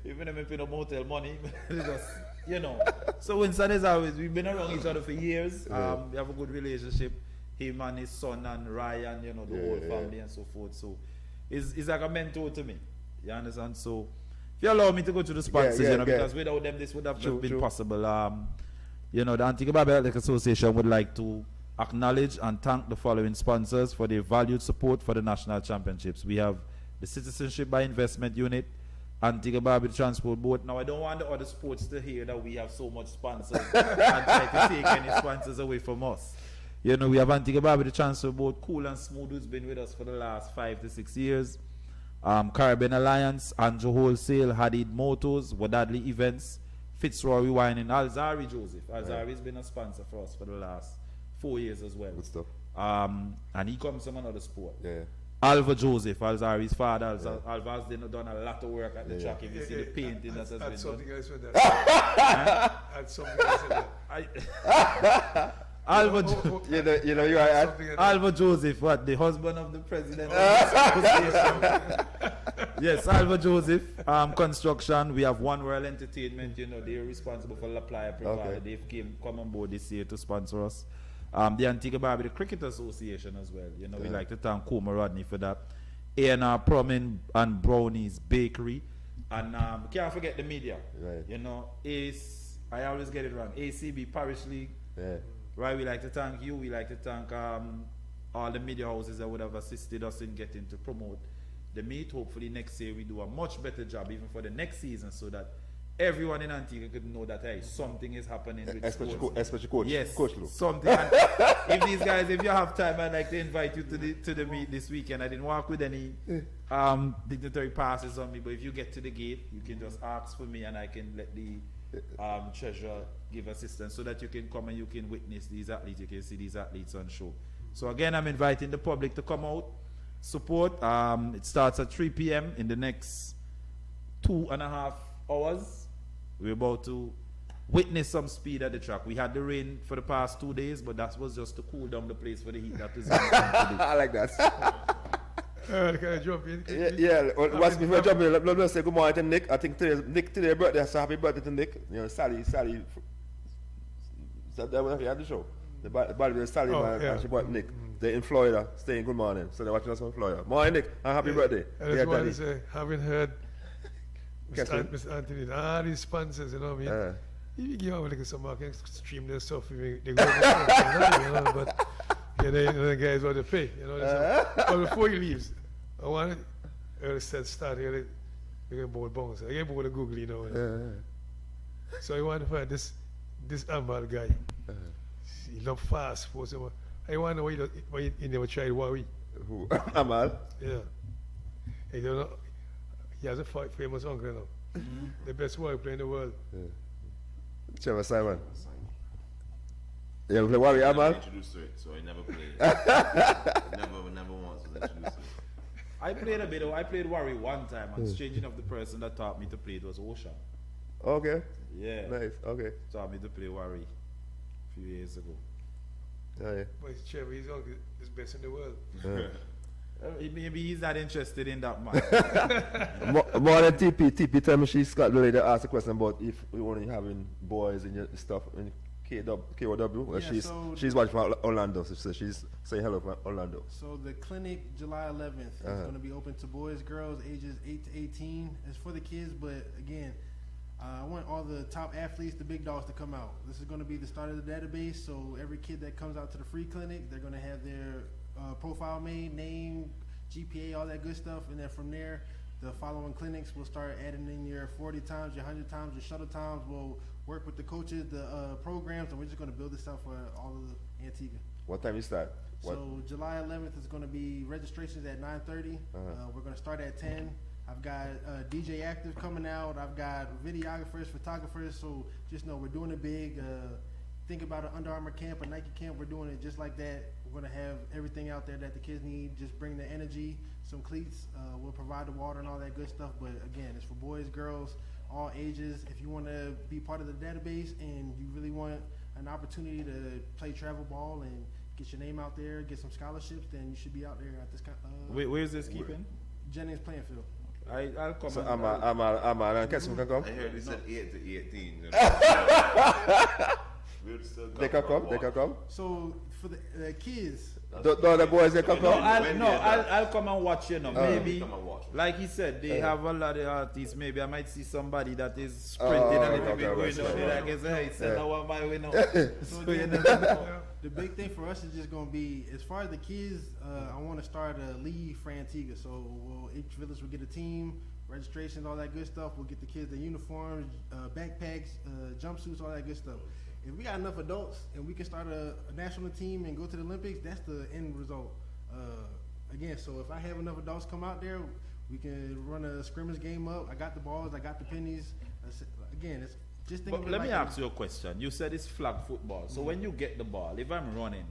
even if I pay no hotel money, just you know. So Winston is always. We've been around each other for years. We have a good relationship. Him and his son and Ryan, you know, the whole family and so forth. So it's like a mentor to me. You understand? So if you allow me to go to the sponsors, you know, because without them this would have not been possible. You know, the Antigua Barbuda Athletic Association would like to acknowledge and thank the following sponsors for their valued support for the national championships. We have the Citizenship by Investment Unit, Antigua Barbuda Transport Board. Now, I don't want the other sports to hear that we have so much sponsors and try to take any sponsors away from us. You know, we have Antigua Barbuda Transport Board, Cool and Smooth, who's been with us for the last 5 to 6 years. Caribbean Alliance, Andrew Wholesale, Hadid Motors, Wadadley Events, Fitzroy Wine, and Alzari Joseph. Alzari's been a sponsor for us for the last 4 years as well. Good stuff. And he comes from another sport. Yeah. Alva Joseph, Alzari's father. Alva's done a lot of work at the track. If you see the painting that has been done. Something else with that. Add something else with that. You know, you are Alva Joseph, what? The husband of the president of the association. Yes, Alva Joseph, construction. We have One World Entertainment, you know, they're responsible for La Playa Privada. They've come on board this year to sponsor us. The Antigua Barbuda Cricket Association as well. You know, we like to thank Kuma Rodney for that. A&R Plumbing and Brownies Bakery. And can't forget the media. Right. You know, I always get it wrong. ACB Parish League. Yeah. Right, we like to thank you. We like to thank all the media houses that would have assisted us in getting to promote the meet. Hopefully next year we do a much better job even for the next season so that everyone in Antigua could know that hey, something is happening with sports. Especially coach. Yes, Coach Lou. something. And if you have time, I'd like to invite you to the meet this weekend. I didn't walk with any dignitary passes on me, but if you get to the gate, you can just ask for me and I can let the treasurer give assistance so that you can come and you can witness these athletes. You can see these athletes on show. So again, I'm inviting the public to come out, support. It starts at 3 p.m. in the next 2.5 hours. We're about to witness some speed at the track. We had the rain for the past 2 days, but that was just to cool down the place for the heat that is going on today. I like that. Can I jump in? Yeah. What's before jumping? Let me say good morning to Nick. I think today's birthday, so happy birthday to Nick. You know, Sally. That when you had the show. The body with Sally, Oh, man, yeah. and she brought Nick. They're in Florida, staying good morning. So they're watching us from Florida. Morning, Nick, and happy birthday. I just want Daddy. to say, having heard Catherine? Mr. Anthony, all these sponsors, you know what I mean? You give them like some market stream their stuff, they go you know, but yeah, the guys want to pay, you know. But before he leaves, I want to start here, they're going to board bounce. I get board Google, you know. So I want to find this Amal guy. He love fast sports. I want to know why he never tried Huawei. Who? Amal? Yeah. I don't know. He has a famous uncle now. The best Huawei player in the world. Trevor Simon. Yeah, we play Warrior Never Amal? introduced to it, so I never played. never once was introduced to it. I played Warrior one time, and strange enough, the person that taught me to play it was Ocean. Okay. Yeah. Nice. Okay. Taught me to play Warrior a few years ago. Yeah. But Trevor, his uncle is best in the world. Maybe he's not interested in that man. More than TP tell me she's got the lady asked a question about if we only having boys in your stuff in KOW. Well, Yeah, she's watching from Orlando, so she's saying hello from Orlando. So the clinic, July 11th, is going to be open to boys, girls, ages 8 to 18. It's for the kids, but again, I want all the top athletes, the big dogs, to come out. This is going to be the start of the database, so every kid that comes out to the free clinic, they're going to have their profile made, name, GPA, all that good stuff, and then from there, the following clinics will start adding in your 40 times, your 100 times, your shuttle times. We'll work with the coaches, the programs, and we're just going to build this out for all of the Antigua. What time you start? So July 11th is going to be registrations at 9:30. We're going to start at 10. I've got DJ Active coming out. I've got videographers, photographers. So just know we're doing it big. Think about an Under Armour camp, a Nike camp. We're doing it just like that. We're going to have everything out there that the kids need. Just bring the energy, some cleats. We'll provide the water and all that good stuff. But again, it's for boys, girls, all ages. If you want to be part of the database and you really want an opportunity to play travel ball and get your name out there, get some scholarships, then you should be out there at this kind. Where's this keeping? Jennings playing field. I'll come. So I'm and Kesson can come? I heard they said 8 to 18. We'll still They can come? They can come? So for the kids, The other boys, they can come? I'll come and watch, you know. Maybe, come and watch. like he said, they have a lot of artists. Maybe I might see somebody that is sprinting a little bit going on there. I guess, hey, send out my way now. so again, the big thing for us is just going to be, as far as the kids, I want to start a league for Antigua. So each village will get a team, registrations, all that good stuff. We'll get the kids their uniforms, backpacks, jumpsuits, all that good stuff. If we got enough adults and we can start a national team and go to the Olympics, that's the end result. Again, so if I have enough adults come out there, we can run a scrimmage game up. I got the balls, I got the pennies. Again, it's just thinking. But let me ask you a question. You said it's flag football. So when you get the ball, if I'm running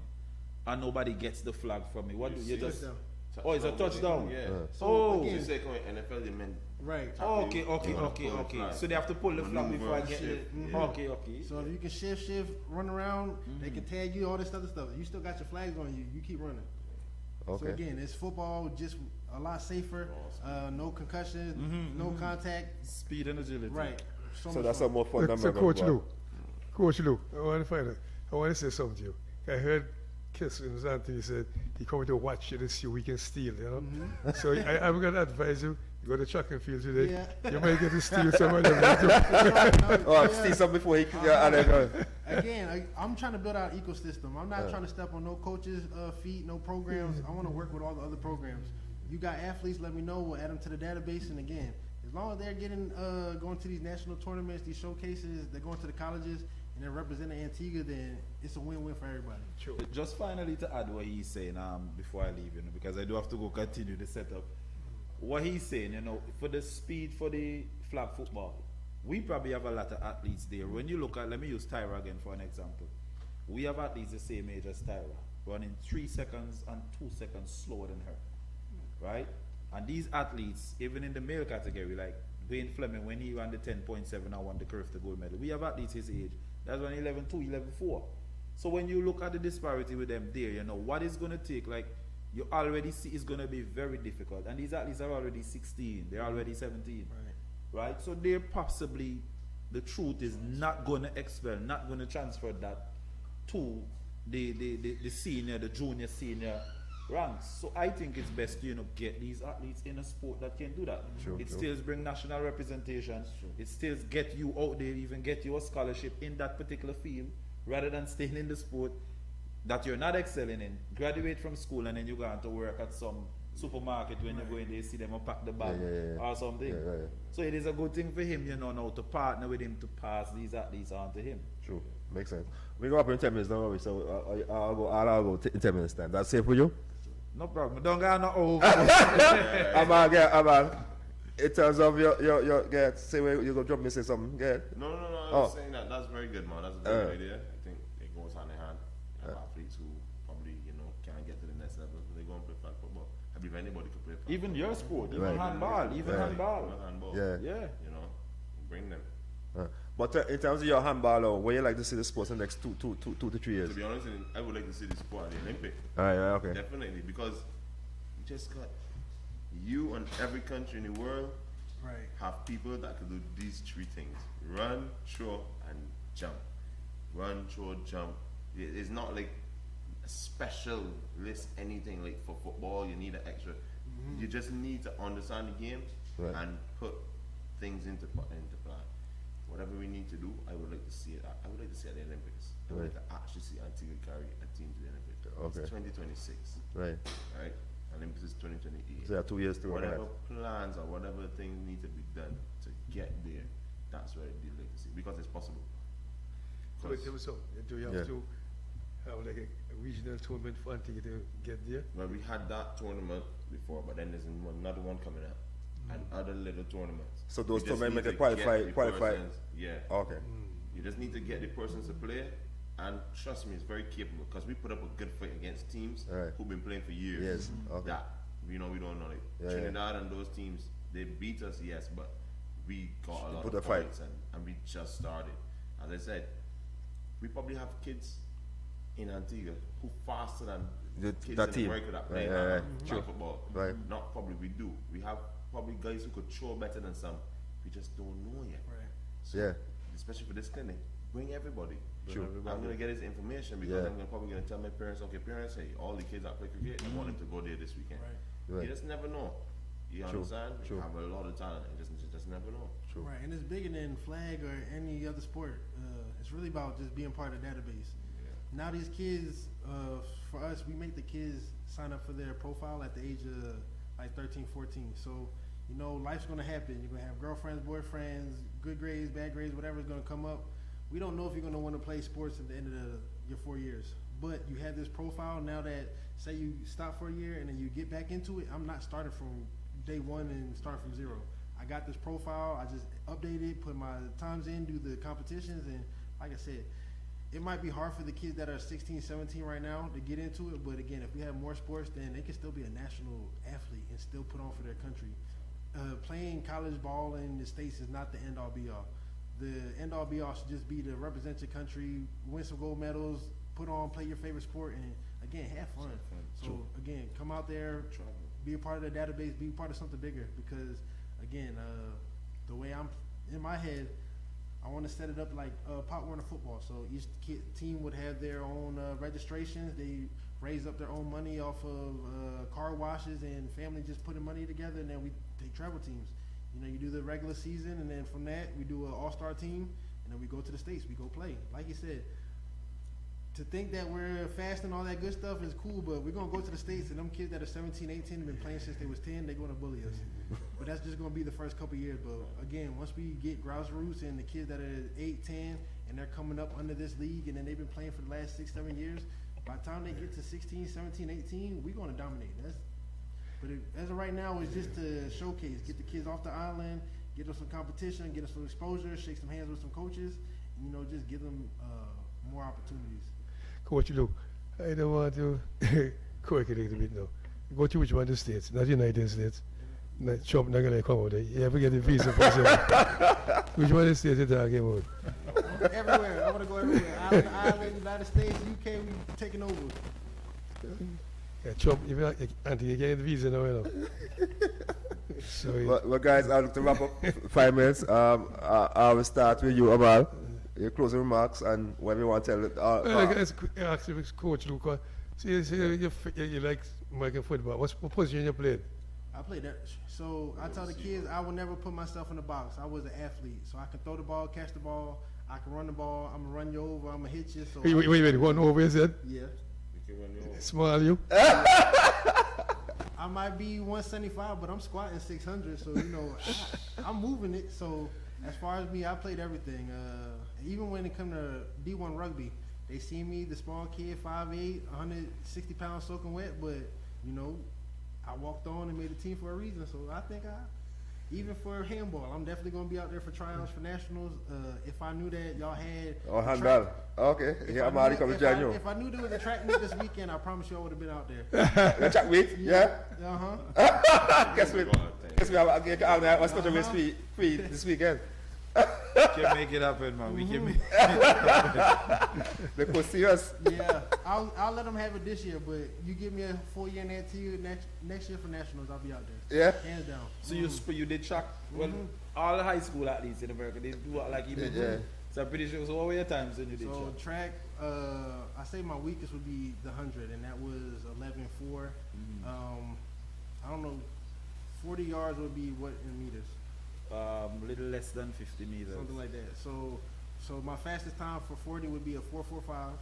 and nobody gets the flag from me, what do you just? Touchdown. Oh, it's a touchdown. Yeah. Oh. again, You say come in NFL, they meant right. Okay. flag. So they have to pull the flag before I get Shift. it. Yeah. Okay. So if you can shift, run around, they can tag you, all this other stuff. You still got your flags on you. You keep running. Okay. So again, it's football, just a lot safer. No concussions, no contact. Speed and agility. Right. So much that's fun. a more fun than So regular Coach football. Coach Lou, I want to say something to you. I heard Kiss when Anthony said he coming to watch you to see who he can steal, you know? So I'm going to advise you, go to track and field today. Yeah. You might get to steal somebody. Oh, see something before he Again, I'm trying to build out an ecosystem. I'm not trying to step on no coaches' feet, no programs. I want to work with all the other programs. You got athletes, let me know. We'll add them to the database. And again, as long as they're getting going to these national tournaments, these showcases, they're going to the colleges, and they're representing Antigua, then it's a win-win for everybody. Just finally to add what he's saying before I leave, you know, because I do have to go continue the setup. What he's saying, you know, for the speed for the flag football, we probably have a lot of athletes there. When you look at, let me use Tyra again for an example. We have athletes the same age as Tyra, running 3 seconds and 2 seconds slower than her, right? And these athletes, even in the male category, like Wayne Fleming, when he ran the 10.7 and won the curve to gold medal, we have athletes his age. That's running 11.2, 11.4. So when you look at the disparity with them there, you know, what is going to take, like, you already see it's going to be very difficult. And these athletes are already 16, they're already 17. Right? So they're possibly, the truth is, not going to expel, not going to transfer that to the senior, the junior, senior ranks. So I think it's best to, get these athletes in a sport that can do that. It still bring national representation. It still get you out there, even get you a scholarship in that particular field, rather than staying in the sport that you're not excelling in. Graduate from school and then you go on to work at some supermarket when you go in there, see them unpack the bag or something. So it is a good thing for him, now to partner with him to pass these athletes on to him. True. Makes sense. We go up in 10 minutes, don't worry. So I'll go in 10 minutes time. That's safe for you? No problem. Don't go no over. In terms of your get, say where you go drop me say something. Get. No, I was saying that's very good, man. That's a very good idea. I think it goes hand in hand. You have athletes who probably, can't get to the next level, but they go and play flag football. I believe anybody could play flag Even your sport, even Right. handball, even handball. Yeah. Yeah. Bring them. But in terms of your handball, where you like to see the sports in the next 2 to 3 years? To be honest, I would like to see the sport at the Olympic. Alright, okay. Definitely, because you just got you and every country in the world have people that can do these 3 things: run, throw, and jump. Run, throw, jump. It's not like a special list, anything like for football. You need an extra. You just need to understand the game and put things into plan. Whatever we need to do, I would like to see it. I would like to see it at the Olympics. I would like to actually see Antigua carry a team to the Olympics. It's 2026. Right. Olympics is 2028. So you have 2 years to work on Whatever plans or whatever things need to be done to get there, that's where I'd like to see, because it's possible. So do you have to have like a regional tournament for Antigua to get there? Well, we had that tournament before, but then there's another one coming up. And other little tournaments. So those You just tournaments need make to it get the qualify. persons- Yeah. Okay. You just need to get the persons to play, and trust me, it's very capable, because we put up a good fight against teams who've been playing for years. Yes. Okay. That we don't know it. Yeah, Trinidad and those teams, they beat us, yes, but we got a lot Put of a fight. points, and we just started. As I said, we probably have kids in Antigua who faster than kids that in team. America that play True. football. Right. Not probably, we do. We have probably guys who could throw better than some. We just don't know yet. So, especially for this clinic, bring everybody. True. I'm gonna get his information, because I'm probably gonna tell my parents, okay, parents, hey, all the kids that play cricket, I want them to go there this weekend. You just never know. You understand? True. You have a lot of talent, and just never know. True. Right, and it's bigger than flag or any other sport. It's really about just being part of the database. Now these kids, for us, we make the kids sign up for their profile at the age of like 13, 14. So, life's gonna happen. You're gonna have girlfriends, boyfriends, good grades, bad grades, whatever's gonna come up. We don't know if you're gonna want to play sports at the end of your 4 years. But you have this profile now that, say you stop for a year and then you get back into it. I'm not starting from day one and start from zero. I got this profile. I just update it, put my times in, do the competitions, and like I said, it might be hard for the kids that are 16, 17 right now to get into it, but again, if we have more sports, then they can still be a national athlete and still put on for their country. Playing college ball in the States is not the end-all be-all. The end-all be-all should just be to represent your country, win some gold medals, put on, play your favorite sport, and again, have fun. So again, come out there, be a part of the database, be part of something bigger, because again, the way I'm in my head, I want to set it up like Pop Warner football. So each team would have their own registrations. They raise up their own money off of car washes, and family just putting money together, and then we take travel teams. You do the regular season, and then from that we do an all-star team, and then we go to the States. We go play. Like you said, to think that we're fast and all that good stuff is cool, but we're going to go to the States, and them kids that are 17, 18 have been playing since they was 10, they're going to bully us. But that's just going to be the first couple years. But again, once we get grassroots and the kids that are 8, 10, and they're coming up under this league, and then they've been playing for the last 6, 7 years, by the time they get to 16, 17, 18, we're going to dominate. But as of right now, it's just to showcase, get the kids off the island, get them some competition, get them some exposure, shake some hands with some coaches, and, just give them more opportunities. Coach, look, I don't want to correct it a little bit now. Go to which one of the states, not United States. Trump not going to come out there. You ever get a visa for yourself? Which one of the states you talking about? Everywhere. I want to go everywhere. Island, United States, UK, we taking over. Yeah, Trump, if you Anthony, you get the visa now, you know. So, Well, guys, I'll look to wrap up 5 minutes. I will start with you, Amal. Your closing remarks and whatever you want to tell. actually, Coach Luca, see, you like American football. What position you played? I played that. So I tell the kids I would never put myself in a box. I was an athlete, so I can throw the ball, catch the ball. I can run the ball. I'm gonna run you over. I'm gonna hit you. So Wait, one over, is it? yeah. Small you? I might be 175, but I'm squatting 600. So you know, I'm moving it. So as far as me, I played everything. Even when it come to D1 rugby, they see me, the small kid, 5'8", 160 pounds soaking wet. But you know, I walked on and made a team for a reason. So I think even for handball, I'm definitely gonna be out there for tryouts for nationals. If I knew that y'all had handball. Okay. Yeah, I'm already coming to join you. If I knew there was a track meet this weekend, I promise you I would have been out there. The track meet? Yeah. Guess we have a special race free this weekend. We can make it happen, man. We can make They go serious. Yeah, I'll let them have it this year, but you give me a full year next year for nationals, I'll be out there. Yeah. Hands down. So you did track. Well, all the high school athletes in America, they do like even. Yeah. So I'm pretty sure. So what were your times when you did So track? track, I say my weakest would be the 100, and that was 11.4. I don't know, 40 yards would be what in meters? Little less than 50 meters. Something like that. So my fastest time for 40 would be a 4:45.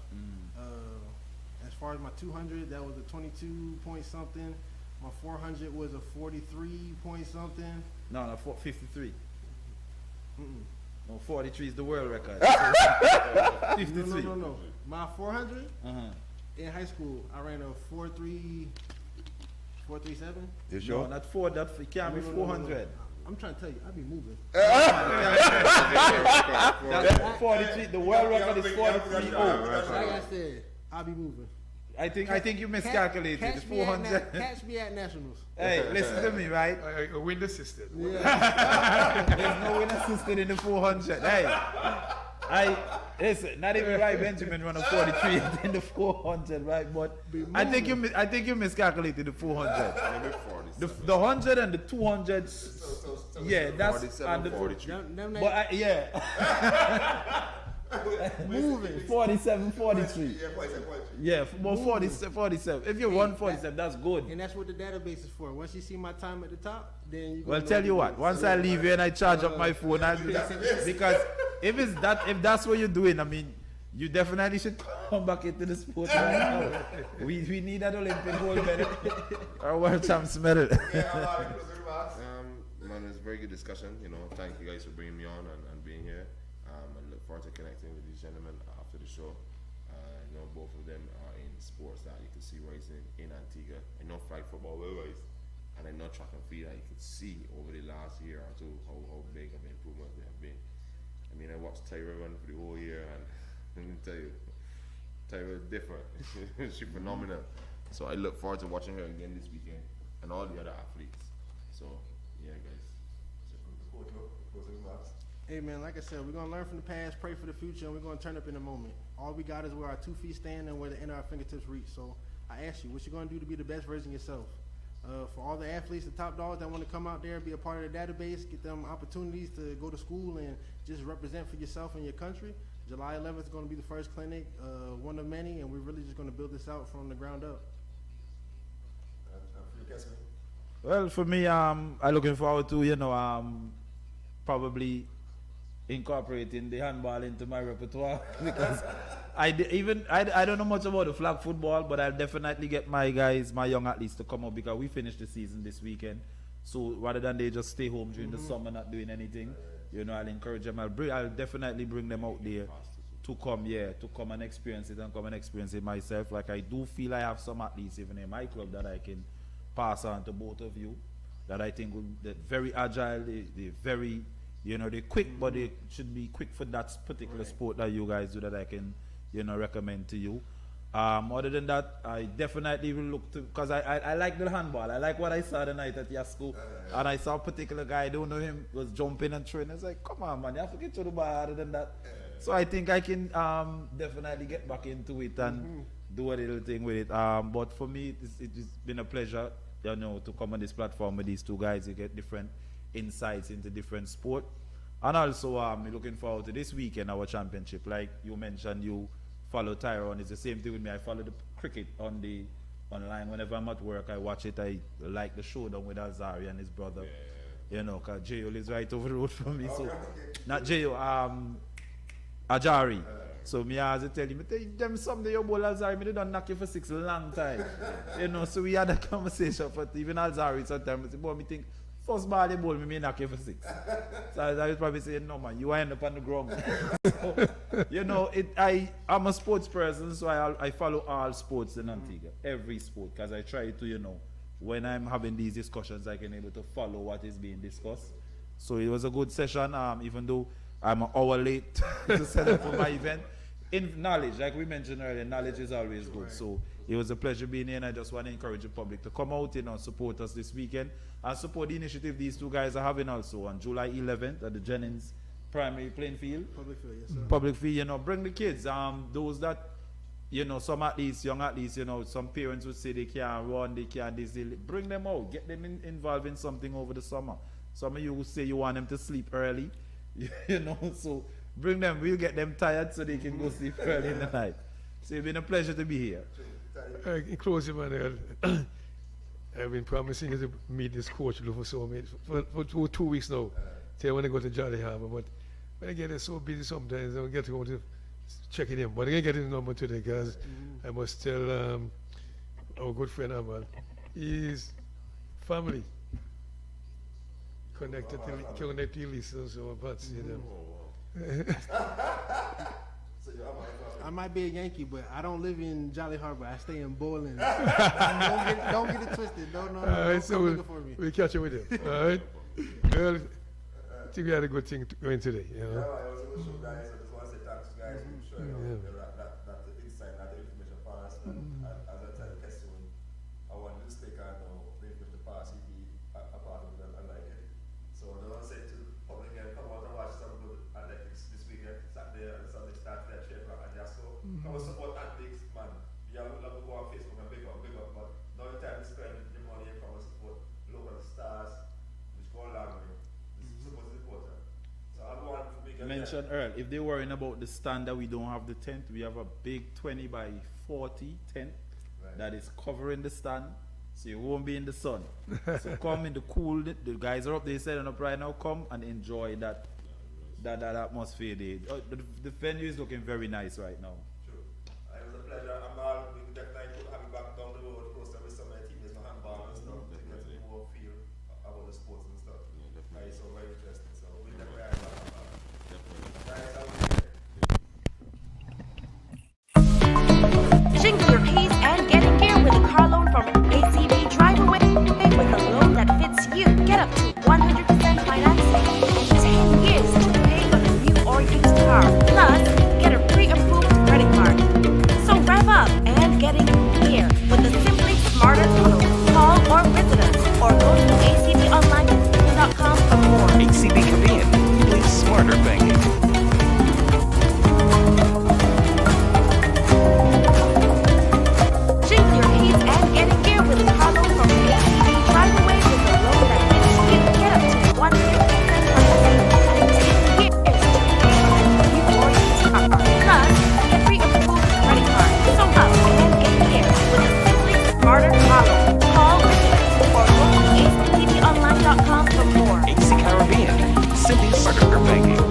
As far as my 200, that was a 22 point something. My 400 was a 43 point something. No, 53. No, 43 is the world record. 53. No. My 400 Uh-huh. in high school, I ran a 4.37. You No, sure? not 4. That it can't be 400. I'm trying to tell you, I be moving. That's 43. The world record is 43. Like I said, I be moving. I think you miscalculated. It's 400. Catch me at nationals. Hey, listen to me, right? A wind assisted. Yeah. There's no winner assisted in the 400. Hey, listen. Not even right. Benjamin run a 43 in the 400, right? But I think you miscalculated the 400. Maybe 47. The 100 and the 200. Yeah, that's 47, and the 43. But yeah. Moving. 47, 43. Yeah, well, 47. If you run 47, that's good. And that's what the database is for. Once you see my time at the top, then you. Well, tell you what. Once I leave here and I charge up my phone, I do that. Because if that's what you're doing, I mean, you definitely should come back into the sport right now. We need that Olympic gold medal or world champs medal. Man, it's a very good discussion. You know, thank you guys for bringing me on and being here. And look forward to connecting with these gentlemen after the show. You know, both of them are in sports that you can see rising in Antigua. I know flag football will rise, and I know track and field that you can see over the last year or two how big of an improvement they have been. I mean, I watched Tyra run for the whole year, and let me tell you, Tyra is different. She's phenomenal. So I look forward to watching her again this weekend, and all the other athletes. So yeah, guys. Hey man, like I said, we're gonna learn from the past, pray for the future, and we're gonna turn up in a moment. All we got is where our 2 feet stand and where the end of our fingertips reach. So I ask you, what you gonna do to be the best version of yourself? For all the athletes, the top dogs that want to come out there, be a part of the database, get them opportunities to go to school and just represent for yourself and your country. July 11th is going to be the first clinic, one of many, and we're really just going to build this out from the ground up. Well, for me, I'm looking forward to, probably incorporating the handball into my repertoire because I don't know much about the flag football, but I'll definitely get my young athletes to come up because we finished the season this weekend. So rather than they just stay home during the summer not doing anything, I'll encourage them. I'll definitely bring them out there to come and experience it myself. Like I do feel I have some athletes even in my club that I can pass on to both of you that I think they're very agile, they're very, they're quick, but they should be quick for that particular sport that you guys do that I can, recommend to you. Other than that, I definitely will look to, because I like the handball. I like what I saw the night at Yasco, and I saw a particular guy, I don't know him, was jumping and throwing. I was like, come on, man, you have to get to the bar other than that. So I think I can definitely get back into it and do a little thing with it. But for me, it's been a pleasure, to come on this platform with these two guys. You get different insights into different sport. And also, looking forward to this weekend, our championship. Like you mentioned, you follow Tyrone. It's the same thing with me. I follow the cricket online. Whenever I'm at work, I watch it. I like the showdown with Alzari and his brother. Because J.O. lives right over the road from me. So, not J.O., Ajari. So me as I tell him, them someday your ball Alzari, me they don't knock you for 6 a long time. So we had a conversation, but even Alzari sometimes, I say, boy, me think, first ball the ball, me may knock you for 6. So I was probably saying, no man, you end up on the ground. So, I'm a sports person, so I follow all sports in Antigua, every sport, because I try to, when I'm having these discussions, I can able to follow what is being discussed. So it was a good session, even though I'm an hour late to set up for my event. In knowledge, like we mentioned earlier, knowledge is always good. So it was a pleasure being here, and I just want to encourage the public to come out, support us this weekend, and support the initiative these two guys are having also on July 11th at the Jennings Primary Playing Field. Public field, yes, sir. Public field, bring the kids. Those that, some athletes, young athletes, some parents would say they can't run, they can't this, bring them out, get them involved in something over the summer. Some of you will say you want them to sleep early, so bring them, we'll get them tired so they can go sleep early in the night. So it's been a pleasure to be here. In closing, man, I've been promising to meet this coach for 2 weeks now. Say I want to go to Jolly Harbor, but when I get so busy sometimes, I don't get to go to check in him. But I can get his number today, because I must tell our good friend Amal, he's family. Connected to listen, so but I might be a Yankee, but I don't live in Jolly Harbor. I stay in Bowling. don't get it twisted. No. All right, so looking for me. we'll catch up with him. All right. Well, I think we had a good thing going today. Yeah, I was going to show guys. I just want to say thanks to guys for showing that the insight, that the information pass. And as I tell Kesson, I want to stake on the information pass. He'd be a part of it and like it. So I don't want to say to the public, come out and watch some good athletics this weekend. Saturday and Sunday start that shape and just so come and support athletics, man. You have to go on Facebook and big up, but now the time to spend the money and come and support local stars, which go a long way. Support is important. So I want to make a Mention Earl, if they're worrying about the stand that we don't have the tent, we have a big 20 by 40 tent that is covering the stand, so you won't be in the sun. So come in the cool, the guys are up there setting up right now, come and enjoy that atmosphere there. The venue is looking very nice right now. True. It was a pleasure. We definitely could have you back down the road closer with some of the teammates for handball and stuff to get more feel about the sports and stuff. It's so very interesting. So we definitely have back. Guys, I Jingle your keys and get in gear with a car loan from ACB. Drive away with a loan that fits you. Get up to 100% financing and 10 years to pay on a new or used car. Plus, get a pre-approved credit card. So rev up and get in gear with the Simply Smarter loan. Call or visit us or go to acbonline.com for more. ACB Caribbean, simply smarter banking. Jingle your keys and get in gear with a car loan from ACB. Drive away with a loan that fits you. Get up to 100% financing and 10 years to pay on a new or used car. Plus, get pre-approved credit card. So up and get gear with a Simply Smarter car loan. Call, visit us, or go to acbonline.com for more. AC Caribbean, simply smarter banking.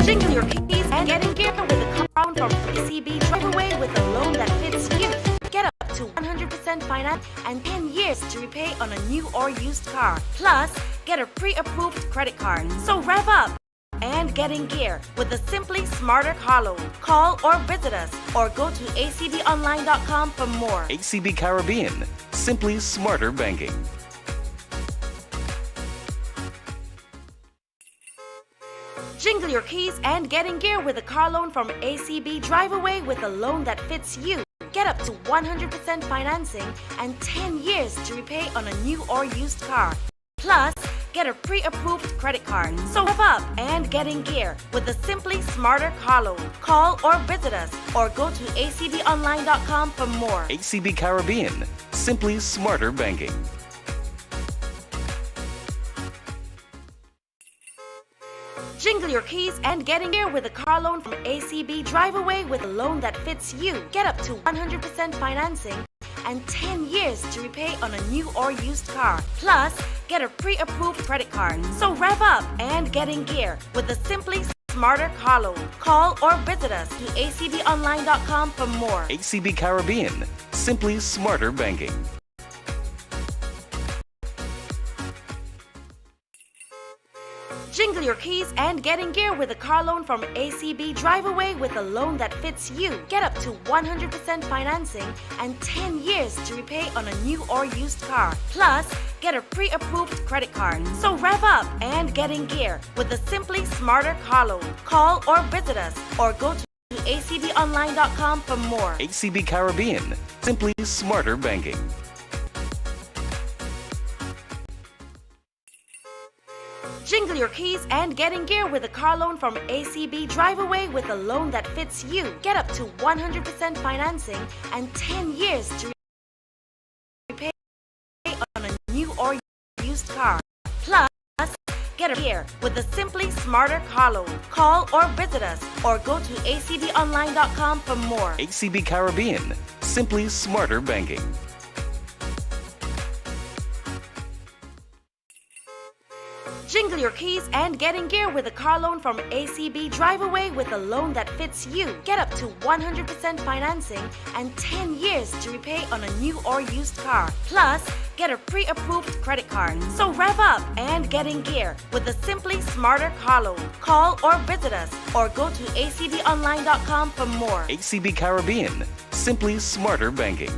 Jingle your keys and get in gear with a car loan from ACB. Drive away with a loan that fits you. Get up to 100% finance and 10 years to repay on a new or used car. Plus, get a pre-approved credit card. So rev up and get in gear with the Simply Smarter car loan. Call or visit us or go to acbonline.com for more. ACB Caribbean, simply smarter banking. Jingle your keys and get in gear with a car loan from ACB. Drive away with a loan that fits you. Get up to 100% financing and 10 years to repay on a new or used car. Plus, get a pre-approved credit card. So rev up and get in gear with the Simply Smarter car loan. Call or visit us or go to acbonline.com for more. ACB Caribbean, simply smarter banking. Jingle your keys and get in here with a car loan from ACB. Drive away with a loan that fits you. Get up to 100% financing and 10 years to repay on a new or used car. Plus, get a pre-approved credit card. So rev up and get in gear with the Simply Smarter car loan. Call or visit us to acbonline.com for more. ACB Caribbean, simply smarter banking. Jingle your keys and get in gear with a car loan from ACB. Drive away with a loan that fits you. Get up to 100% financing and 10 years to repay on a new or used car. Plus, get a pre-approved credit card. So rev up and get in gear with the Simply Smarter car loan. Call or visit us or go to acbonline.com for more. ACB Caribbean, simply smarter banking. Jingle your keys and get in gear with a car loan from ACB. Drive away with a loan that fits you. Get up to 100% financing and 10 years to repay on a new or used car. Plus, get a gear with the Simply Smarter car loan. Call or visit us or go to acbonline.com for more. ACB Caribbean, simply smarter banking. Jingle your keys and get in gear with a car loan from ACB. Drive away with a loan that fits you. Get up to 100% financing and 10 years to repay on a new or used car. Plus, get a pre-approved credit card. So rev up and get in gear with the Simply Smarter car loan. Call or visit us or go to acbonline.com for more. ACB Caribbean, simply smarter banking.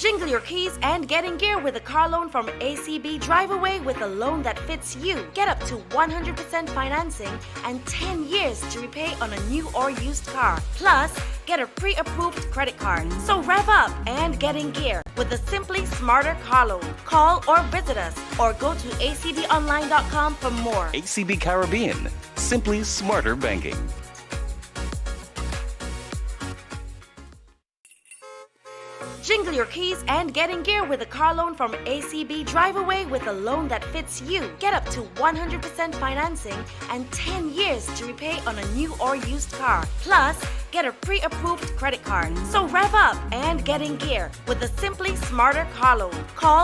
Jingle your keys and get in gear with a car loan from ACB. Drive away with a loan that fits you. Get up to 100% financing and 10 years to repay on a new or used car. Plus, get a pre-approved credit card. So rev up and get in gear with the Simply Smarter car loan. Call or visit us or go to acbonline.com for more. ACB Caribbean, simply smarter banking. Jingle your keys and get in gear with a car loan from ACB. Drive away with a loan that fits you. Get up to 100% financing and 10 years to repay on a new or used car. Plus, get a pre-approved credit card. So rev up and get in gear with the Simply Smarter car loan. Call